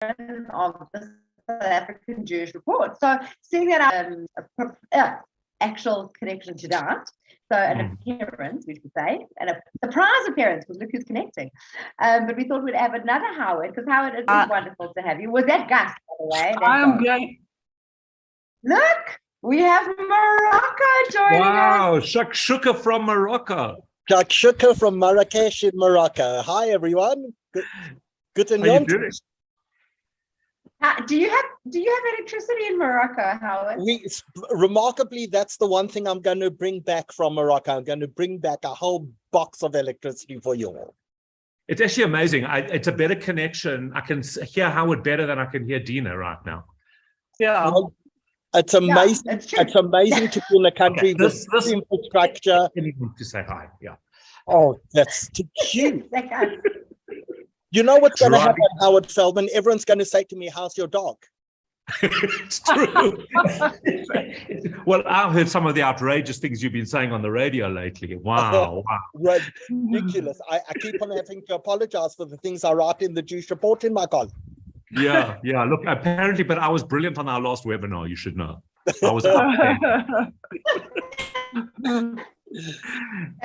of the South African Jewish Report. So seeing that actual connection to that, so an appearance, we should say, and a surprise appearance, because look who's connecting. But we thought we'd have another Howard, because Howard, it is wonderful to have you. Was that Gus, by the way? I am great. Look, we have Morocco joining us. Wow, shakshuka from Morocco. Shakshuka from Marrakesh in Morocco. Hi, everyone. Good How you doing? Do you have electricity in Morocco, Howard? Remarkably, that's the one thing I'm going to bring back from Morocco. I'm going to bring back a whole box of electricity for you all. It's actually amazing. It's a better connection. I can hear Howard better than I can hear Dina right now. Yeah. It's amazing. Yeah, it's amazing to be in a country with this infrastructure. To say hi. Yeah. Oh, that's too cute. You know what's going to happen, Howard Feldman? Everyone's going to say to me, "How's your dog?" It's true. Well, I've heard some of the outrageous things you've been saying on the radio lately. Wow. Ridiculous. I keep on having to apologize for the things I write in the Jewish Report in my column. Yeah. Look, apparently, but I was brilliant on our last webinar, you should know. I was And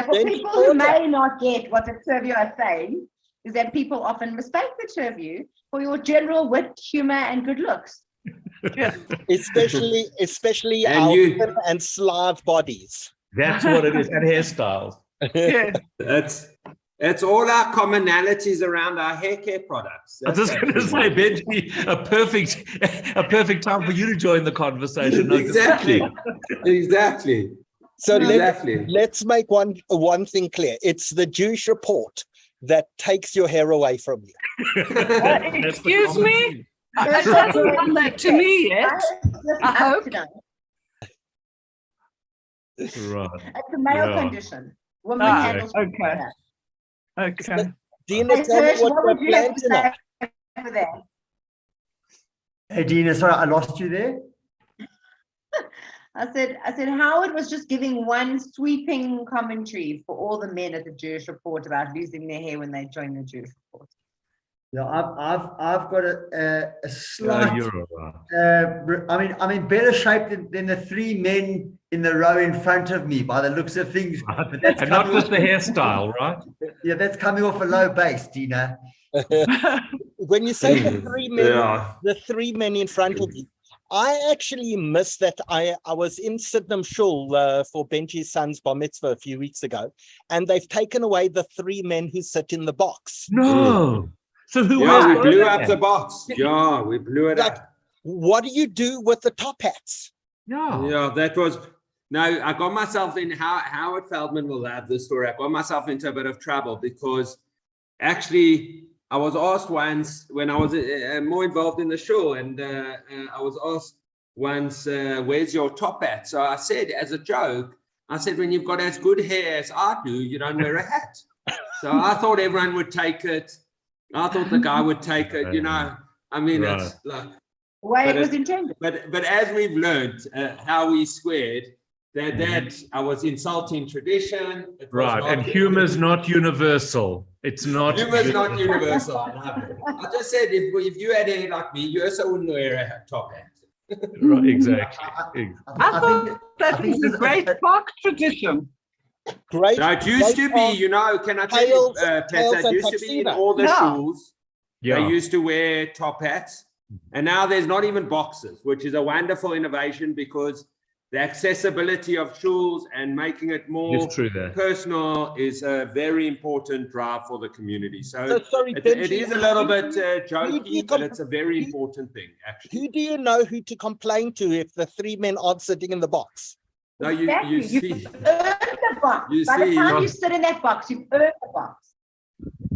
for people who may not get what the two of you are saying, is that people often mistake the two of you for your general wit, humor, and good looks. Yeah. Especially our thin and Slav bodies. That's what it is, and hairstyles. Yeah. It's all our commonalities around our hair care products. I was just going to say, Benji, a perfect time for you to join the conversation. Exactly. So let's make one thing clear. It's the Jewish Report that takes your hair away from you. Excuse me? It hasn't done that to me yet. I hope. It's a male condition. Women handle okay. Okay. Dina, tell me what you're planning tonight. Hey, Dina, sorry, I lost you there. I said Howard was just giving one sweeping commentary for all the men at the Jewish Report about losing their hair when they join the Jewish Report. Yeah, I've got a slight. I'm in better shape than the three men in the row in front of me, by the looks of things. But that's and not just the hairstyle, right? Yeah, that's coming off a low base, Dina. When you say the three men in front of you, I actually missed that. I was in Sydenham Shul for Benji's son's bar mitzvah a few weeks ago, and they've taken away the three men who sit in the box. No. So who we blew up the box. Yeah, we blew it up. What do you do with the top hats? Yeah, that was... No, I got myself in... Howard Feldman will have this story. I got myself into a bit of trouble because actually... I was asked once when I was more involved in the show, and I was asked once, where's your top hat? So I said, as a joke, I said, when you've got as good hair as I do, you don't wear a hat. So I thought everyone would take it. I thought the guy would take it, you know. I mean, it's like... The way it was intended. But as we've learned how we squared, that I was insulting tradition. And humor's not universal. It's not. Humor's not universal. I just said, if you had hair like me, you also wouldn't wear a top hat. Right, exactly. I thought that was a great Park tradition. Great. No, it used to be, you know, can I tell you, it used to be in all the schools. They used to wear top hats. And now there's not even boxes, which is a wonderful innovation because the accessibility of shuls and making it more personal is a very important drive for the community. So sorry, Benji, it is a little bit jokey, but it's a very important thing, actually. Who do you know who to complain to if the three men aren't sitting in the box? No, you see. You've earned the box. By the time you sit in that box, you've earned the box.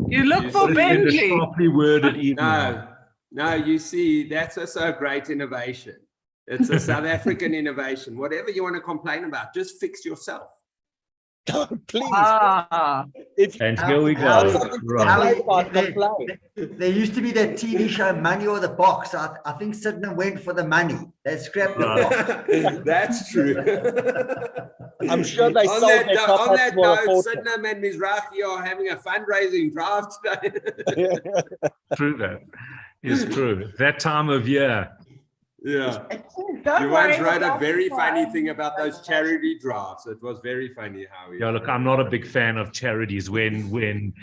You look for Benji. Sharply worded email. No, you see, that's also a great innovation. It's a South African innovation. Whatever you want to complain about, just fix yourself. Please. And here we go. There used to be that TV show Money or the Box. I think Sydenham went for the money. They scrapped the box. That's true. I'm sure they sold their top hats for a fortune. Sydenham and Mizrahi are having a fundraising drive today. True that. It's true. That time of year. Yeah. Don't You worry once wrote a about very the funny time. thing about those charity drives. It was very funny how Yeah, look, I'm not a big fan of charities. When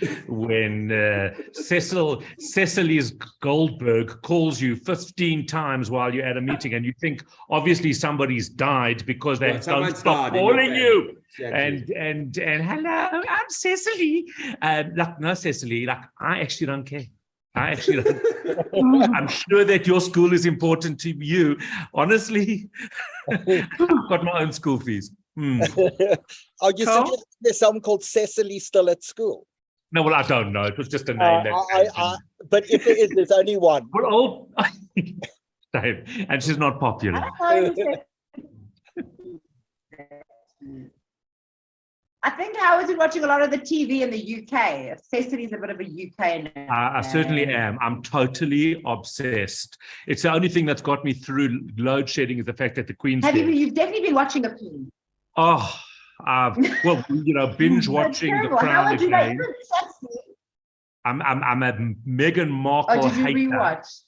Cecily's Goldberg calls you 15 times while you're at a meeting, and you think obviously somebody's died because they don't stop calling you. Exactly. And hello, I'm Cecily. Like, no, Cecily, like, I actually don't care. I'm sure that your school is important to you. Honestly, I've got my own school fees. Are you suggesting there's someone called Cecily still at school? No, well, I don't know. It was just a name. But if there is, there's only one. Well, and she's not popular. I think I was watching a lot of the TV in the UK. Cecily's a bit of a UK name. I certainly am. I'm totally obsessed. It's the only thing that's got me through load shedding is the fact that the Queen's dead. You've definitely been watching the Queen. Oh, binge watching The Crown again. I'm a Meghan Markle hater. Oh, did you rewatch?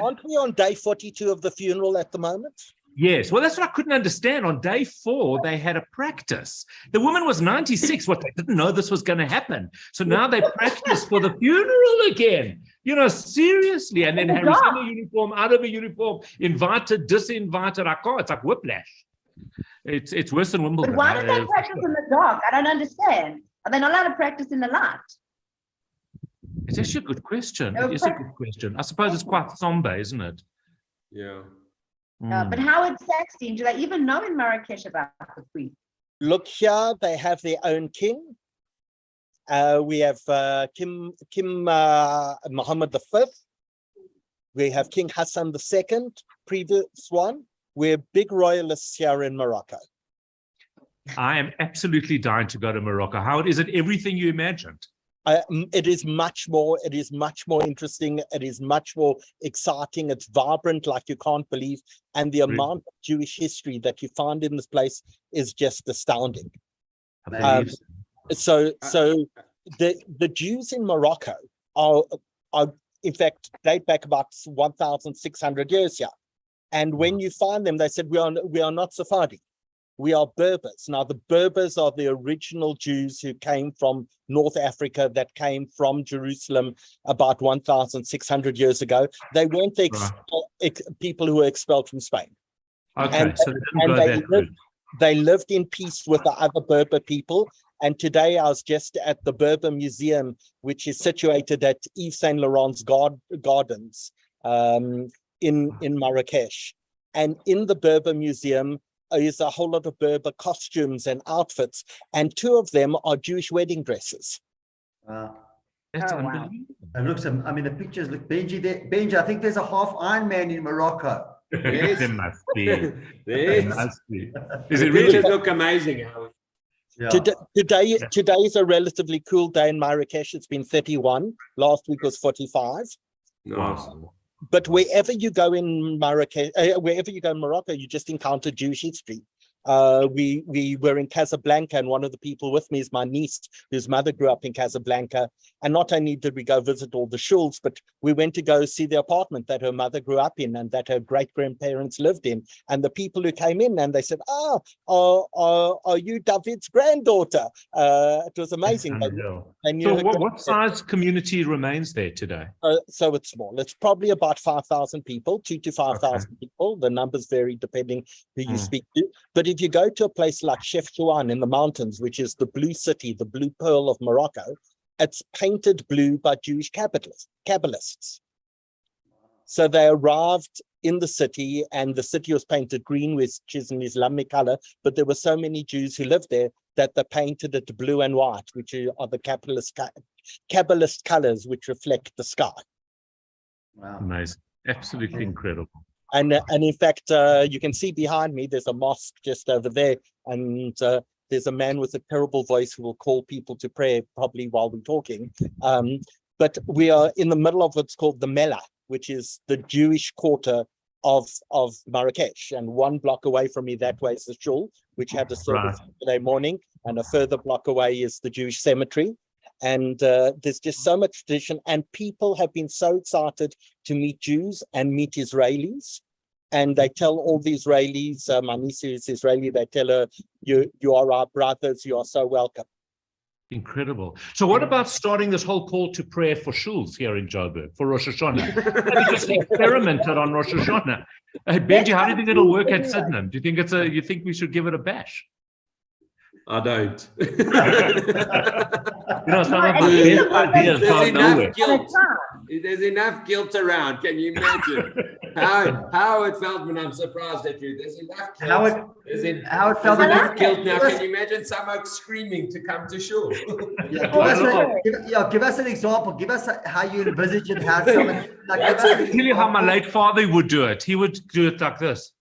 Aren't we on day 42 of the funeral at the moment? Yes, well, that's what I couldn't understand. On day 4, they had a practice. The woman was 96. What, they didn't know this was going to happen. So now they practice for the funeral again. You know, seriously. And then Harry's in a uniform, out of a uniform, invited, disinvited. I can't. It's like whiplash. It's worse than Wimbledon. But why did they practice in the dark? I don't understand. Are they not allowed to practice in the light? It's actually a good question. It is a good question. I suppose it's quite somber, isn't it? Yeah. But Howard Sackstein, do they even know in Marrakesh about the Queen? Look here, they have their own king. We have King Mohammed V. We have King Hassan II, previous one. We're big royalists here in Morocco. I am absolutely dying to go to Morocco. Howard, is it everything you imagined? It is much more interesting. It is much more exciting. It's vibrant like you can't believe. And the amount of Jewish history that you find in this place is just astounding. So the Jews in Morocco are in fact date back about 1,600 years here. And when you find them, they said, we are not Sephardi. We are Berbers. Now, the Berbers are the original Jews who came from North Africa, that came from Jerusalem about 1,600 years ago. They weren't the people who were expelled from Spain. Okay, so they lived in peace with the other Berber people. And today I was just at the Berber Museum, which is situated at Yves Saint Laurent's Gardens in Marrakesh. And in the Berber Museum, is a whole lot of Berber costumes and outfits, and 2 of them are Jewish wedding dresses. That's unbelievable. It looks, I mean, the pictures look, Benji, I think there's a half Iron Man in Morocco. Yes. There must be. There must be. Is it really look amazing? Yeah. Today is a relatively cool day in Marrakesh. It's been 31. Last week was 45. Wow. But wherever you go in Marrakesh, wherever you go in Morocco, you just encounter Jewish history. We were in Casablanca, and one of the people with me is my niece, whose mother grew up in Casablanca. And not only did we go visit all the shuls, but we went to go see the apartment that her mother grew up in and that her great-grandparents lived in. And the people who came in, and they said, are you David's granddaughter? It was amazing. What size community remains there today? So it's small. It's probably about 5,000 people, 2,000 to 5,000 people. The numbers vary depending who you speak to. But if you go to a place like Chefchaouen in the mountains, which is the blue city, the blue pearl of Morocco, it's painted blue by Jewish Kabbalists. So they arrived in the city, and the city was painted green, which is an Islamic color, but there were so many Jews who lived there that they painted it blue and white, which are the Kabbalist colors which reflect the sky. Wow. Amazing. Absolutely incredible. And in fact, you can see behind me, there's a mosque just over there, and there's a man with a terrible voice who will call people to prayer probably while we're talking. But we are in the middle of what's called the Mellah, which is the Jewish quarter of Marrakesh. And 1 block away from me that way is the shul, which had a service today morning, and a further block away is the Jewish cemetery. And there's just so much tradition, and people have been so excited to meet Jews and meet Israelis. And they tell all the Israelis, my niece is Israeli, they tell her, you are our brothers, you are so welcome. Incredible. So what about starting this whole call to prayer for shuls here in Joburg for Rosh Hashanah? Maybe just experiment it on Rosh Hashanah. Benji, how do you think it'll work at Sydenham? Do you think you think we should give it a bash? I don't. Some of my best ideas there's go nowhere. There's enough guilt around. Can you imagine? Howard Feldman, I'm surprised at you. There's enough guilt. Howard Feldman, enough guilt now. Can you imagine someone screaming to come to shul? Give us an example. Give us how you envisage it. How someone Tell you how my late father would do it. He would do it like this.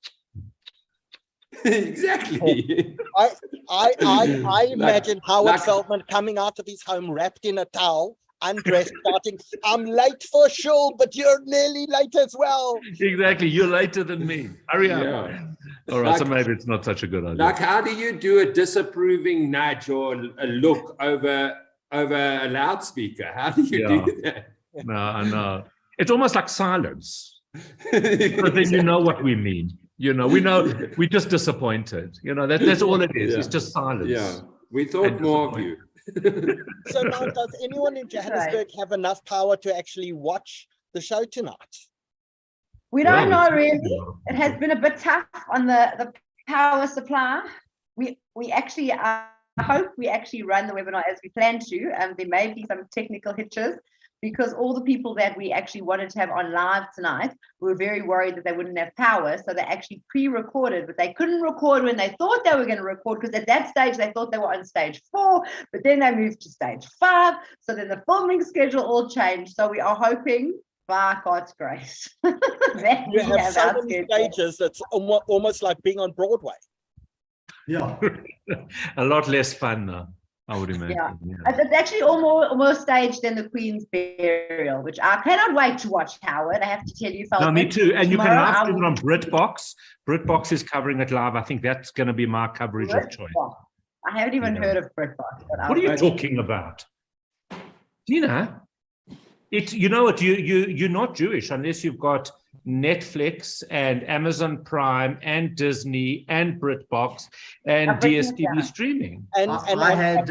Exactly. I imagine Howard Feldman coming out of his home wrapped in a towel, undressed, starting, I'm late for shul, but you're nearly late as well. Exactly. You're later than me. Hurry up. Yeah. All right, so maybe it's not such a good idea. Like, how do you do a disapproving nudge or a look over a loudspeaker? How do you do that? No, I know. It's almost like silence. But then you know what we mean. We know we're just disappointed. That's all it is. It's just silence. Yeah, we thought more of you. So now, does anyone in Johannesburg have enough power to actually watch the show tonight? We don't know really. It has been a bit tough on the power supply. We actually, I hope we actually run the webinar as we plan to. There may be some technical hitches, because all the people that we actually wanted to have on live tonight were very worried that they wouldn't have power. So they actually pre-recorded, but they couldn't record when they thought they were going to record, because at that stage, they thought they were on stage 4, but then they moved to stage 5. So then the filming schedule all changed. So we are hoping, by God's grace, that we have so many stages that's almost like being on Broadway. Yeah. A lot less fun now, I would imagine. Yeah. It's actually more staged than the Queen's burial, which I cannot wait to watch, Howard. I have to tell you. No, me too. And you can live stream it on BritBox. BritBox is covering it live. I think that's going to be my coverage of choice. I haven't even heard of BritBox. What are you talking about? Tina, you're not Jewish unless you've got Netflix and Amazon Prime and Disney and BritBox and DSTV streaming. And I had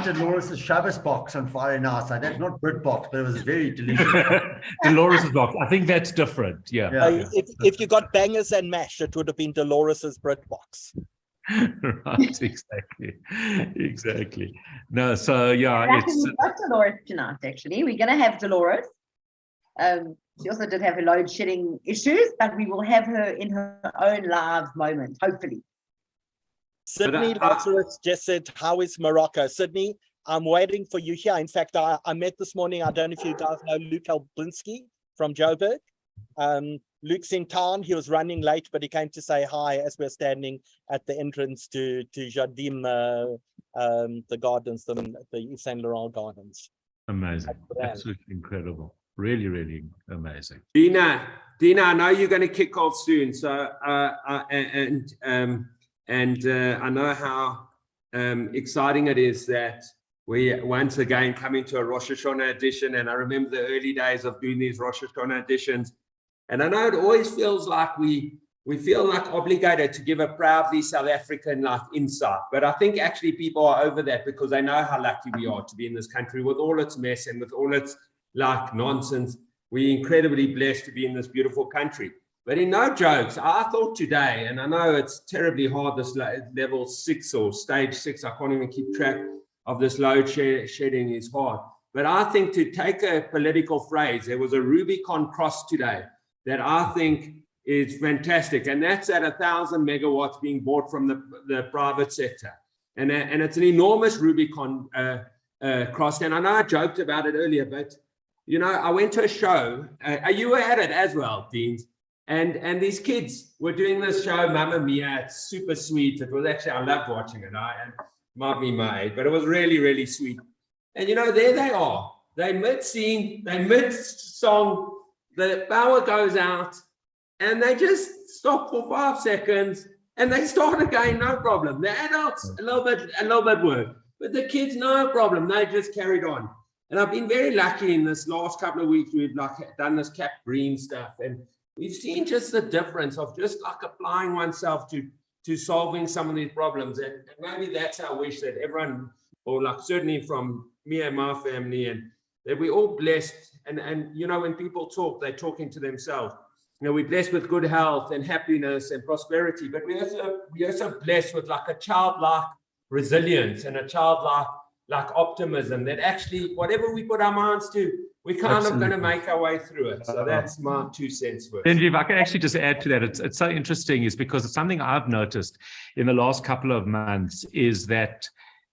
Delores' Shabbos box on Friday night. So that's not BritBox, but it was very delicious. Dolores' box. I think that's different. Yeah. If you got bangers and mash, it would have been Dolores' BritBox. Right, exactly. No, so yeah, we've got Delores tonight. Actually, we're going to have Delores. She also did have her load shedding issues, but we will have her in her own live moment, hopefully. Sydney Lazarus just said, "How is Morocco?" Sydney, I'm waiting for you here. In fact, I met this morning. I don't know if you guys know Luke Alblinsky from Joburg. Luke's in town. He was running late, but he came to say hi as we're standing at the entrance to Jardim, the gardens, the Yves Saint Laurent gardens. Amazing, absolutely incredible, really, really amazing. Dina, I know you're going to kick off soon, so and I know how exciting it is that we once again coming to a Rosh Hashanah edition, and I remember the early days of doing these Rosh Hashanah editions. And I know it always feels like we feel like obligated to give a proudly South African like insight, but I think actually people are over that because they know how lucky we are to be in this country with all its mess and with all its like nonsense. We're incredibly blessed to be in this beautiful country. But in no jokes, I thought today, and I know it's terribly hard, this level 6 or stage 6, I can't even keep track of this load shedding is hard. But I think to take a political phrase, there was a Rubicon cross today that I think is fantastic. And that's at 1,000 megawatts being bought from the private sector. And it's an enormous Rubicon cross. And I know I joked about it earlier, but, I went to a show. You were at it as well, Deans. And these kids were doing this show, Mamma Mia. It's super sweet. It was actually, I loved watching it. It might be my age, but it was really, really sweet. And, there they are. They mid-scene, they mid-song, the power goes out, and they just stop for 5 seconds, And they start again, no problem. The adults, a little bit worse. But the kids, no problem. They just carried on. And I've been very lucky in this last couple of weeks. We've done this Cap Green stuff. And we've seen just the difference of just applying oneself to solving some of these problems. And maybe that's our wish, that everyone, or certainly from me and my family, and that we're all blessed. And when people talk, they're talking to themselves. We're blessed with good health and happiness and prosperity, but we're also blessed with a childlike resilience and a childlike optimism, that actually whatever we put our minds to, we're kind of going to make our way through it. So that's my 2 cents worth. Benji, if I can actually just add to that, it's so interesting, is because it's something I've noticed in the last couple of months, is that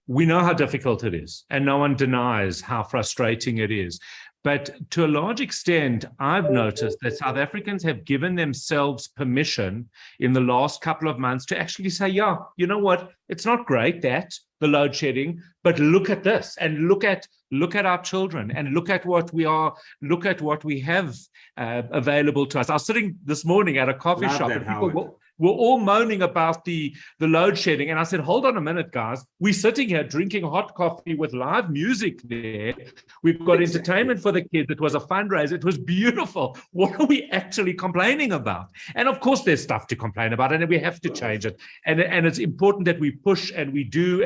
we know how difficult it is, and no one denies how frustrating it is. But to a large extent, I've noticed that South Africans have given themselves permission in the last couple of months to actually say, yeah, you know what, it's not great, that the load shedding, but look at this, and look at our children, and look at what we have available to us. I was sitting this morning at a coffee shop, and people were all moaning about the load shedding. And I said, hold on a minute, guys. We're sitting here drinking hot coffee with live music there. We've got entertainment for the kids. It was a fundraiser. It was beautiful. What are we actually complaining about? And of course, there's stuff to complain about, and we have to change it. And it's important that we push, and we do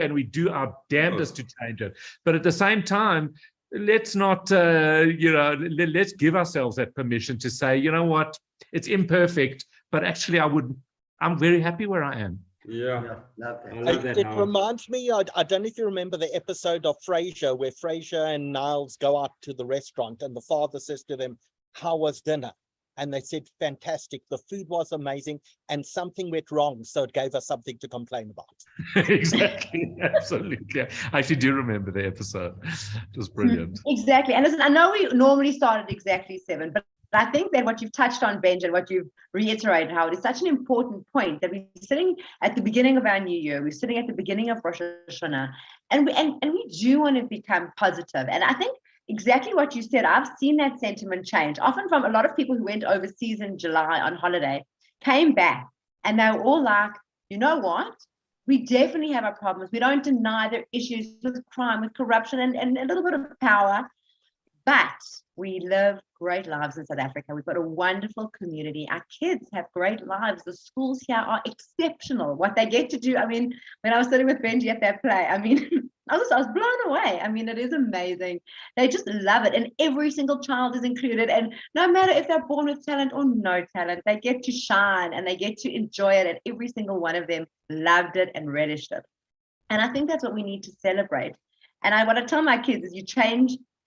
our damnedest to change it. But at the same time, let's not, let's give ourselves that permission to say, you know what, it's imperfect, but actually I'm very happy where I am. Yeah. It reminds me, I don't know if you remember the episode of Frasier, where Frasier and Niles go out to the restaurant, and the father says to them, how was dinner? And they said, fantastic. The food was amazing, and something went wrong, so it gave us something to complain about. Exactly. Absolutely. I actually do remember the episode. It was brilliant. Exactly. And listen, I know we normally start at exactly 7, but I think that what you've touched on, Benj, and what you've reiterated, how it is such an important point, that we're sitting at the beginning of our new year, we're sitting at the beginning of Rosh Hashanah, and we do want to become positive. And I think exactly what you said, I've seen that sentiment change, often from a lot of people who went overseas in July on holiday, came back, and they were all like, you know what? We definitely have our problems. We don't deny their issues with crime, with corruption, and a little bit of power, but we live great lives in South Africa. We've got a wonderful community. Our kids have great lives. The schools here are exceptional. What they get to do, I mean, when I was sitting with Benji at that play, I mean, I was blown away. I mean, it is amazing. They just love it. And every single child is included. And no matter if they're born with talent or no talent, they get to shine and they get to enjoy it. And every single one of them loved it and relished it. And I think that's what we need to celebrate. And what I tell my kids is,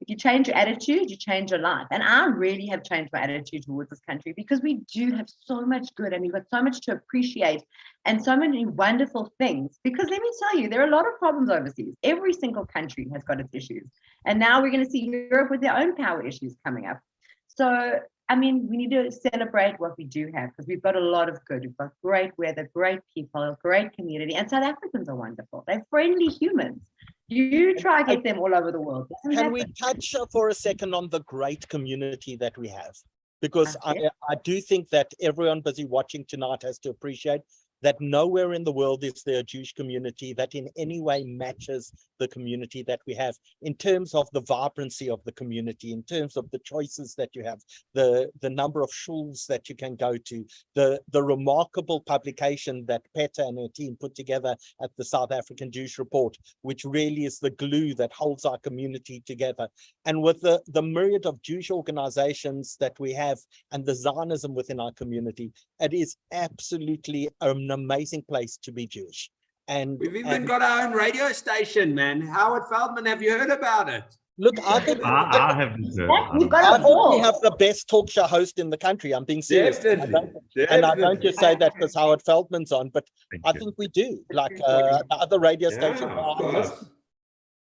if you change your attitude, you change your life. And I really have changed my attitude towards this country, because we do have so much good, and we've got so much to appreciate and so many wonderful things. Because let me tell you, there are a lot of problems overseas. Every single country has got its issues. And now we're going to see Europe with their own power issues coming up. So, I mean, we need to celebrate what we do have, because we've got a lot of good. We've got great weather, great people, a great community. And South Africans are wonderful. They're friendly humans. You try to get them all over the world. Can we touch for a second on the great community that we have? Because I do think that everyone busy watching tonight has to appreciate that nowhere in the world is there a Jewish community that in any way matches the community that we have, in terms of the vibrancy of the community, in terms of the choices that you have, the number of shuls that you can go to, the remarkable publication that Peter and her team put together at the South African Jewish Report, which really is the glue that holds our community together. And with the myriad of Jewish organizations that we have and the Zionism within our community, it is absolutely an amazing place to be Jewish. And we've even got our own radio station, man. Howard Feldman, have you heard about it? Look, I think I haven't heard. I think we have the best talk show host in the country. I'm being serious. Definitely. And I don't just say that because Howard Feldman's on, but I think we do. Like the other radio stations.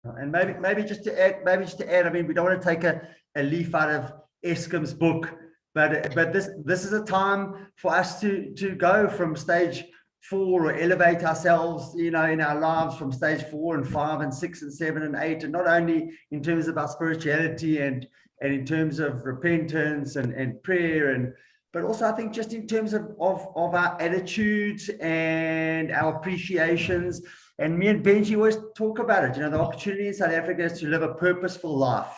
And maybe just to add, I mean, we don't want to take a leaf out of Eskom's book, but this is a time for us to go from stage 4, or elevate ourselves, in our lives from stage 4 and 5 and 6 and 7 and 8, and not only in terms of our spirituality and in terms of repentance and prayer, but also I think just in terms of our attitudes and our appreciations. And me and Benji always talk about it. The opportunity in South Africa is to live a purposeful life.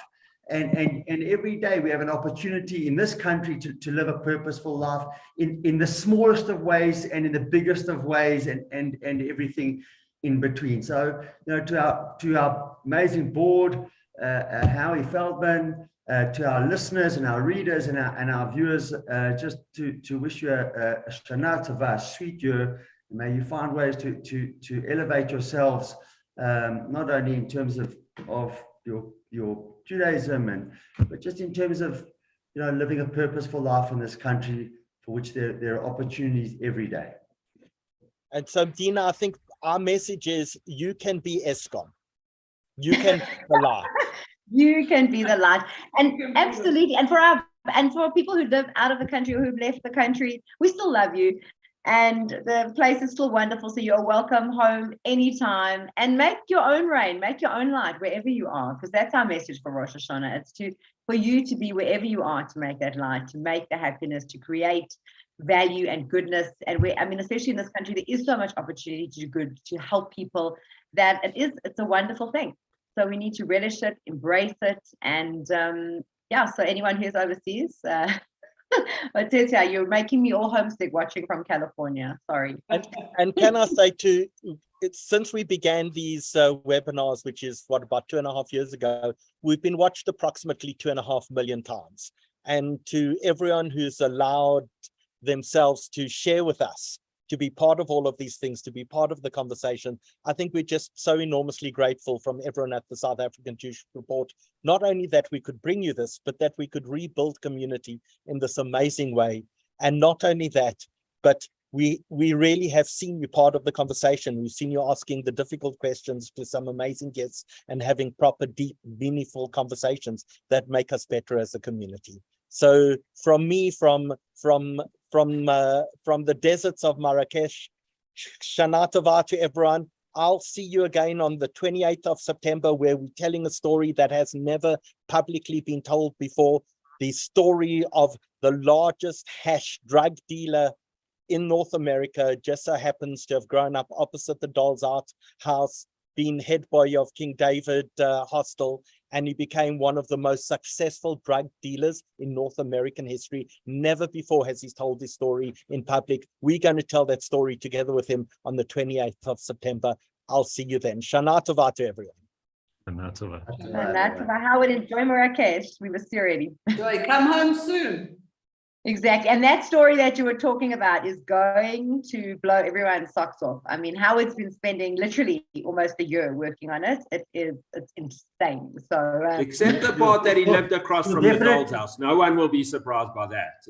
And every day we have an opportunity in this country to live a purposeful life in the smallest of ways and in the biggest of ways and everything in between. So, to our amazing board, Howie Feldman, to our listeners and our readers and our viewers, just to wish you a Shana Tova, sweet year. May you find ways to elevate yourselves, not only in terms of your Judaism, but just in terms of living a purposeful life in this country, for which there are opportunities every day. And so, Dina, I think our message is you can be ESCOM. You can be the light. You can be the light. And absolutely. And for people who live out of the country or who've left the country, we still love you. And the place is still wonderful. So you're welcome home anytime, and make your own rain, make your own light wherever you are, because that's our message for Rosh Hashanah. It's for you to be wherever you are, to make that light, to make the happiness, to create value and goodness. And especially in this country, there is so much opportunity to do good, to help people, that it's a wonderful thing. So we need to relish it, embrace it. And so anyone who's overseas, but Tetia, you're making me all homesick watching from California. Sorry. And can I say too, since we began these webinars, which is about 2.5 years ago, we've been watched approximately 2.5 million times. And to everyone who's allowed themselves to share with us, to be part of all of these things, to be part of the conversation, I think we're just so enormously grateful from everyone at the South African Jewish Report, not only that we could bring you this, but that we could rebuild community in this amazing way. And not only that, but we really have seen you part of the conversation. We've seen you asking the difficult questions to some amazing guests and having proper, deep, meaningful conversations that make us better as a community. So from me, from the deserts of Marrakesh, Shana Tova to everyone. I'll see you again on the 28th of September, where we're telling a story that has never publicly been told before. The story of the largest hash drug dealer in North America, just so happens to have grown up opposite the Doll's Art House, been head boy of King David Hostel, and he became one of the most successful drug dealers in North American history. Never before has he told this story in public. We're going to tell that story together with him on the 28th of September. I'll see you then. Shana Tova to everyone. Shana Tova. Shana Tova. How would enjoy Marrakesh? We were already. Joy, come home soon. Exactly. And that story that you were talking about is going to blow everyone's socks off. Howard's been spending literally almost a year working on it. It's insane. So except the part that he lived across from the Doll's House. No one will be surprised by that.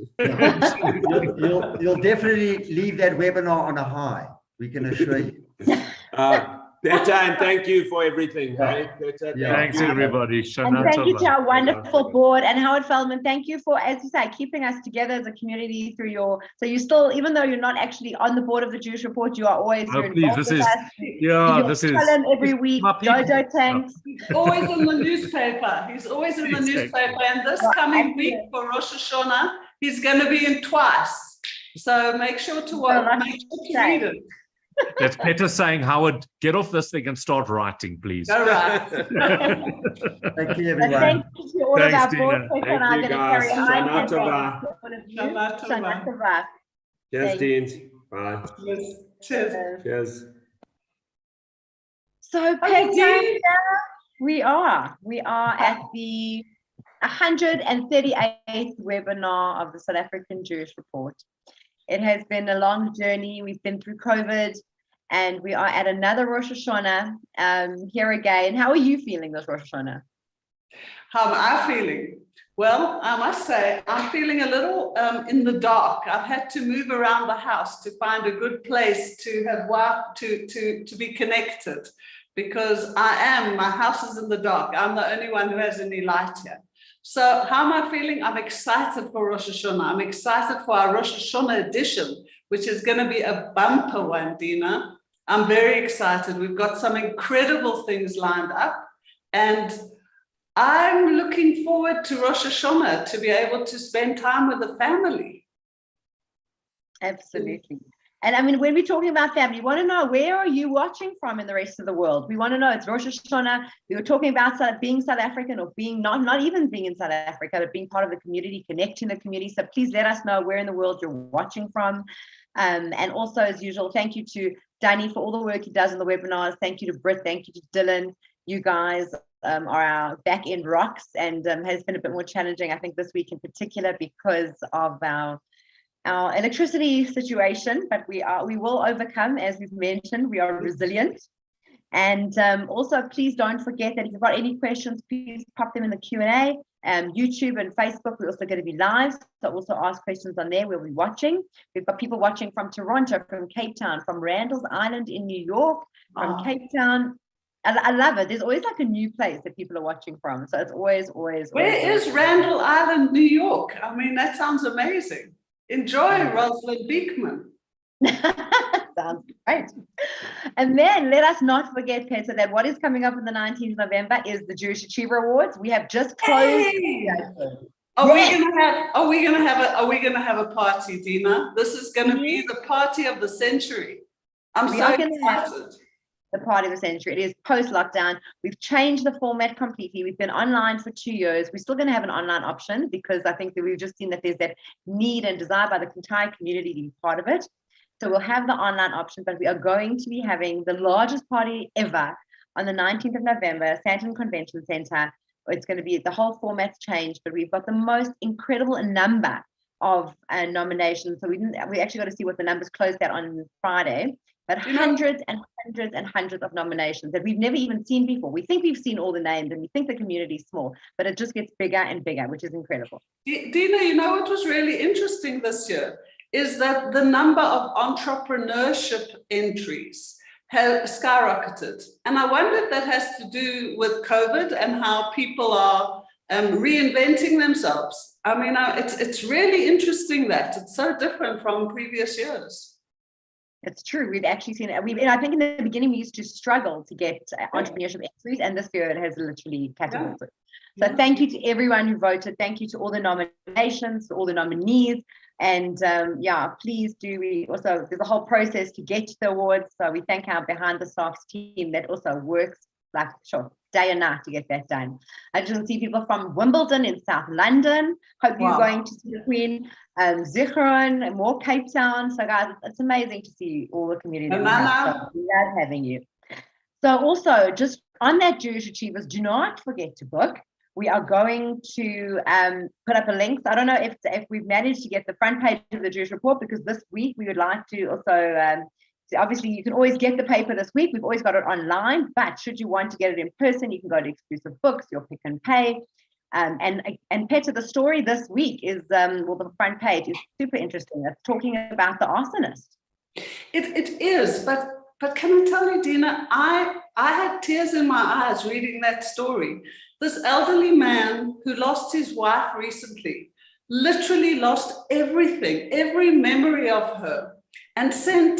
You'll definitely leave that webinar on a high. We can assure you. Peter, and thank you for everything. Right? Peter, thanks, everybody. And thank you to our wonderful board, and Howard Feldman. Thank you for, as you say, keeping us together as a community through so you still, even though you're not actually on the board of the Jewish Report, you are always involved with us. This is every week. Jojo, thanks. He's always in the newspaper. He's always in the newspaper, and this coming week for Rosh Hashanah, he's going to be in twice. So make sure to read it. That's Peter saying, Howard, get off this thing and start writing, please. All right. Thank you, everyone. Thank you to all of our board. Thank you, guys. Shana Tova. Shana Tova. Cheers, Dean. Bye. Cheers. So, Peggy, we are at the 138th webinar of the South African Jewish Report. It has been a long journey. We've been through COVID, and we are at another Rosh Hashanah here again. How are you feeling this Rosh Hashanah? How am I feeling? Well, I must say, I'm feeling a little in the dark. I've had to move around the house to find a good place to have to be connected, because my house is in the dark. I'm the only one who has any light here. So how am I feeling? I'm excited for Rosh Hashanah. I'm excited for our Rosh Hashanah edition, which is going to be a bumper one, Dina. I'm very excited. We've got some incredible things lined up, and I'm looking forward to Rosh Hashanah to be able to spend time with the family. Absolutely. And I mean, when we're talking about family, you want to know, where are you watching from in the rest of the world? We want to know. It's Rosh Hashanah. We were talking about being South African, or being not even being in South Africa, but being part of the community, connecting the community. So please let us know where in the world you're watching from. And also, as usual, thank you to Danny for all the work he does in the webinars. Thank you to Britt. Thank you to Dylan. You guys are our back end rocks, and has been a bit more challenging, I think, this week in particular because of our electricity situation, but we will overcome. As we've mentioned, we are resilient. And also, please don't forget that if you've got any questions, please pop them in the Q&A. YouTube and Facebook, we're also going to be live, so also ask questions on there. We'll be watching. We've got people watching from Toronto, from Cape Town, from Randall's Island in New York, from Cape Town. I love it. There's always like a new place that people are watching from, so it's always. Where is Randall Island, New York? I mean, that sounds amazing. Enjoy, Rosalind Beekman. Sounds great. And then let us not forget, Peter, that what is coming up on the 19th of November is the Jewish Achiever Awards. We have just closed. Hey! Are we gonna have a party, Dina? This is gonna be the party of the century. I'm so excited. The party of the century. It is post-lockdown. We've changed the format completely. We've been online for 2 years. We're still going to have an online option because I think that we've just seen that there's that need and desire by the entire community to be part of it. So we'll have the online option, but we are going to be having the largest party ever on the 19th of November, Sandton Convention Center. It's going to be, the whole format's changed, but we've got the most incredible number of nominations. So we actually got to see what the numbers closed out on Friday. But hundreds and hundreds and hundreds of nominations that we've never even seen before. We think we've seen all the names and we think the community's small, but it just gets bigger and bigger, which is incredible. Dina, you know what was really interesting this year is that the number of entrepreneurship entries have skyrocketed. And I wonder if that has to do with COVID and how people are reinventing themselves. I mean, it's really interesting that it's so different from previous years. It's true. We've actually seen it. I think in the beginning we used to struggle to get entrepreneurship entries, and this year it has literally catapulted. So thank you to everyone who voted. Thank you to all the nominations, to all the nominees, and please do. There's a whole process to get to the awards. So we thank our behind the scenes team that also works day and night to get that done. I just see people from Wimbledon in South London. Hope you're going to see the Queen. Zichron and more Cape Town. So guys, it's amazing to see all the community. So we love having you. So also, just on that Jewish Achievers, do not forget to book. We are going to put up a link. So I don't know if we've managed to get the front page of the Jewish Report, because this week we would like to also obviously you can always get the paper this week. We've always got it online, but should you want to get it in person, you can go to Exclusive Books, your Pick and Pay. And Peter, the story this week is the front page is super interesting. It's talking about the arsonist. It is, but can I tell you, Dina, I had tears in my eyes reading that story. This elderly man who lost his wife recently, literally lost everything, every memory of her, and sent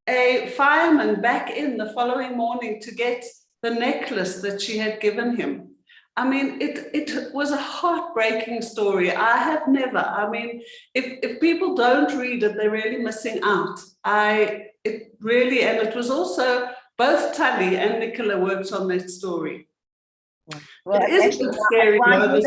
a fireman back in the following morning to get the necklace that she had given him. I mean, it was a heartbreaking story. I have never, I mean, if people don't read it, they're really missing out. And it was also, both Tully and Nicola worked on that story. Well, it is a bit scary. But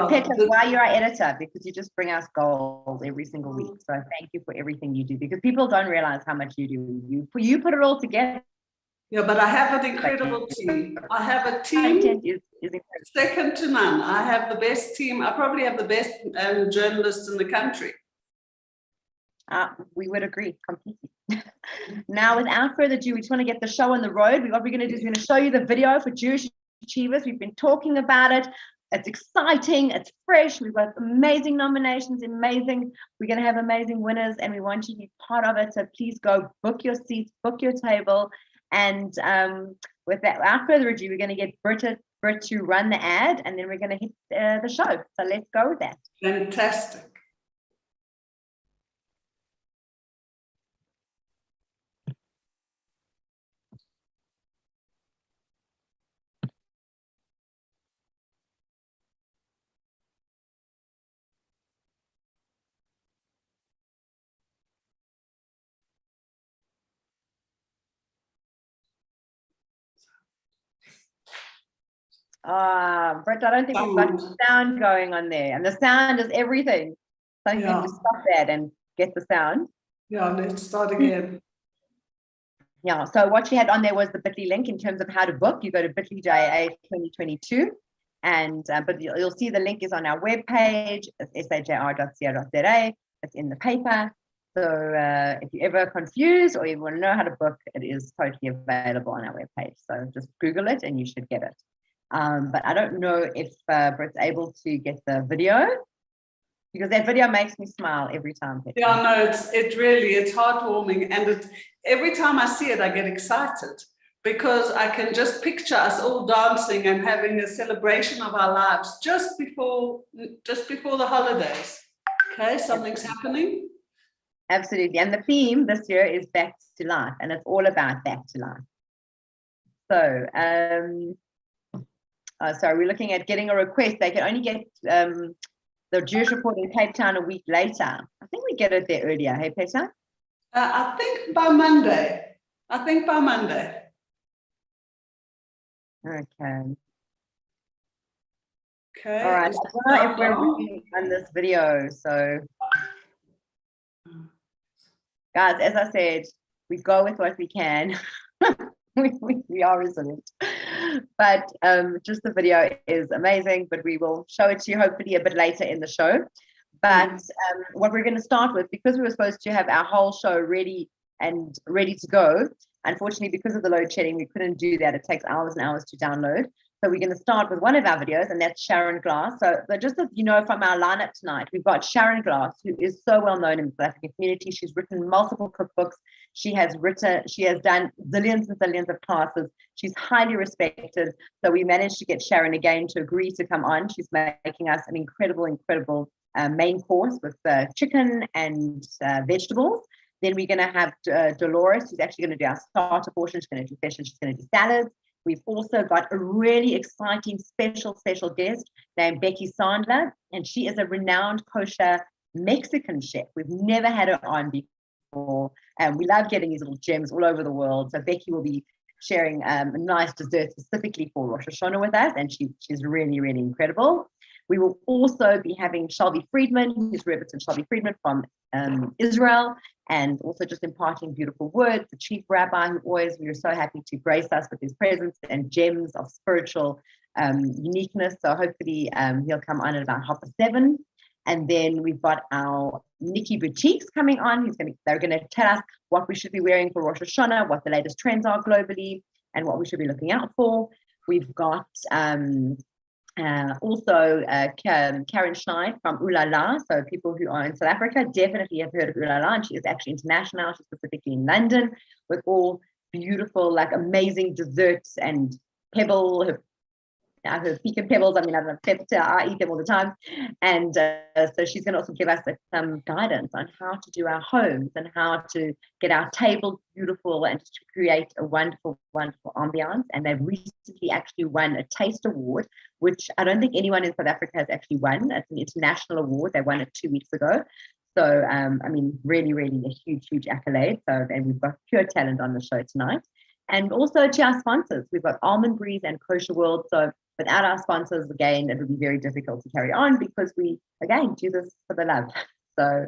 Peter, why you're our editor, because you just bring us gold every single week. So thank you for everything you do, because people don't realize how much you do. You put it all together. Yeah, but I have an incredible team. I have a team second to none. I have the best team. I probably have the best journalists in the country. We would agree completely. Now, without further ado, we just want to get the show on the road. What we're going to do is we're going to show you the video for Jewish Achievers. We've been talking about it. It's exciting. It's fresh. We've got amazing nominations. We're going to have amazing winners, and we want you to be part of it. So please go book your seats, book your table. And without further ado, we're going to get Britt to run the ad, and then we're going to hit the show. So let's go with that. Fantastic. Brett, I don't think we've got sound going on there. And the sound is everything. So you have to stop that and get the sound. Yeah, let's start again. Yeah, so what she had on there was the bit.ly link in terms of how to book. You go to bit.ly 2022, and but you'll see the link is on our webpage, sajr.co.za. It's in the paper. So if you're ever confused or you want to know how to book, it is totally available on our webpage. So just Google it and you should get it. But I don't know if Britt's able to get the video, because that video makes me smile every time. Yeah, no, it's heartwarming, and every time I see it, I get excited because I can just picture us all dancing and having a celebration of our lives just before the holidays. Okay, something's happening. Absolutely, and the theme this year is back to life, and it's all about back to life. So, sorry, we're looking at getting a request. They can only get the Jewish report in Cape Town a week later. I think we get it there earlier. Hey, Peter? I think by Monday. Okay. Okay. All right. I don't know if we're looking on this video. So, guys, as I said, we go with what we can. we are resilient. But just the video is amazing, but we will show it to you hopefully a bit later in the show. But what we're going to start with, because we were supposed to have our whole show ready to go, unfortunately, because of the load shedding, we couldn't do that. It takes hours and hours to download. So we're going to start with one of our videos, and that's Sharon Glass. So just as you know from our lineup tonight, we've got Sharon Glass, who is so well known in the South African community. She's written multiple cookbooks. She has done zillions and zillions of classes. She's highly respected. So we managed to get Sharon again to agree to come on. She's making us an incredible main course with chicken and vegetables. Then we're going to have Delores, who's actually going to do our starter portion. She's going to do fish and she's going to do salads. We've also got a really exciting special guest named Becky Sandler, and she is a renowned kosher Mexican chef. We've never had her on before, and we love getting these little gems all over the world. So Becky will be sharing a nice dessert specifically for Rosh Hashanah with us, and she's really, really incredible. We will also be having Shalvie Friedman, who's Rebbetzin Shalvie Friedman from Israel, and also just imparting beautiful words. The chief rabbi, who always, we are so happy to grace us with his presence and gems of spiritual uniqueness. So hopefully he'll come on at about 7:30. And then we've got our Nikki Boutiques coming on. They're going to tell us what we should be wearing for Rosh Hashanah, what the latest trends are globally, and what we should be looking out for. We've got also Karen Schneid from Ooh La La. So people who are in South Africa definitely have heard of Ooh La La, and she is actually international. She's specifically in London with all beautiful, like amazing desserts and her pecan pebbles. I mean, I don't know, I eat them all the time. And so she's going to also give us some guidance on how to do our homes and how to get our table beautiful and to create a wonderful, wonderful ambiance. And they've recently actually won a taste award, which I don't think anyone in South Africa has actually won. It's an international award. They won it 2 weeks ago. So, I mean, really, really a huge, huge accolade. So, and we've got pure talent on the show tonight. And also to our sponsors, we've got Almond Breeze and Kosher World. So without our sponsors, again, it would be very difficult to carry on because we, again, do this for the love. So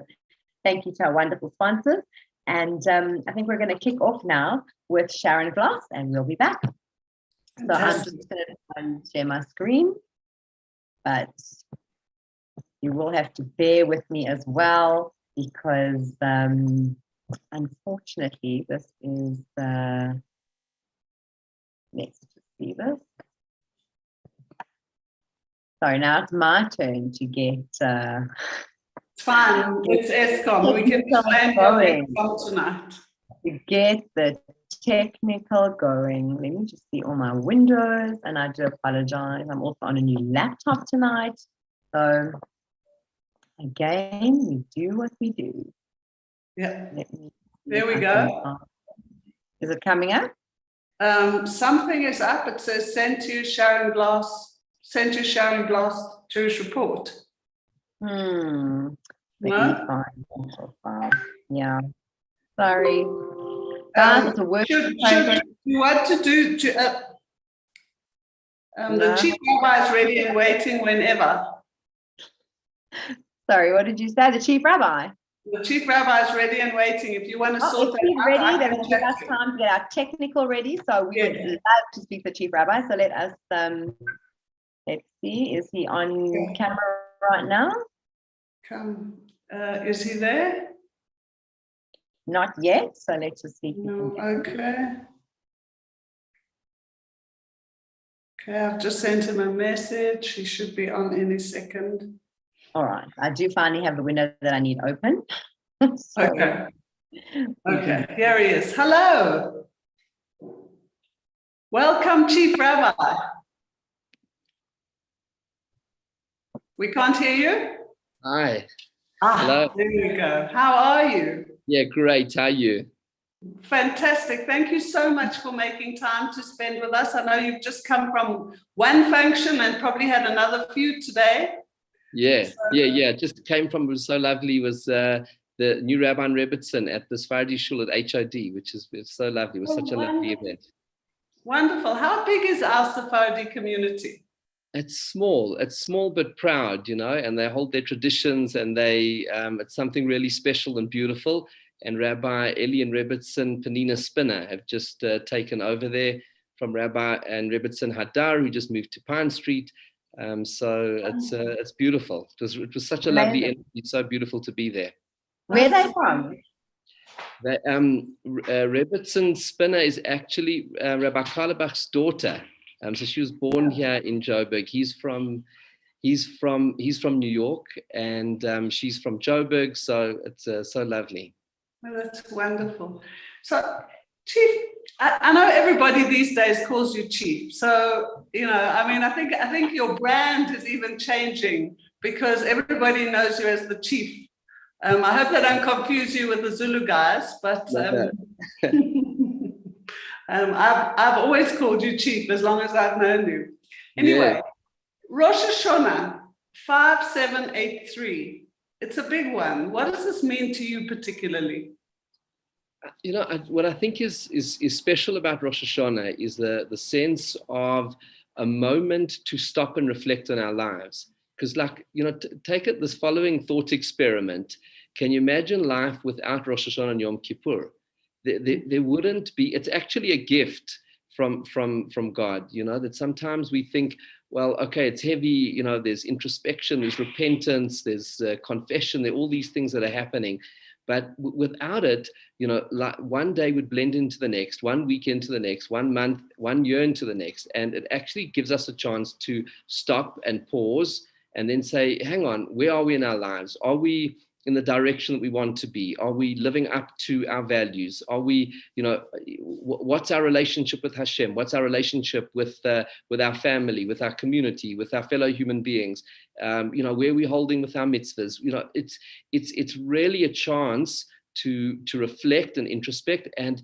thank you to our wonderful sponsors. And I think we're going to kick off now with Sharon Glass, and we'll be back. So I'm just going to share my screen, but you will have to bear with me as well because unfortunately this is let's just see this. Sorry, now it's my turn to get it's fine, it's ESCOM. We can explain ESCOM tonight. To get the technical going. Let me just see all my windows, and I do apologize. I'm also on a new laptop tonight. So again, we do what we do. Yeah. There we go. Is it coming up? Something is up. It says sent to Sharon Glass Jewish report. No? No? Yeah. Sorry. It's a work should you want to do The chief rabbi is ready and waiting whenever. Sorry, what did you say? The chief rabbi? The chief rabbi is ready and waiting. If you want to sort if that he's out, ready, I then can it'll give check us it. time to get our technical ready. So we would love to speak to the chief rabbi. So let us, let's see, is he on camera right now? Come, is he there? Not yet. So let's just see. No, okay. Okay, I've just sent him a message. He should be on any second. All right. I do finally have the window that I need open. So, Okay. Okay, here he is. Hello. Welcome, Chief Rabbi. We can't hear you? Hi. Hello. There you go. How are you? Yeah, great. How are you? Fantastic. Thank you so much for making time to spend with us. I know you've just come from one function and probably had another few today. Yeah, just came from, it was so lovely, it was the new Rabbi in Rebbetzin at the Sephardi Shul at HOD, which is so lovely. It was such a lovely event. Wonderful. How big is our Sephardi community? It's small but proud, you know, and they hold their traditions, and they it's something really special and beautiful. And Rabbi Eli and Rebbetzin Penina Spinner have just taken over there from Rabbi and Rebbetzin Hadar, who just moved to Pine Street. So it's beautiful. It was such a lovely energy. It's so beautiful to be there. where are they from? Rebbetzin Spinner is actually Rabbi Karlebach's daughter. So she was born here in Joburg. He's from New York, and she's from Joburg. So it's so lovely. Well, that's wonderful. So, Chief, I know everybody these days calls you Chief. So, you know, I mean, I think your brand is even changing because everybody knows you as the Chief. I hope they don't confuse you with the Zulu guys, but I've always called you Chief as long as I've known you. Anyway, yeah. Rosh Hashanah 5783. It's a big one. What does this mean to you particularly? You know, what I think is special about Rosh Hashanah is the sense of a moment to stop and reflect on our lives. Because, like, you know, take it this following thought experiment. Can you imagine life without Rosh Hashanah and Yom Kippur? There wouldn't be. It's actually a gift from God, you know, that sometimes we think, well, okay, it's heavy, you know, there's introspection, there's repentance, there's confession, there are all these things that are happening. But without it, you know, like one day would blend into the next, 1 week into the next, 1 month, 1 year into the next. And it actually gives us a chance to stop and pause and then say, hang on, where are we in our lives? Are we in the direction that we want to be? Are we living up to our values? Are we, you know, what's our relationship with Hashem? What's our relationship with our family, with our community, with our fellow human beings? You know, where are we holding with our mitzvahs? You know, it's really a chance to reflect and introspect, and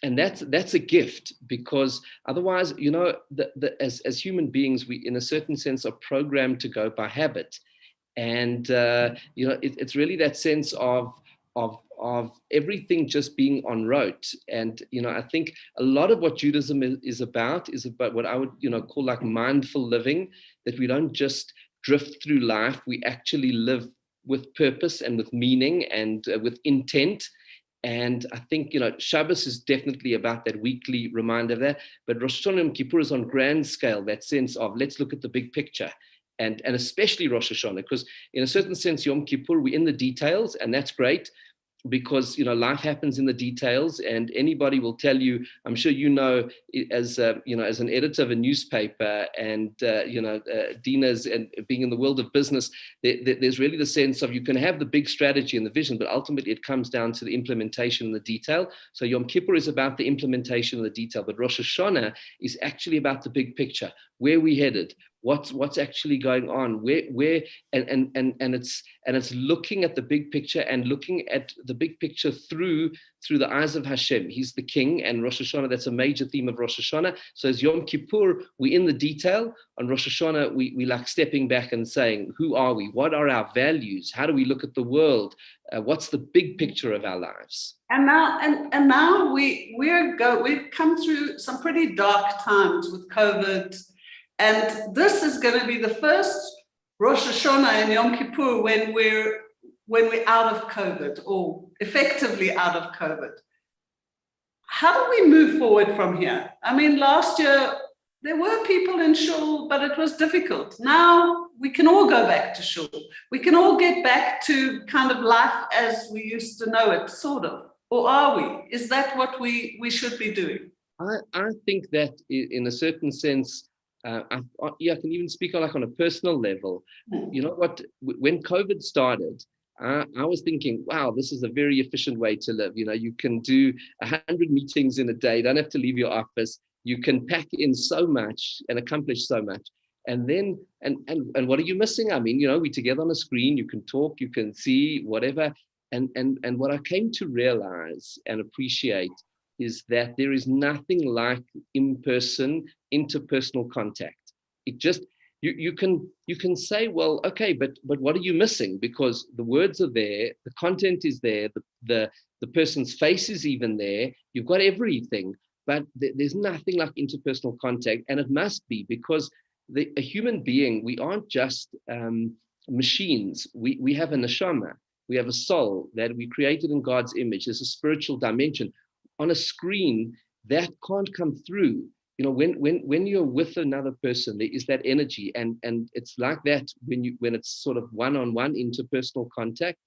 that's a gift, because otherwise, you know, as human beings, we in a certain sense are programmed to go by habit. And, you know, it's really that sense of everything just being en route. And, you know, I think a lot of what Judaism is about what I would, you know, call like mindful living, that we don't just drift through life. We actually live with purpose and with meaning and with intent. And I think, you know, Shabbos is definitely about that weekly reminder of that. But Rosh Hashanah and Kippur is on grand scale, that sense of let's look at the big picture. And especially Rosh Hashanah, because in a certain sense, Yom Kippur, we're in the details, and that's great, because, you know, life happens in the details, and anybody will tell you, I'm sure you know, as you know, as an editor of a newspaper, and you know, Dina's, and being in the world of business, there's really the sense of you can have the big strategy and the vision, but ultimately it comes down to the implementation and the detail. So Yom Kippur is about the implementation and the detail, but Rosh Hashanah is actually about the big picture. Where we headed? What's actually going on? Where and it's looking at the big picture, and looking at the big picture through the eyes of Hashem. He's the king, and Rosh Hashanah, that's a major theme of Rosh Hashanah. So as Yom Kippur, we're in the detail. On Rosh Hashanah, we like stepping back and saying, who are we? What are our values? How do we look at the world? What's the big picture of our lives? And now we've come through some pretty dark times with COVID. And this is going to be the first Rosh Hashanah and Yom Kippur when we're out of COVID, or effectively out of COVID. How do we move forward from here? I mean, last year there were people in shul, but it was difficult. Now we can all go back to shul. We can all get back to kind of life as we used to know it, sort of. Or are we? Is that what we should be doing? I think that in a certain sense, I can even speak on a personal level. You know what, when COVID started, I was thinking, wow, this is a very efficient way to live. You know, you can do 100 meetings in a day, don't have to leave your office. You can pack in so much and accomplish so much. And then, and what are you missing? I mean, you know, we're together on a screen, you can talk, you can see whatever. And what I came to realize and appreciate is that there is nothing like in-person, interpersonal contact. It just, you can say, well, okay, but what are you missing? Because the words are there, the content is there, the person's face is even there, you've got everything, but there's nothing like interpersonal contact. And it must be, because a human being, we aren't just machines. We have a neshama, we have a soul that we created in God's image. There's a spiritual dimension. On a screen, that can't come through. You know, when you're with another person, there is that energy, and it's like that when it's sort of one-on-one interpersonal contact,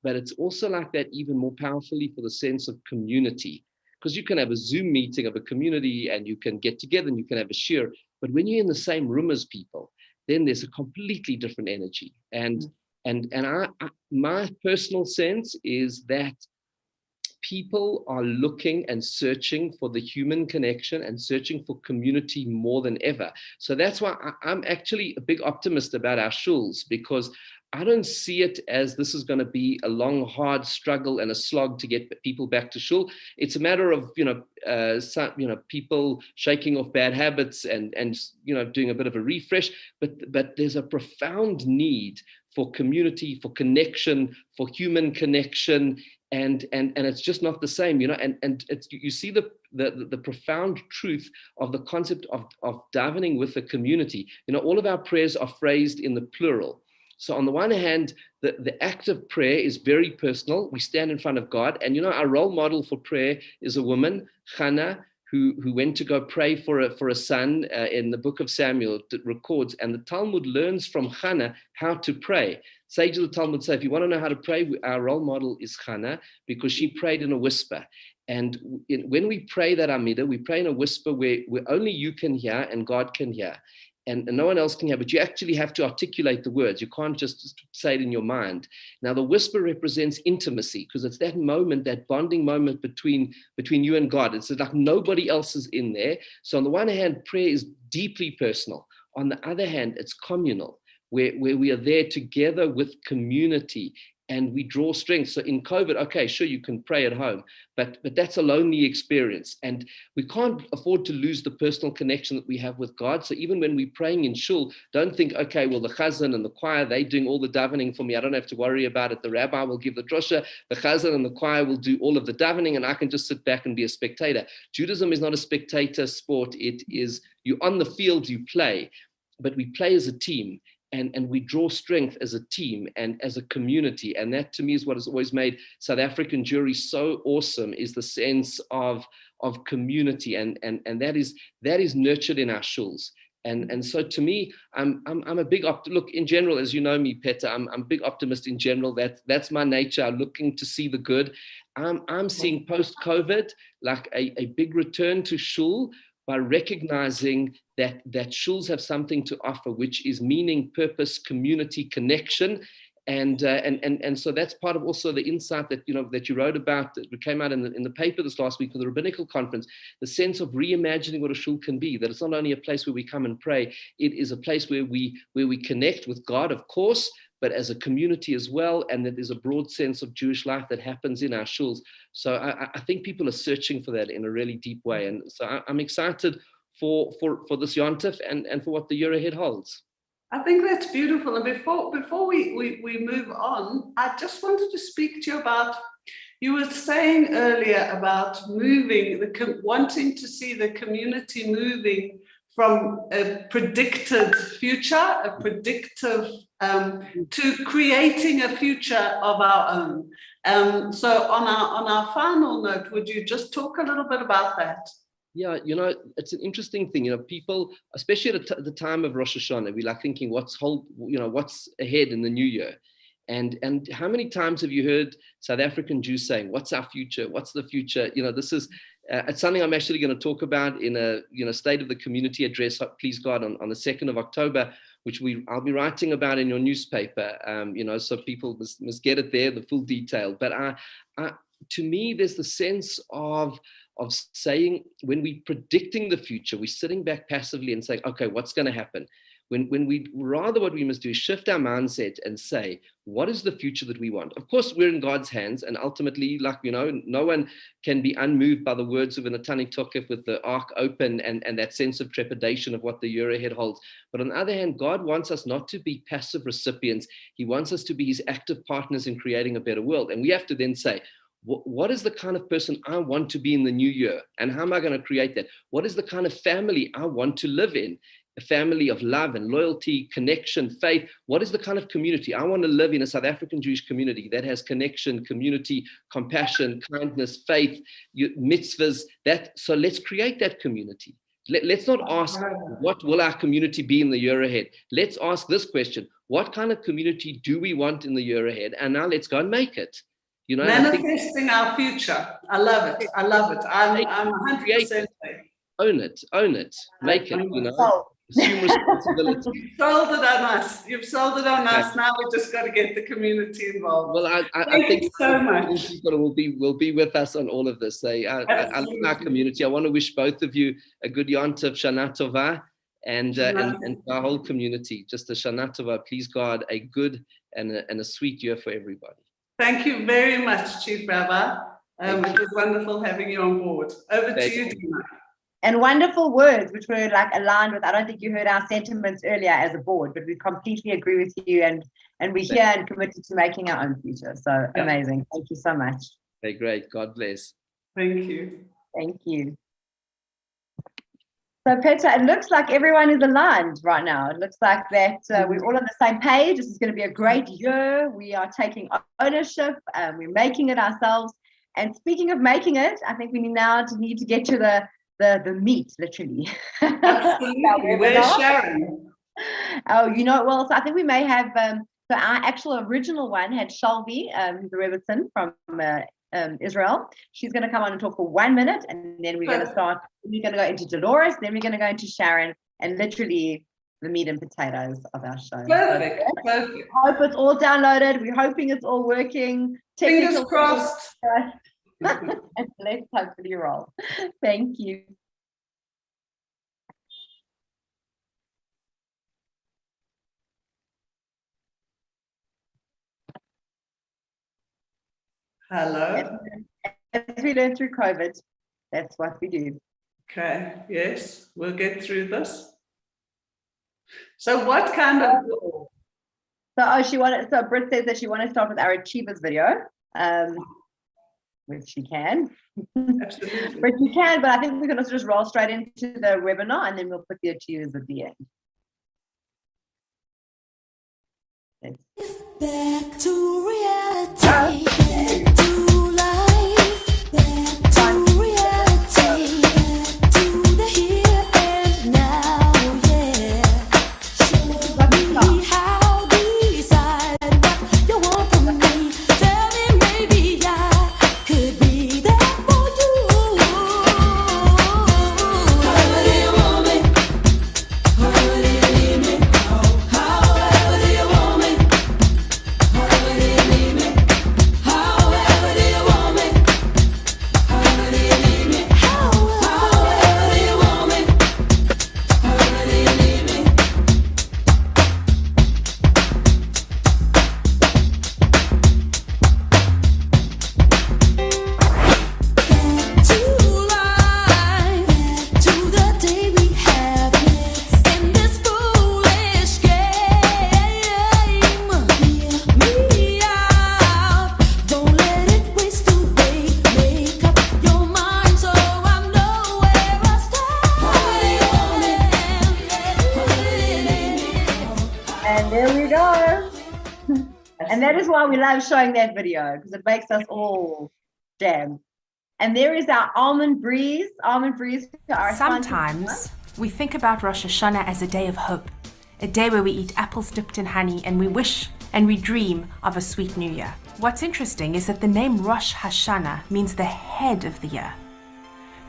but it's also like that even more powerfully for the sense of community, because you can have a Zoom meeting of a community and you can get together and you can have a share, but when you're in the same room as people, then there's a completely different energy. And my personal sense is that people are looking and searching for the human connection and searching for community more than ever. So that's why I'm actually a big optimist about our shuls, because I don't see it as this is going to be a long, hard struggle and a slog to get people back to shul. It's a matter of, people shaking off bad habits and doing a bit of a refresh. But there's a profound need for community, for connection, for human connection. And it's just not the same, and it's, you see the profound truth of the concept of davening with the community. All of our prayers are phrased in the plural. So on the one hand, the act of prayer is very personal. We stand in front of God, and our role model for prayer is a woman, Hannah, who went to go pray for a son in the book of Samuel that records, and the Talmud learns from Hannah how to pray. Sage of the Talmud say, if you want to know how to pray, our role model is Hannah, because she prayed in a whisper. And when we pray that Amidah, we pray in a whisper where only you can hear and God can hear. And no one else can hear, but you actually have to articulate the words. You can't just say it in your mind. Now, the whisper represents intimacy, because it's that moment, that bonding moment between you and God. It's like nobody else is in there. So on the one hand, prayer is deeply personal. On the other hand, it's communal, where we are there together with community and we draw strength. So in COVID, okay, sure, you can pray at home, but that's a lonely experience. And we can't afford to lose the personal connection that we have with God. So even when we're praying in shul, don't think, okay, well, the chazan and the choir, they're doing all the davening for me. I don't have to worry about it. The rabbi will give the drosha, the chazan and the choir will do all of the davening, and I can just sit back and be a spectator. Judaism is not a spectator sport. It is, you're on the field, you play, but we play as a team. And we draw strength as a team and as a community. And that, to me, is what has always made South African Jewry so awesome, is the sense of community. And that is nurtured in our shuls. And so to me, I'm a big look, in general, as you know me, Peter, I'm a big optimist in general. That's my nature. I'm looking to see the good. I'm seeing post-COVID like a big return to shul, by recognizing that shuls have something to offer, which is meaning, purpose, community, connection. And so that's part of also the insight that you wrote about, that came out in the paper this last week for the rabbinical conference, the sense of reimagining what a shul can be, that it's not only a place where we come and pray, it is a place where we connect with God, of course, but as a community as well, and that there's a broad sense of Jewish life that happens in our shuls. So I think people are searching for that in a really deep way. And so I'm excited for this Yontif and for what the year ahead holds. I think that's beautiful. And before we move on, I just wanted to speak to you about, you were saying earlier about moving, wanting to see the community moving from a predicted future, a predictive, to creating a future of our own. So on our final note, would you just talk a little bit about that? Yeah, it's an interesting thing. People, especially at the time of Rosh Hashanah, we like thinking what's ahead in the new year. And how many times have you heard South African Jews saying, "What's our future? What's the future?" This is it's something I'm actually going to talk about in a State of the Community address, please God, on the 2nd of October, which I'll be writing about in your newspaper. So people must get it there, the full detail. But to me, there's the sense of saying, when we're predicting the future, we're sitting back passively and saying, okay, what's going to happen? When what we must do is shift our mindset and say, what is the future that we want? Of course, we're in God's hands, and ultimately, no one can be unmoved by the words of an Atani Tokef with the ark open and that sense of trepidation of what the year ahead holds. But on the other hand, God wants us not to be passive recipients. He wants us to be his active partners in creating a better world. And we have to then say, what is the kind of person I want to be in the new year? And how am I going to create that? What is the kind of family I want to live in? A family of love and loyalty, connection, faith. What is the kind of community? I want to live in a South African Jewish community that has connection, community, compassion, kindness, faith, mitzvahs. So let's create that community. Let's not ask, what will our community be in the year ahead? Let's ask this question: what kind of community do we want in the year ahead? And now let's go and make it. Manifesting our future. I love it. I'm 100% own it, make it, assume responsibility. You've sold it on us. Now we just got to get the community involved. Well, I think so much. People will be with us on all of this. I love our community. I want to wish both of you a good Yontif Shana Tova, and our whole community just a Shana Tova. Please God, a good and a sweet year for everybody. Thank you very much, Chief Rabbi. It was wonderful having you on board. Over to you, Dina. And wonderful words, which were aligned with, I don't think you heard our sentiments earlier as a board, but we completely agree with you, and we're here and committed to making our own future. So amazing. Thank you so much. Okay, great. God bless. Thank you. Thank you. So Petra, it looks like everyone is aligned right now. It looks like that we're all on the same page. This is going to be a great year. We are taking ownership. We're making it ourselves. And speaking of making it, I think we need to get to the meat, literally. Absolutely. Where's Sharon? So I think we may have, so our actual original one had Shalvie, who's a Rebbetzin from Israel. She's going to come on and talk for 1 minute, and then we're going to start. We're going to go into Delores, then we're going to go into Sharon, and literally the meat and potatoes of our show. Perfect. Perfect. Hope it's all downloaded. We're hoping it's all working. Fingers crossed. Let's hopefully roll. Thank you. Hello. As we learn through COVID, that's what we do. Okay, yes, we'll get through this. So what kind of... So Britt says that she wanted to start with our Achievers video, which she can. Absolutely. But you can, but I think we're going to just roll straight into the webinar, and then we'll put the Achievers at the end. Back to reality, back to life, back to reality, back to the here and now, yeah. Show me how to decide what you want from me. Tell me maybe I could be there for you. However do you want me? However do you need me? However do you want me? And that is why we love showing that video, because it makes us all jam. And there is our almond breeze. Sometimes we think about Rosh Hashanah as a day of hope, a day where we eat apples dipped in honey and we wish and we dream of a sweet new year. What's interesting is that the name Rosh Hashanah means the head of the year.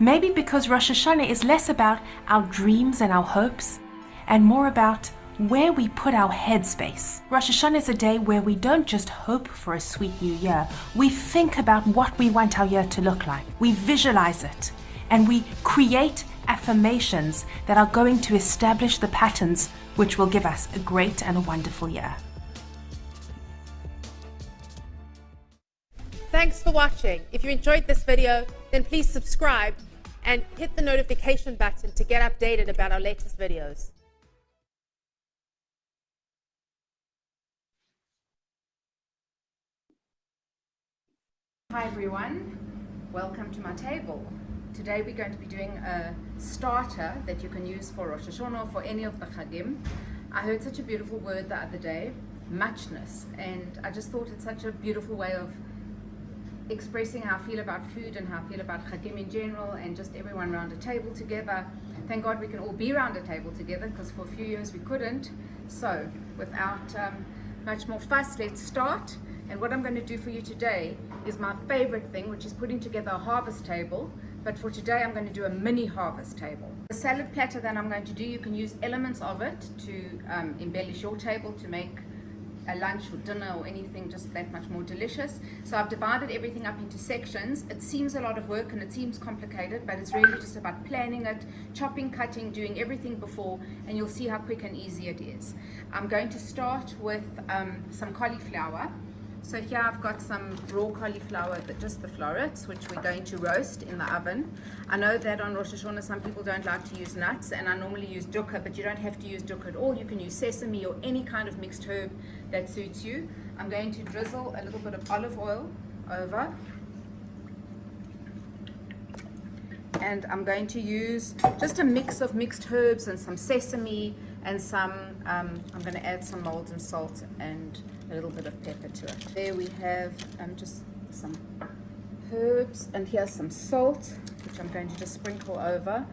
Maybe because Rosh Hashanah is less about our dreams and our hopes and more about where we put our headspace. Rosh Hashanah is a day where we don't just hope for a sweet new year. We think about what we want our year to look like. We visualize it and we create affirmations that are going to establish the patterns which will give us a great and a wonderful year. Thanks for watching. If you enjoyed this video, then please subscribe and hit the notification button to get updated about our latest videos. Hi everyone, welcome to my table. Today we're going to be doing a starter that you can use for Rosh Hashanah or for any of the Chagim. I heard such a beautiful word the other day, muchness, and I just thought it's such a beautiful way of expressing how I feel about food and how I feel about Chagim in general, and just everyone around a table together. Thank God we can all be around a table together, because for a few years we couldn't. So without much more fuss, let's start. And what I'm going to do for you today is my favorite thing, which is putting together a harvest table. But for today, I'm going to do a mini harvest table. The salad platter that I'm going to do, you can use elements of it to embellish your table, to make a lunch or dinner or anything just that much more delicious. So I've divided everything up into sections. It seems a lot of work and it seems complicated, but it's really just about planning it, chopping, cutting, doing everything before, and you'll see how quick and easy it is. I'm going to start with some cauliflower. So here I've got some raw cauliflower, just the florets, which we're going to roast in the oven. I know that on Rosh Hashanah some people don't like to use nuts, and I normally use dukkah, but you don't have to use dukkah at all. You can use sesame or any kind of mixed herb that suits you. I'm going to drizzle a little bit of olive oil over. And I'm going to use just a mix of mixed herbs and some sesame and some, I'm going to add some molten salt and a little bit of pepper to it. There we have just some herbs, and here's some salt, which I'm going to just sprinkle over.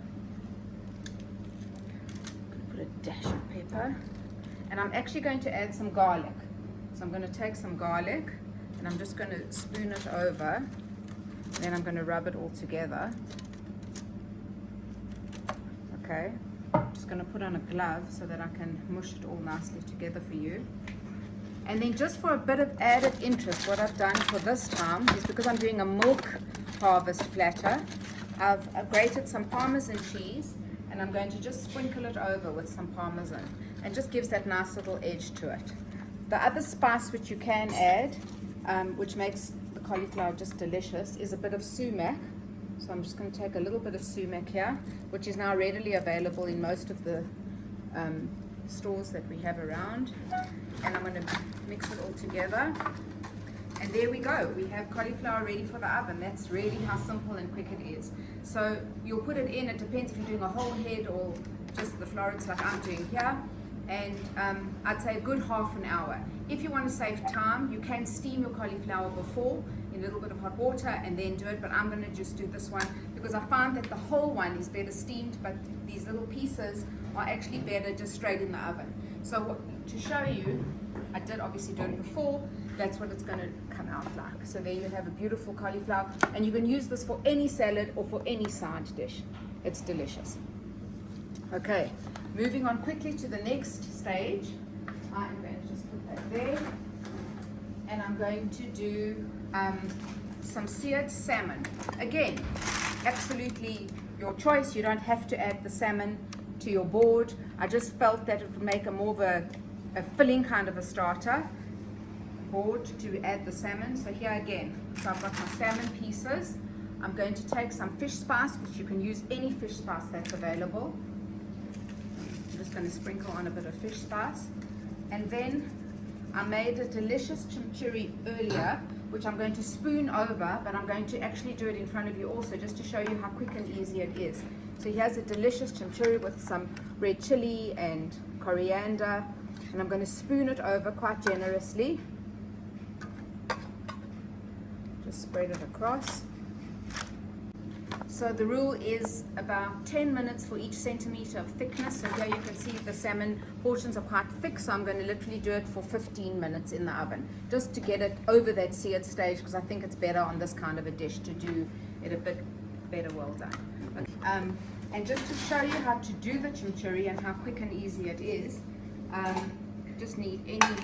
Put a dash of pepper, and I'm actually going to add some garlic. So I'm going to take some garlic, and I'm just going to spoon it over, and then I'm going to rub it all together. Okay, I'm just going to put on a glove so that I can mush it all nicely together for you. And then just for a bit of added interest, what I've done for this time is, because I'm doing a milk harvest platter, I've grated some Parmesan cheese, and I'm going to just sprinkle it over with some Parmesan, and just gives that nice little edge to it. The other spice which you can add, which makes the cauliflower just delicious, is a bit of sumac. So I'm just going to take a little bit of sumac here, which is now readily available in most of the stores that we have around, and I'm going to mix it all together, and there we go. We have cauliflower ready for the oven. That's really how simple and quick it is. So you'll put it in, it depends if you're doing a whole head or just the florets like I'm doing here, and I'd say a good half an hour. If you want to save time, you can steam your cauliflower before in a little bit of hot water and then do it, but I'm going to just do this one because I find that the whole one is better steamed, but these little pieces are actually better just straight in the oven. So to show you, I did obviously do it before, that's what it's going to come out like. So there you have a beautiful cauliflower, and you can use this for any salad or for any side dish. It's delicious. Okay, moving on quickly to the next stage. I'm going to just put that there, and I'm going to do some seared salmon. Again, absolutely your choice. You don't have to add the salmon to your board. I just felt that it would make a more of a filling kind of a starter board to add the salmon. So here again, so I've got my salmon pieces. I'm going to take some fish spice, which you can use any fish spice that's available. I'm just going to sprinkle on a bit of fish spice, and then I made a delicious chimichurri earlier, which I'm going to spoon over, but I'm going to actually do it in front of you also, just to show you how quick and easy it is. So here's a delicious chimichurri with some red chili and coriander, and I'm going to spoon it over quite generously. Just spread it across. So the rule is about 10 minutes for each centimeter of thickness. So here you can see the salmon portions are quite thick, so I'm going to literally do it for 15 minutes in the oven, just to get it over that seared stage, because I think it's better on this kind of a dish to do it a bit better well done. Okay. And just to show you how to do the chimichurri and how quick and easy it is, just need any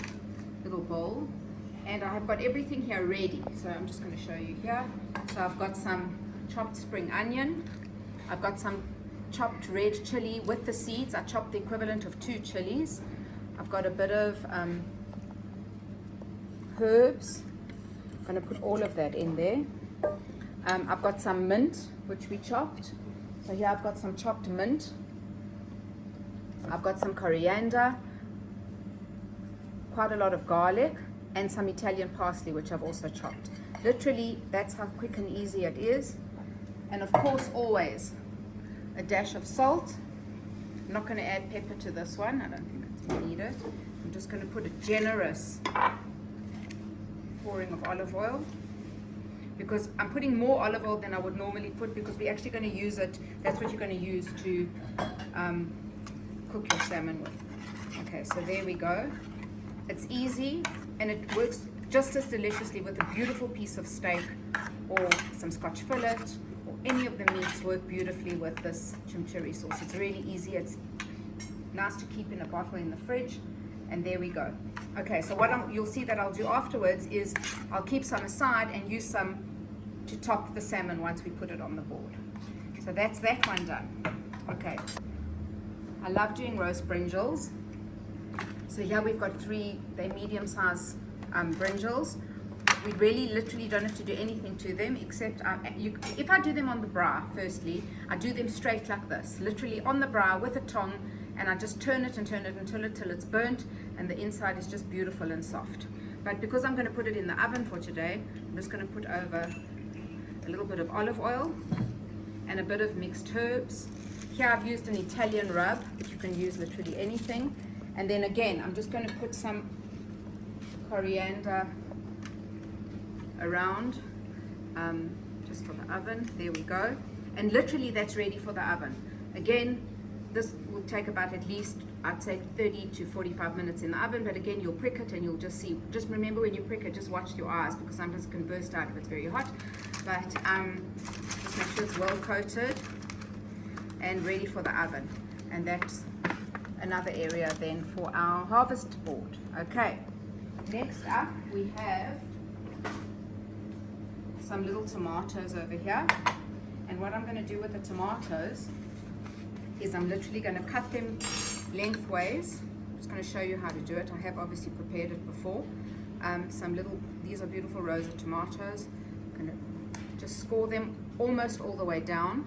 little bowl, and I have got everything here ready. So I'm just going to show you here. So I've got some chopped spring onion, I've got some chopped red chili with the seeds. I chopped the equivalent of 2 chilies. I've got a bit of herbs. I'm going to put all of that in there. I've got some mint, which we chopped. So here I've got some chopped mint. I've got some coriander, quite a lot of garlic, and some Italian parsley, which I've also chopped. Literally, that's how quick and easy it is. And of course, always a dash of salt. I'm not going to add pepper to this one. I don't think it's needed. I'm just going to put a generous pouring of olive oil, because I'm putting more olive oil than I would normally put, because we're actually going to use it. That's what you're going to use to cook your salmon with. Okay, so there we go. It's easy, and it works just as deliciously with a beautiful piece of steak or some Scotch fillet, or any of the meats work beautifully with this chimichurri sauce. It's really easy. It's nice to keep in a bottle in the fridge, and there we go. Okay, so what you'll see that I'll do afterwards is I'll keep some aside and use some to top the salmon once we put it on the board. So that's that one done. Okay, I love doing roast brinjals. So here we've got 3, they're medium-sized brinjals. We really literally don't have to do anything to them, except if I do them on the brow, firstly, I do them straight like this, literally on the brow with a tong, and I just turn it and turn it until it's burnt and the inside is just beautiful and soft. But because I'm going to put it in the oven for today, I'm just going to put over a little bit of olive oil and a bit of mixed herbs. Here I've used an Italian rub, but you can use literally anything. And then again, I'm just going to put some coriander around, just for the oven. There we go. And literally that's ready for the oven. Again, this will take about at least, I'd say 30 to 45 minutes in the oven, but again, you'll prick it and you'll just see. Just remember when you prick it, just watch your eyes, because sometimes it can burst out if it's very hot. But just make sure it's well coated and ready for the oven. And that's another area then for our harvest board. Okay, next up we have some little tomatoes over here, and what I'm going to do with the tomatoes is I'm literally going to cut them lengthways. I'm just going to show you how to do it. I have obviously prepared it before. These are beautiful rows of tomatoes. I'm going to just score them almost all the way down,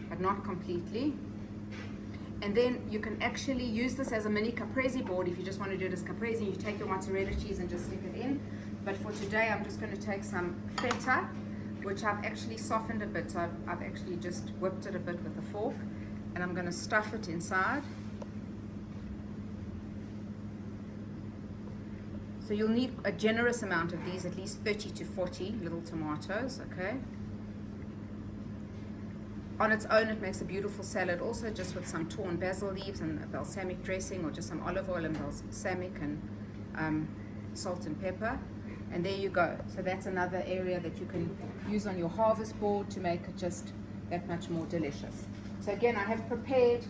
but not completely. And then you can actually use this as a mini caprese board if you just want to do it as caprese. You take your mozzarella cheese and just stick it in. But for today, I'm just going to take some feta, which I've actually softened a bit. So I've actually just whipped it a bit with a fork, and I'm going to stuff it inside. So you'll need a generous amount of these, at least 30 to 40 little tomatoes, okay? On its own, it makes a beautiful salad, also just with some torn basil leaves and a balsamic dressing, or just some olive oil and balsamic and salt and pepper. And there you go. So that's another area that you can use on your harvest board to make it just that much more delicious. So again, I have prepared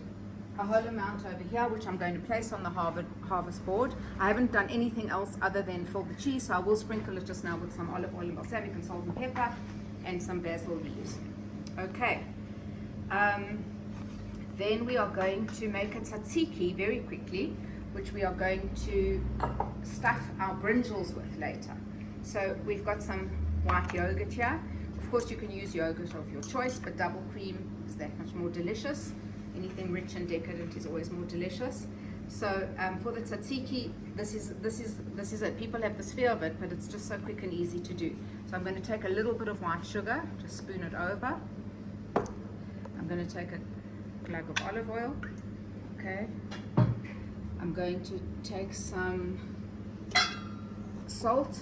a whole amount over here, which I'm going to place on the harvest board. I haven't done anything else other than fill the cheese, so I will sprinkle it just now with some olive oil and balsamic and salt and pepper and some basil leaves. Okay. Then we are going to make a tzatziki very quickly, which we are going to stuff our brinjals with later. So we've got some white yogurt here. Of course, you can use yogurt of your choice, but double cream is that much more delicious. Anything rich and decadent is always more delicious. So for the tzatziki, this is it. People have this fear of it, but it's just so quick and easy to do. So I'm going to take a little bit of white sugar, just spoon it over. I'm going to take a glug of olive oil. Okay. I'm going to take some salt.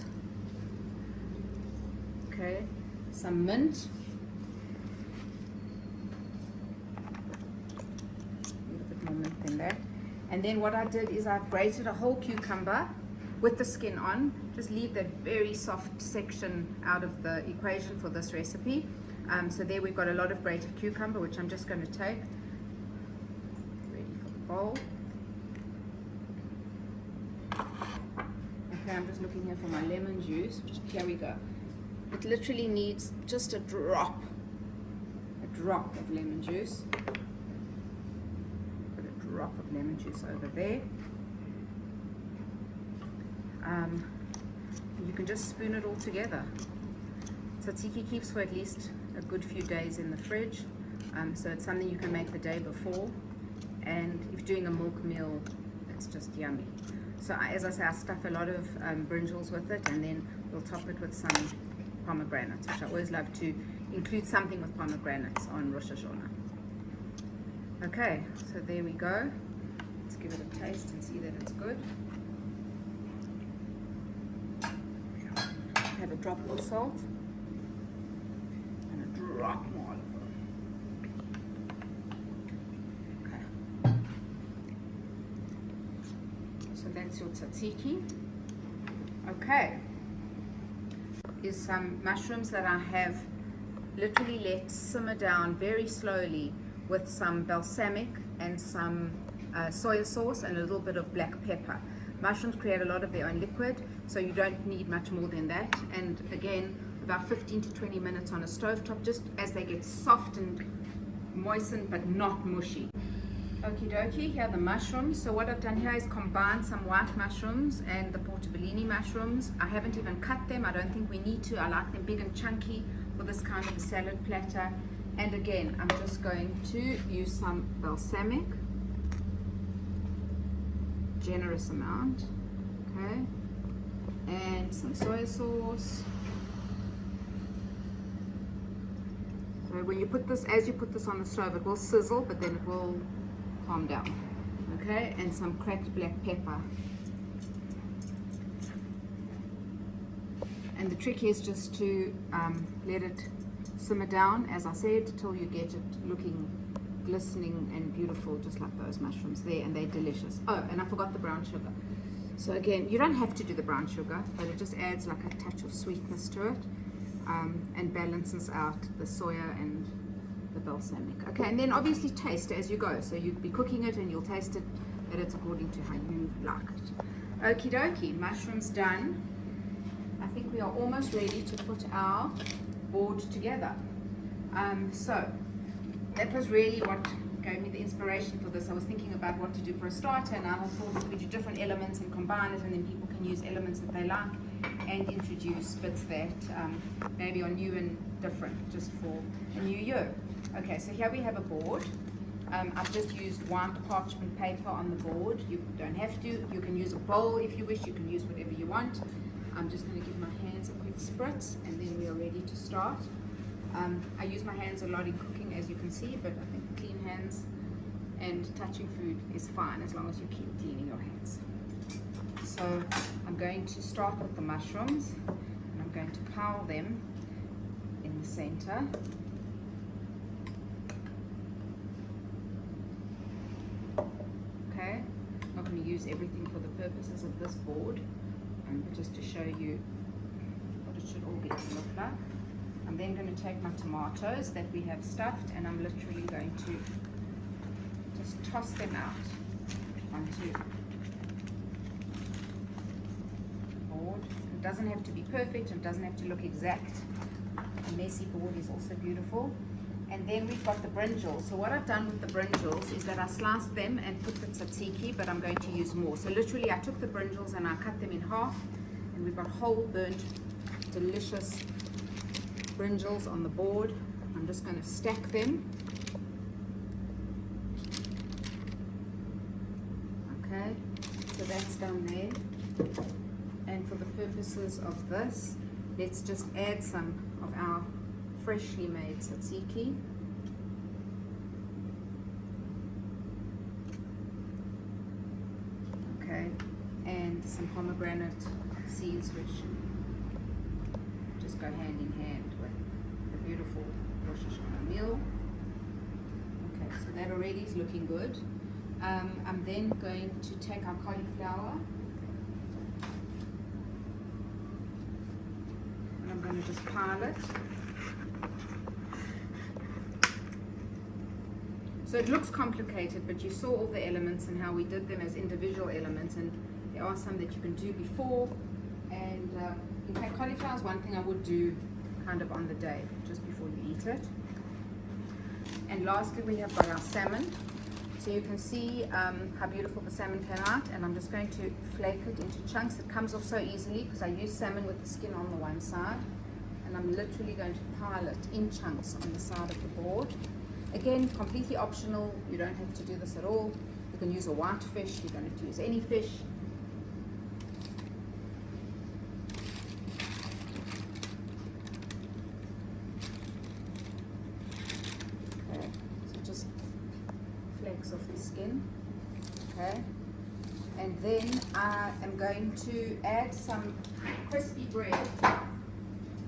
Okay, some mint. A little bit more mint than that. And then what I did is I've grated a whole cucumber with the skin on. Just leave that very soft section out of the equation for this recipe. So there we've got a lot of grated cucumber, which I'm just going to take. Ready for the bowl. Okay, I'm just looking here for my lemon juice. Here we go. It literally needs just a drop of lemon juice. Put a drop of lemon juice over there. You can just spoon it all together. Tzatziki keeps for at least a good few days in the fridge, so it's something you can make the day before, and if you're doing a milk meal, it's just yummy. So as I say, I stuff a lot of brinjals with it, and then we'll top it with some pomegranates, which I always love to include something with pomegranates on Rosh Hashanah. Okay, so there we go. Let's give it a taste and see that it's good. Have a drop of salt and a drop more olive oil. Okay. So that's your tzatziki. Okay. Is some mushrooms that I have literally let simmer down very slowly with some balsamic and some soy sauce and a little bit of black pepper. Mushrooms create a lot of their own liquid, so you don't need much more than that. And again, about 15 to 20 minutes on a stovetop, just as they get soft and moistened but not mushy. Okie dokie, here are the mushrooms. So what I've done here is combine some white mushrooms and the portobellini mushrooms. I haven't even cut them. I don't think we need to. I like them big and chunky for this kind of a salad platter. And again, I'm just going to use some balsamic. Generous amount, okay, and some soy sauce. So when you put this, as you put this on the stove, it will sizzle, but then it will calm down, okay, and some cracked black pepper. And the trick is just to let it simmer down, as I said, till you get it looking glistening and beautiful, just like those mushrooms there, and they're delicious. Oh, and I forgot the brown sugar. So again, you don't have to do the brown sugar, but it just adds like a touch of sweetness to it, and balances out the soya and the balsamic. Okay, and then obviously taste as you go. So you'd be cooking it and you'll taste it, that it's according to how you like it. Okie dokie, mushrooms done. I think we are almost ready to put our board together. So that was really what gave me the inspiration for this. I was thinking about what to do for a starter, and I thought if we do different elements and combine it, and then people can use elements that they like and introduce bits that maybe are new and different, just for a new year. Okay, so here we have a board. I've just used white parchment paper on the board. You don't have to. You can use a bowl if you wish. You can use whatever you want. I'm just going to give my hands a quick spritz, and then we are ready to start. I use my hands a lot in cooking, as you can see, but I think clean hands and touching food is fine as long as you keep cleaning your hands. So I'm going to start with the mushrooms, and I'm going to pile them in the center. Okay, I'm not going to use everything for the purposes of this board, but just to show you what it should all get to look like. I'm then going to take my tomatoes that we have stuffed, and I'm literally going to just toss them out onto the board. It doesn't have to be perfect, and doesn't have to look exact. A messy board is also beautiful. And then we've got the brinjals. So what I've done with the brinjals is that I sliced them and put the tzatziki, but I'm going to use more. So literally I took the brinjals and I cut them in half, and we've got whole burnt, delicious brinjals on the board. I'm just going to stack them. Okay, so that's done there. And for the purposes of this, let's just add some of our freshly made tzatziki. Okay, and some pomegranate seeds, which just go hand in hand with the beautiful Rosh Hashanah meal. Okay, so that already is looking good. I'm then going to take our cauliflower and I'm going to just pile it. So it looks complicated, but you saw all the elements and how we did them as individual elements, and there are some that you can do before. And in fact, cauliflower is one thing I would do kind of on the day, just before you eat it. And lastly, we have got our salmon. So you can see how beautiful the salmon came out, and I'm just going to flake it into chunks. It comes off so easily because I use salmon with the skin on the one side, and I'm literally going to pile it in chunks on the side of the board. Again, completely optional. You don't have to do this at all. You can use a white fish. You don't have to use any fish. Okay, so just flakes off the skin. Okay, and then I am going to add some crispy bread.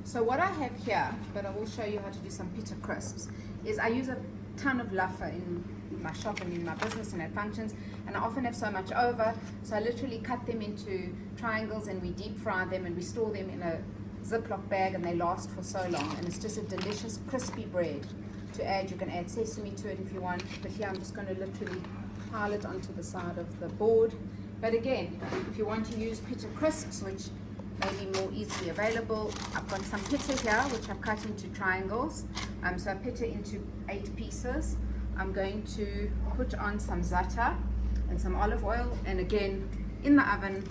So what I have here, but I will show you how to do some pita crisps, is I use a ton of laffa in my shop and in my business and at functions, and I often have so much over, so I literally cut them into triangles and we deep fry them and we store them in a Ziploc bag, and they last for so long, and it's just a delicious crispy bread to add. You can add sesame to it if you want, but here I'm just going to literally pile it onto the side of the board. But again, if you want to use pita crisps, which may be more easily available, I've got some pita here which I've cut into triangles. So I pita into 8 pieces. I'm going to put on some za'atar and some olive oil, and again in the oven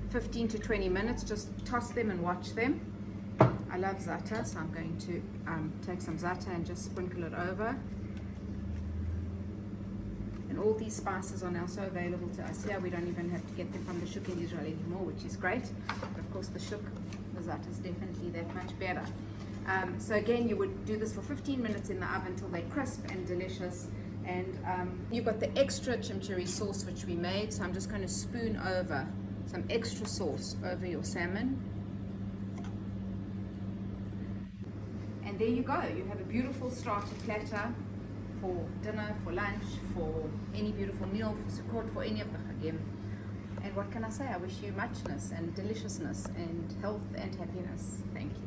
15 to 20 minutes. Just toss them and watch them. I love za'atar, so I'm going to take some za'atar and just sprinkle it over. And all these spices are now so available to us here, we don't even have to get them from the shuk in Israel anymore, which is great. But of course the shuk, the za'atar is definitely that much better. So again, you would do this for 15 minutes in the oven until they're crisp and delicious. And you've got the extra chimichurri sauce which we made, so I'm just going to spoon over some extra sauce over your salmon. And there you go, you have a beautiful starter platter for dinner, for lunch, for any beautiful meal, for Sukkot, for any of the Chagim. And what can I say? I wish you muchness and deliciousness and health and happiness. Thank you.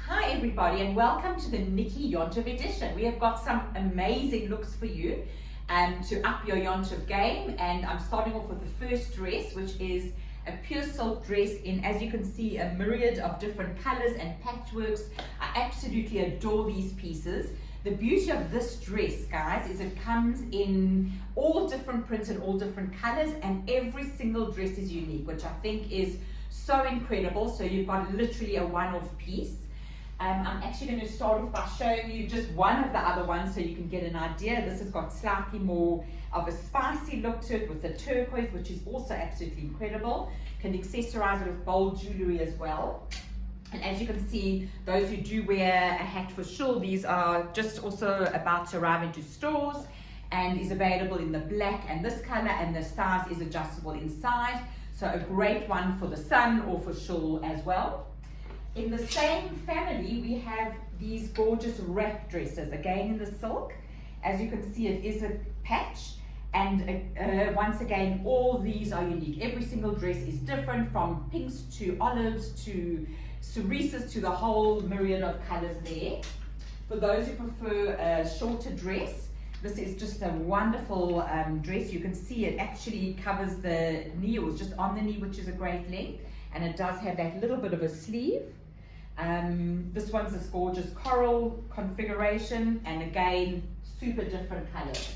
Hi everybody, and welcome to the Nikki Yontov edition. We have got some amazing looks for you to up your Yontov game, and I'm starting off with the first dress, which is a pure silk dress in, as you can see, a myriad of different colors and patchworks. I absolutely adore these pieces. The beauty of this dress, guys, is it comes in all different prints and all different colors, and every single dress is unique, which I think is so incredible. So you've got literally a one-off piece. I'm actually going to start off by showing you just one of the other ones so you can get an idea. This has got slightly more of a spicy look to it with the turquoise, which is also absolutely incredible. Can accessorize it with bold jewelry as well. And as you can see, those who do wear a hat for sure, these are just also about to arrive into stores and is available in the black and this color, and the size is adjustable inside. So a great one for the sun or for shul as well. In the same family, we have these gorgeous wrap dresses, again in the silk. As you can see, it is a patch. And once again, all these are unique. Every single dress is different, from pinks to olives to cerises to the whole myriad of colors there. For those who prefer a shorter dress, this is just a wonderful dress. You can see it actually covers the knee, or just on the knee, which is a great length. And it does have that little bit of a sleeve. This one's this gorgeous coral configuration, and again, super different colors.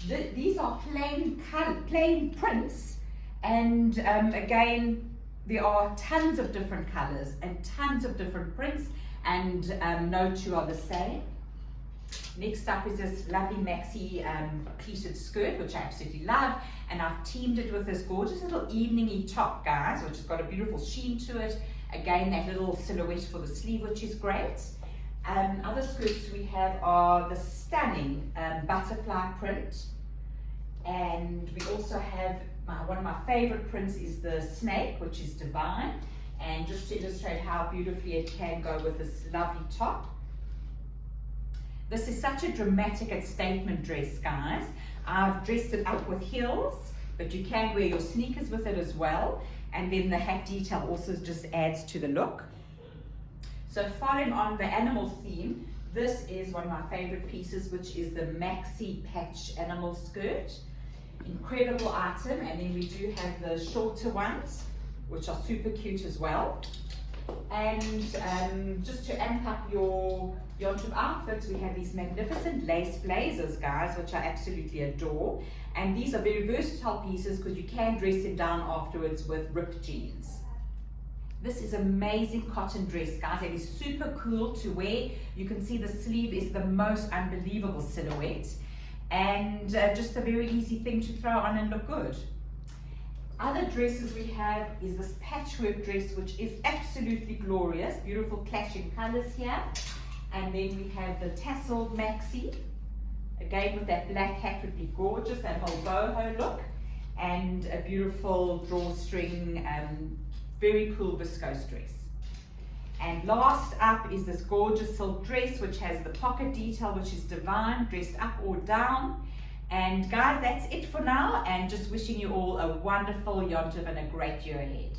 These are plain prints, and again, there are tons of different colors and tons of different prints, and no two are the same. Next up is this lovely maxi pleated skirt, which I absolutely love, and I've teamed it with this gorgeous little evening-y top, guys, which has got a beautiful sheen to it. Again, that little silhouette for the sleeve, which is great. Other skirts we have are the stunning butterfly print, and we also have one of my favorite prints is the snake, which is divine, and just to illustrate how beautifully it can go with this lovely top. This is such a dramatic and statement dress, guys. I've dressed it up with heels, but you can wear your sneakers with it as well. And then the hat detail also just adds to the look. So following on the animal theme, this is one of my favorite pieces, which is the maxi patch animal skirt. Incredible item. And then we do have the shorter ones, which are super cute as well. And just to amp up your Yom Tov outfits, we have these magnificent lace blazers, guys, which I absolutely adore. And these are very versatile pieces because you can dress them down afterwards with ripped jeans. This is amazing cotton dress, guys. It is super cool to wear. You can see the sleeve is the most unbelievable silhouette, and just a very easy thing to throw on and look good. Other dresses we have is this patchwork dress, which is absolutely glorious. Beautiful clashing colors here. And then we have the tasseled maxi. Again, with that black hat would be gorgeous, that whole boho look. And a beautiful drawstring, very cool viscose dress. And last up is this gorgeous silk dress, which has the pocket detail, which is divine, dressed up or down. And guys, that's it for now, and just wishing you all a wonderful Yom Tov and a great year ahead.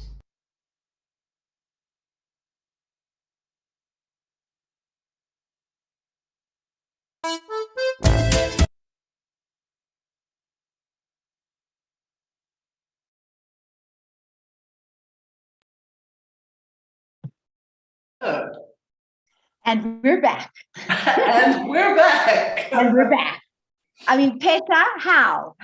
And we're back. And we're back. And we're back. I mean, Petra, how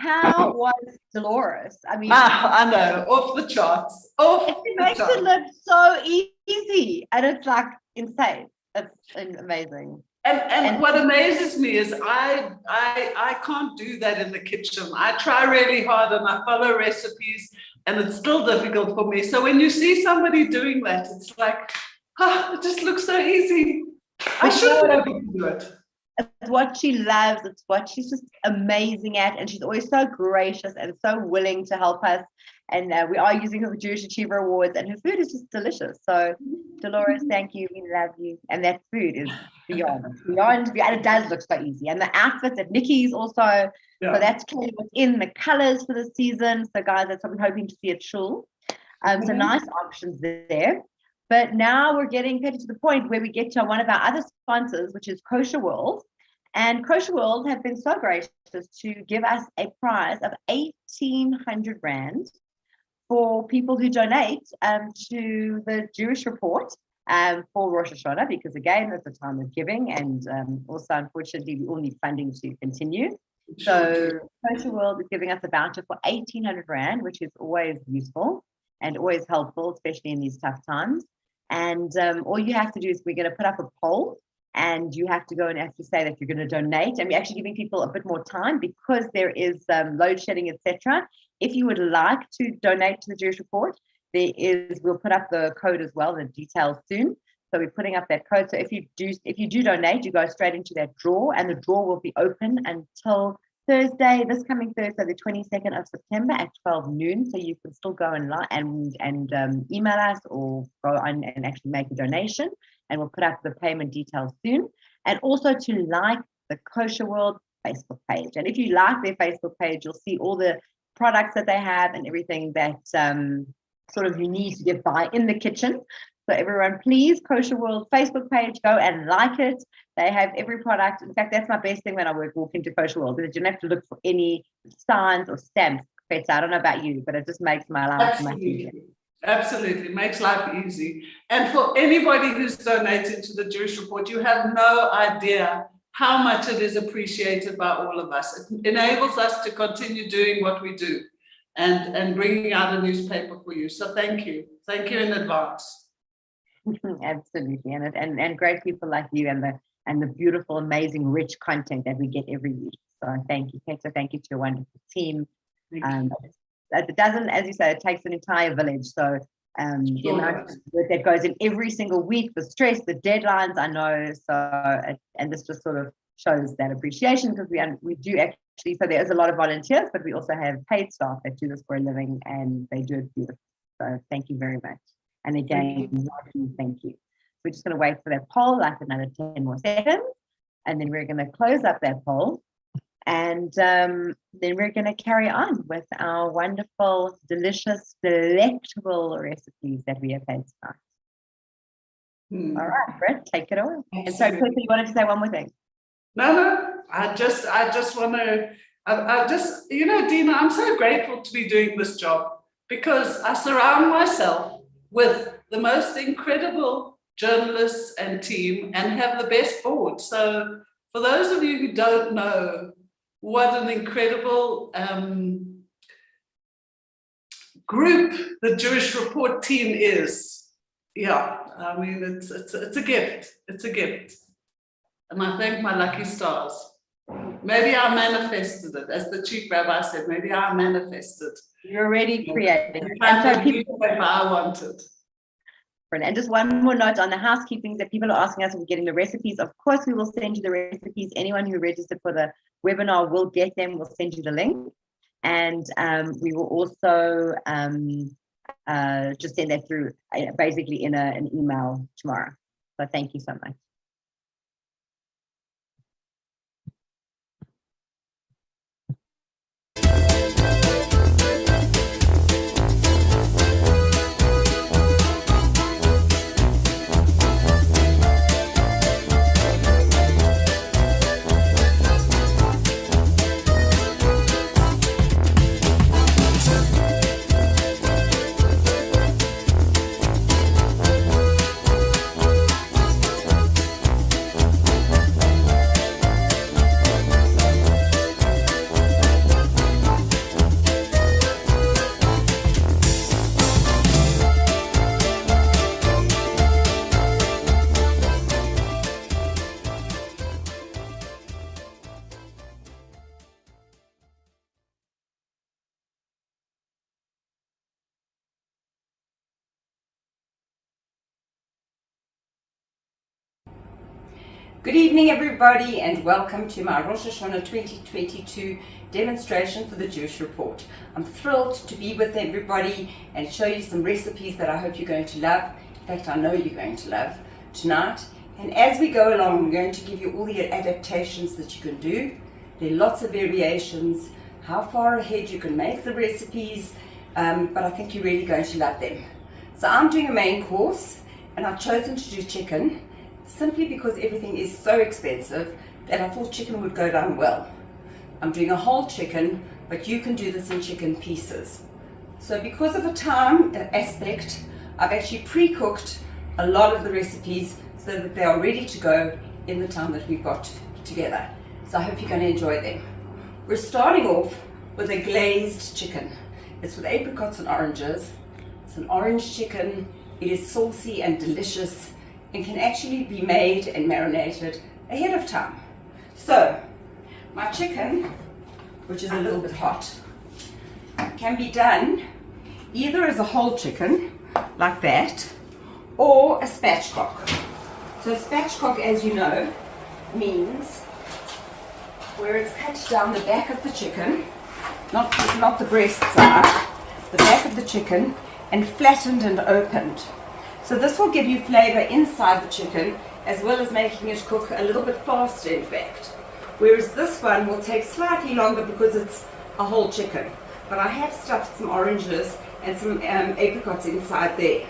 was Delores? I mean, I know, off the charts. It makes it look so easy, and it's like insane. It's amazing. And what amazes me is I can't do that in the kitchen. I try really hard and I follow recipes, and it's still difficult for me. So when you see somebody doing that, it's like, oh, it just looks so easy. I should be able to do it. It's what she loves. It's what she's just amazing at, and she's always so gracious and so willing to help us. And we are using her Jewish Achiever Awards, and her food is just delicious. So, Delores, thank you. We love you. And that food is beyond. And it does look so easy. And the outfits at Nikki's also. Yeah. So that's clearly within the colors for the season. So, guys, that's what we're hoping to see at Shul. So nice options there. But now we're getting to the point where we get to one of our other sponsors, which is Kosher World. And Kosher World have been so gracious to give us a prize of 1,800 Rand for people who donate to the Jewish Report for Rosh Hashanah, because again, it's a time of giving, and also, unfortunately, we all need funding to continue. So Kosher World is giving us a voucher for 1,800 Rand, which is always useful and always helpful, especially in these tough times. And all you have to do is we're going to put up a poll, and you have to go and actually say that you're going to donate. And we're actually giving people a bit more time because there is load shedding, etc. If you would like to donate to the Jewish Report, we'll put up the code as well, the details soon. So we're putting up that code. So if you do donate, you go straight into that draw, and the draw will be open until Thursday, this coming Thursday, the 22nd of September at 12 noon. So you can still go and email us or go on and actually make a donation, and we'll put up the payment details soon. And also to like the Kosher World Facebook page. And if you like their Facebook page, you'll see all the products that they have and everything that sort of you need to get by in the kitchen. So everyone, please, Kosher World Facebook page, go and like it. They have every product. In fact, that's my best thing when I walk into Kosher World, because you don't have to look for any signs or stamps. I don't know about you, but it just makes my life much easier. Absolutely, makes life easy. And for anybody who's donated to the Jewish Report, you have no idea how much it is appreciated by all of us. It enables us to continue doing what we do and bringing out a newspaper for you. So thank you. Thank you in advance. Absolutely, and great people like you and the beautiful, amazing, rich content that we get every week. So thank you, Peter. Thank you to your wonderful team. It doesn't, as you say, it takes an entire village. So the amount of work that goes in every single week, the stress, the deadlines, I know. So and this just sort of shows that appreciation, because we do actually. So there's a lot of volunteers, but we also have paid staff that do this for a living, and they do it beautifully. So thank you very much. And again, thank you. We're just going to wait for that poll, like another 10 more seconds, and then we're going to close up that poll, and then we're going to carry on with our wonderful, delicious, delectable recipes that we have had tonight. All right, Britt, take it away. And so, quickly, you wanted to say one more thing? No, I just want to, you know, Dina, I'm so grateful to be doing this job, because I surround myself with the most incredible journalists and team, and have the best board. So for those of you who don't know what an incredible group the Jewish Report team is, yeah, I mean, it's a gift. It's a gift. And I thank my lucky stars. Maybe I manifested it, as the chief rabbi said, maybe I manifested. You're already creating. And so people, I wanted. And just one more note on the housekeeping, that people are asking us if we're getting the recipes. Of course, we will send you the recipes. Anyone who registered for the webinar will get them. We'll send you the link. And we will also just send that through basically in an email tomorrow. So thank you so much. Good evening, everybody, and welcome to my Rosh Hashanah 2022 demonstration for the Jewish Report. I'm thrilled to be with everybody and show you some recipes that I hope you're going to love. In fact, I know you're going to love tonight. And as we go along, I'm going to give you all the adaptations that you can do. There are lots of variations, how far ahead you can make the recipes, but I think you're really going to love them. So I'm doing a main course, and I've chosen to do chicken, simply because everything is so expensive that I thought chicken would go down well. I'm doing a whole chicken, but you can do this in chicken pieces. So because of a time aspect, I've actually pre-cooked a lot of the recipes so that they are ready to go in the time that we've got together. So I hope you're going to enjoy them. We're starting off with a glazed chicken. It's with apricots and oranges. It's an orange chicken. It is saucy and delicious, and can actually be made and marinated ahead of time. So, my chicken, which is a little bit hot, can be done either as a whole chicken, like that, or a spatchcock. So spatchcock, as you know, means where it's cut down the back of the chicken, not the breast side, the back of the chicken, and flattened and opened. So this will give you flavor inside the chicken, as well as making it cook a little bit faster, in fact. Whereas this one will take slightly longer because it's a whole chicken. But I have stuffed some oranges and some apricots inside there.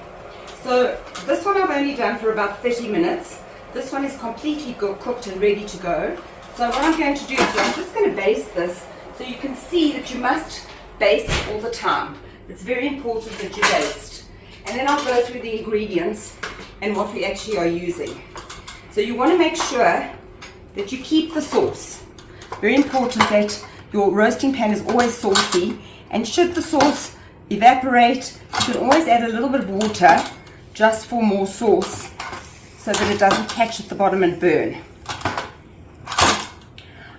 So this one I've only done for about 30 minutes. This one is completely cooked and ready to go. So what I'm going to do is I'm just going to baste this so you can see that you must baste all the time. It's very important that you baste. And then I'll go through the ingredients and what we actually are using. So you want to make sure that you keep the sauce. Very important that your roasting pan is always saucy, and should the sauce evaporate, you can always add a little bit of water just for more sauce so that it doesn't catch at the bottom and burn.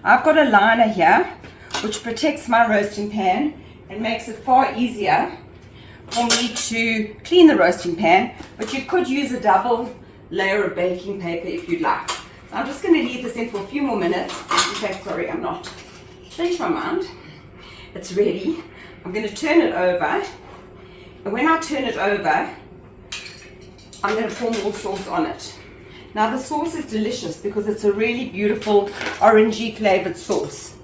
I've got a liner here which protects my roasting pan and makes it far easier for me to clean the roasting pan, but you could use a double layer of baking paper if you'd like. I'm just going to leave this in for a few more minutes. In fact, sorry, I'm not. Change my mind. It's ready. I'm going to turn it over. And when I turn it over, I'm going to pour more sauce on it. Now the sauce is delicious because it's a really beautiful orangey flavored sauce.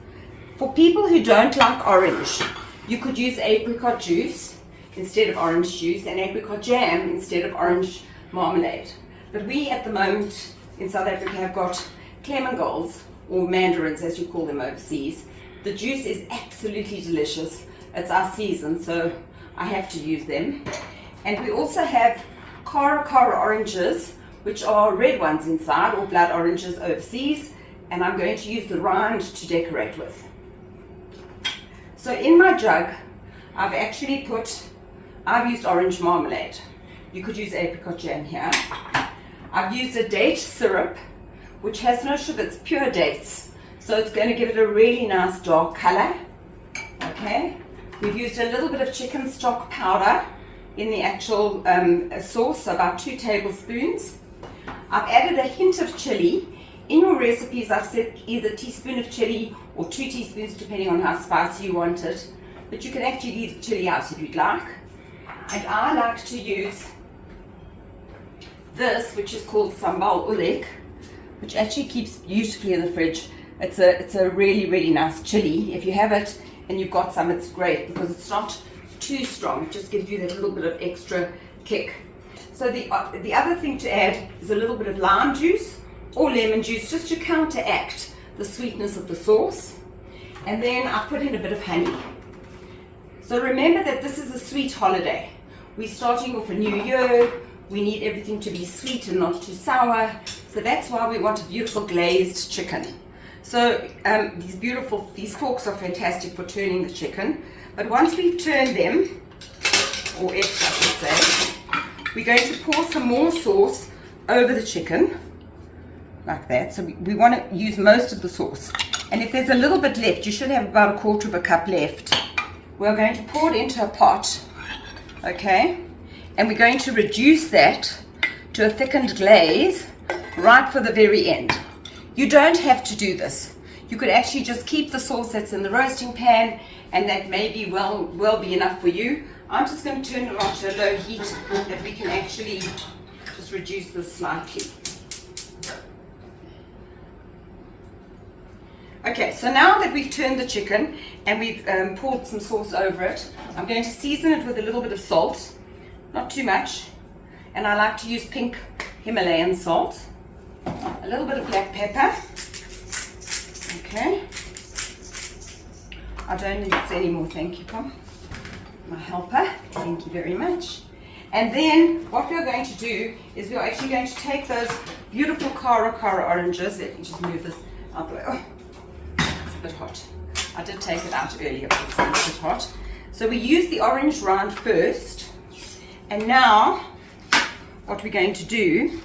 For people who don't like orange, you could use apricot juice instead of orange juice and apricot jam instead of orange marmalade. But we at the moment in South Africa have got clemengolds, or mandarins as you call them overseas. The juice is absolutely delicious. It's our season, so I have to use them. And we also have Cara oranges, which are red ones inside, or blood oranges overseas, and I'm going to use the rind to decorate with. So in my jug, I've used orange marmalade. You could use apricot jam here. I've used a date syrup, which has no sugar, it's pure dates. So it's going to give it a really nice dark color. Okay. We've used a little bit of chicken stock powder in the actual sauce, so about 2 tablespoons. I've added a hint of chili. In your recipes, I've said either a teaspoon of chili or 2 teaspoons, depending on how spicy you want it. But you can actually leave the chili out if you'd like. And I like to use this, which is called sambal ulik, which actually keeps beautifully in the fridge. It's a really, really nice chili. If you have it and you've got some, it's great because it's not too strong. It just gives you that little bit of extra kick. So the other thing to add is a little bit of lime juice or lemon juice, just to counteract the sweetness of the sauce. And then I put in a bit of honey. So remember that this is a sweet holiday. We're starting off a new year. We need everything to be sweet and not too sour. So that's why we want a beautiful glazed chicken. So these forks are fantastic for turning the chicken. But once we've turned them, or eggs I should say, we're going to pour some more sauce over the chicken, like that. So we want to use most of the sauce. And if there's a little bit left, you should have about 1/4 cup left. We're going to pour it into a pot, okay? And we're going to reduce that to a thickened glaze right for the very end. You don't have to do this. You could actually just keep the sauce that's in the roasting pan, and that may be well be enough for you. I'm just going to turn it on to a low heat that we can actually just reduce this slightly. Okay, so now that we've turned the chicken and we've poured some sauce over it, I'm going to season it with a little bit of salt, not too much, and I like to use pink Himalayan salt, a little bit of black pepper. Okay, I don't need this anymore, thank you, Pom, my helper, thank you very much. And then what we're going to do is we're actually going to take those beautiful Cara oranges. Let me just move this out the way. Oh, it's a bit hot. I did take it out earlier, but it's a bit hot. So we use the orange rind first, and now what we're going to do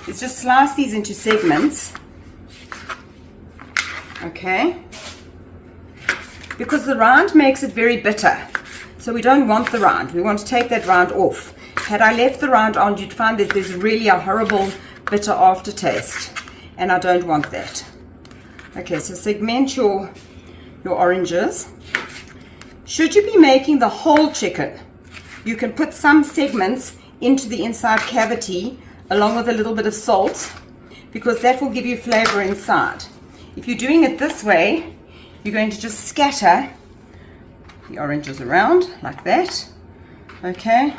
is just slice these into segments. Okay, because the rind makes it very bitter, so we don't want the rind. We want to take that rind off. Had I left the rind on, you'd find that there's really a horrible bitter aftertaste, and I don't want that. Okay, so segment your oranges. Should you be making the whole chicken, you can put some segments into the inside cavity along with a little bit of salt, because that will give you flavor inside. If you're doing it this way, you're going to just scatter the oranges around like that. Okay,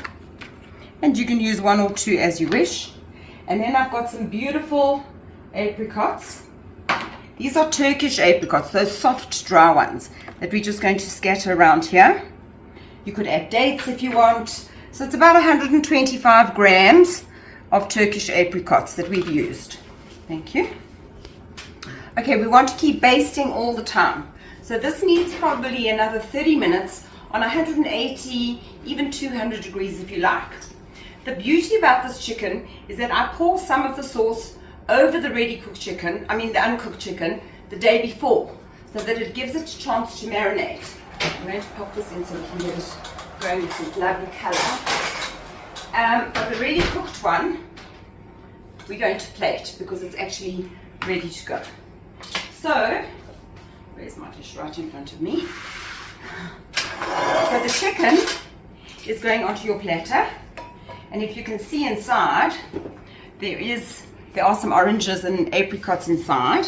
and you can use one or two as you wish. And then I've got some beautiful apricots. These are Turkish apricots, those soft dry ones that we're just going to scatter around here. You could add dates if you want. So it's about 125 grams of Turkish apricots that we've used. Thank you. Okay, we want to keep basting all the time. So this needs probably another 30 minutes on 180, even 200 degrees if you like. The beauty about this chicken is that I pour some of the sauce over the ready cooked chicken, the uncooked chicken, the day before, so that it gives it a chance to marinate. I'm going to pop this in so we can get it going with some lovely color. But the ready cooked one, we're going to plate because it's actually ready to go. So, where's my dish? Right in front of me. So the chicken is going onto your platter, and if you can see inside, there are some oranges and apricots inside.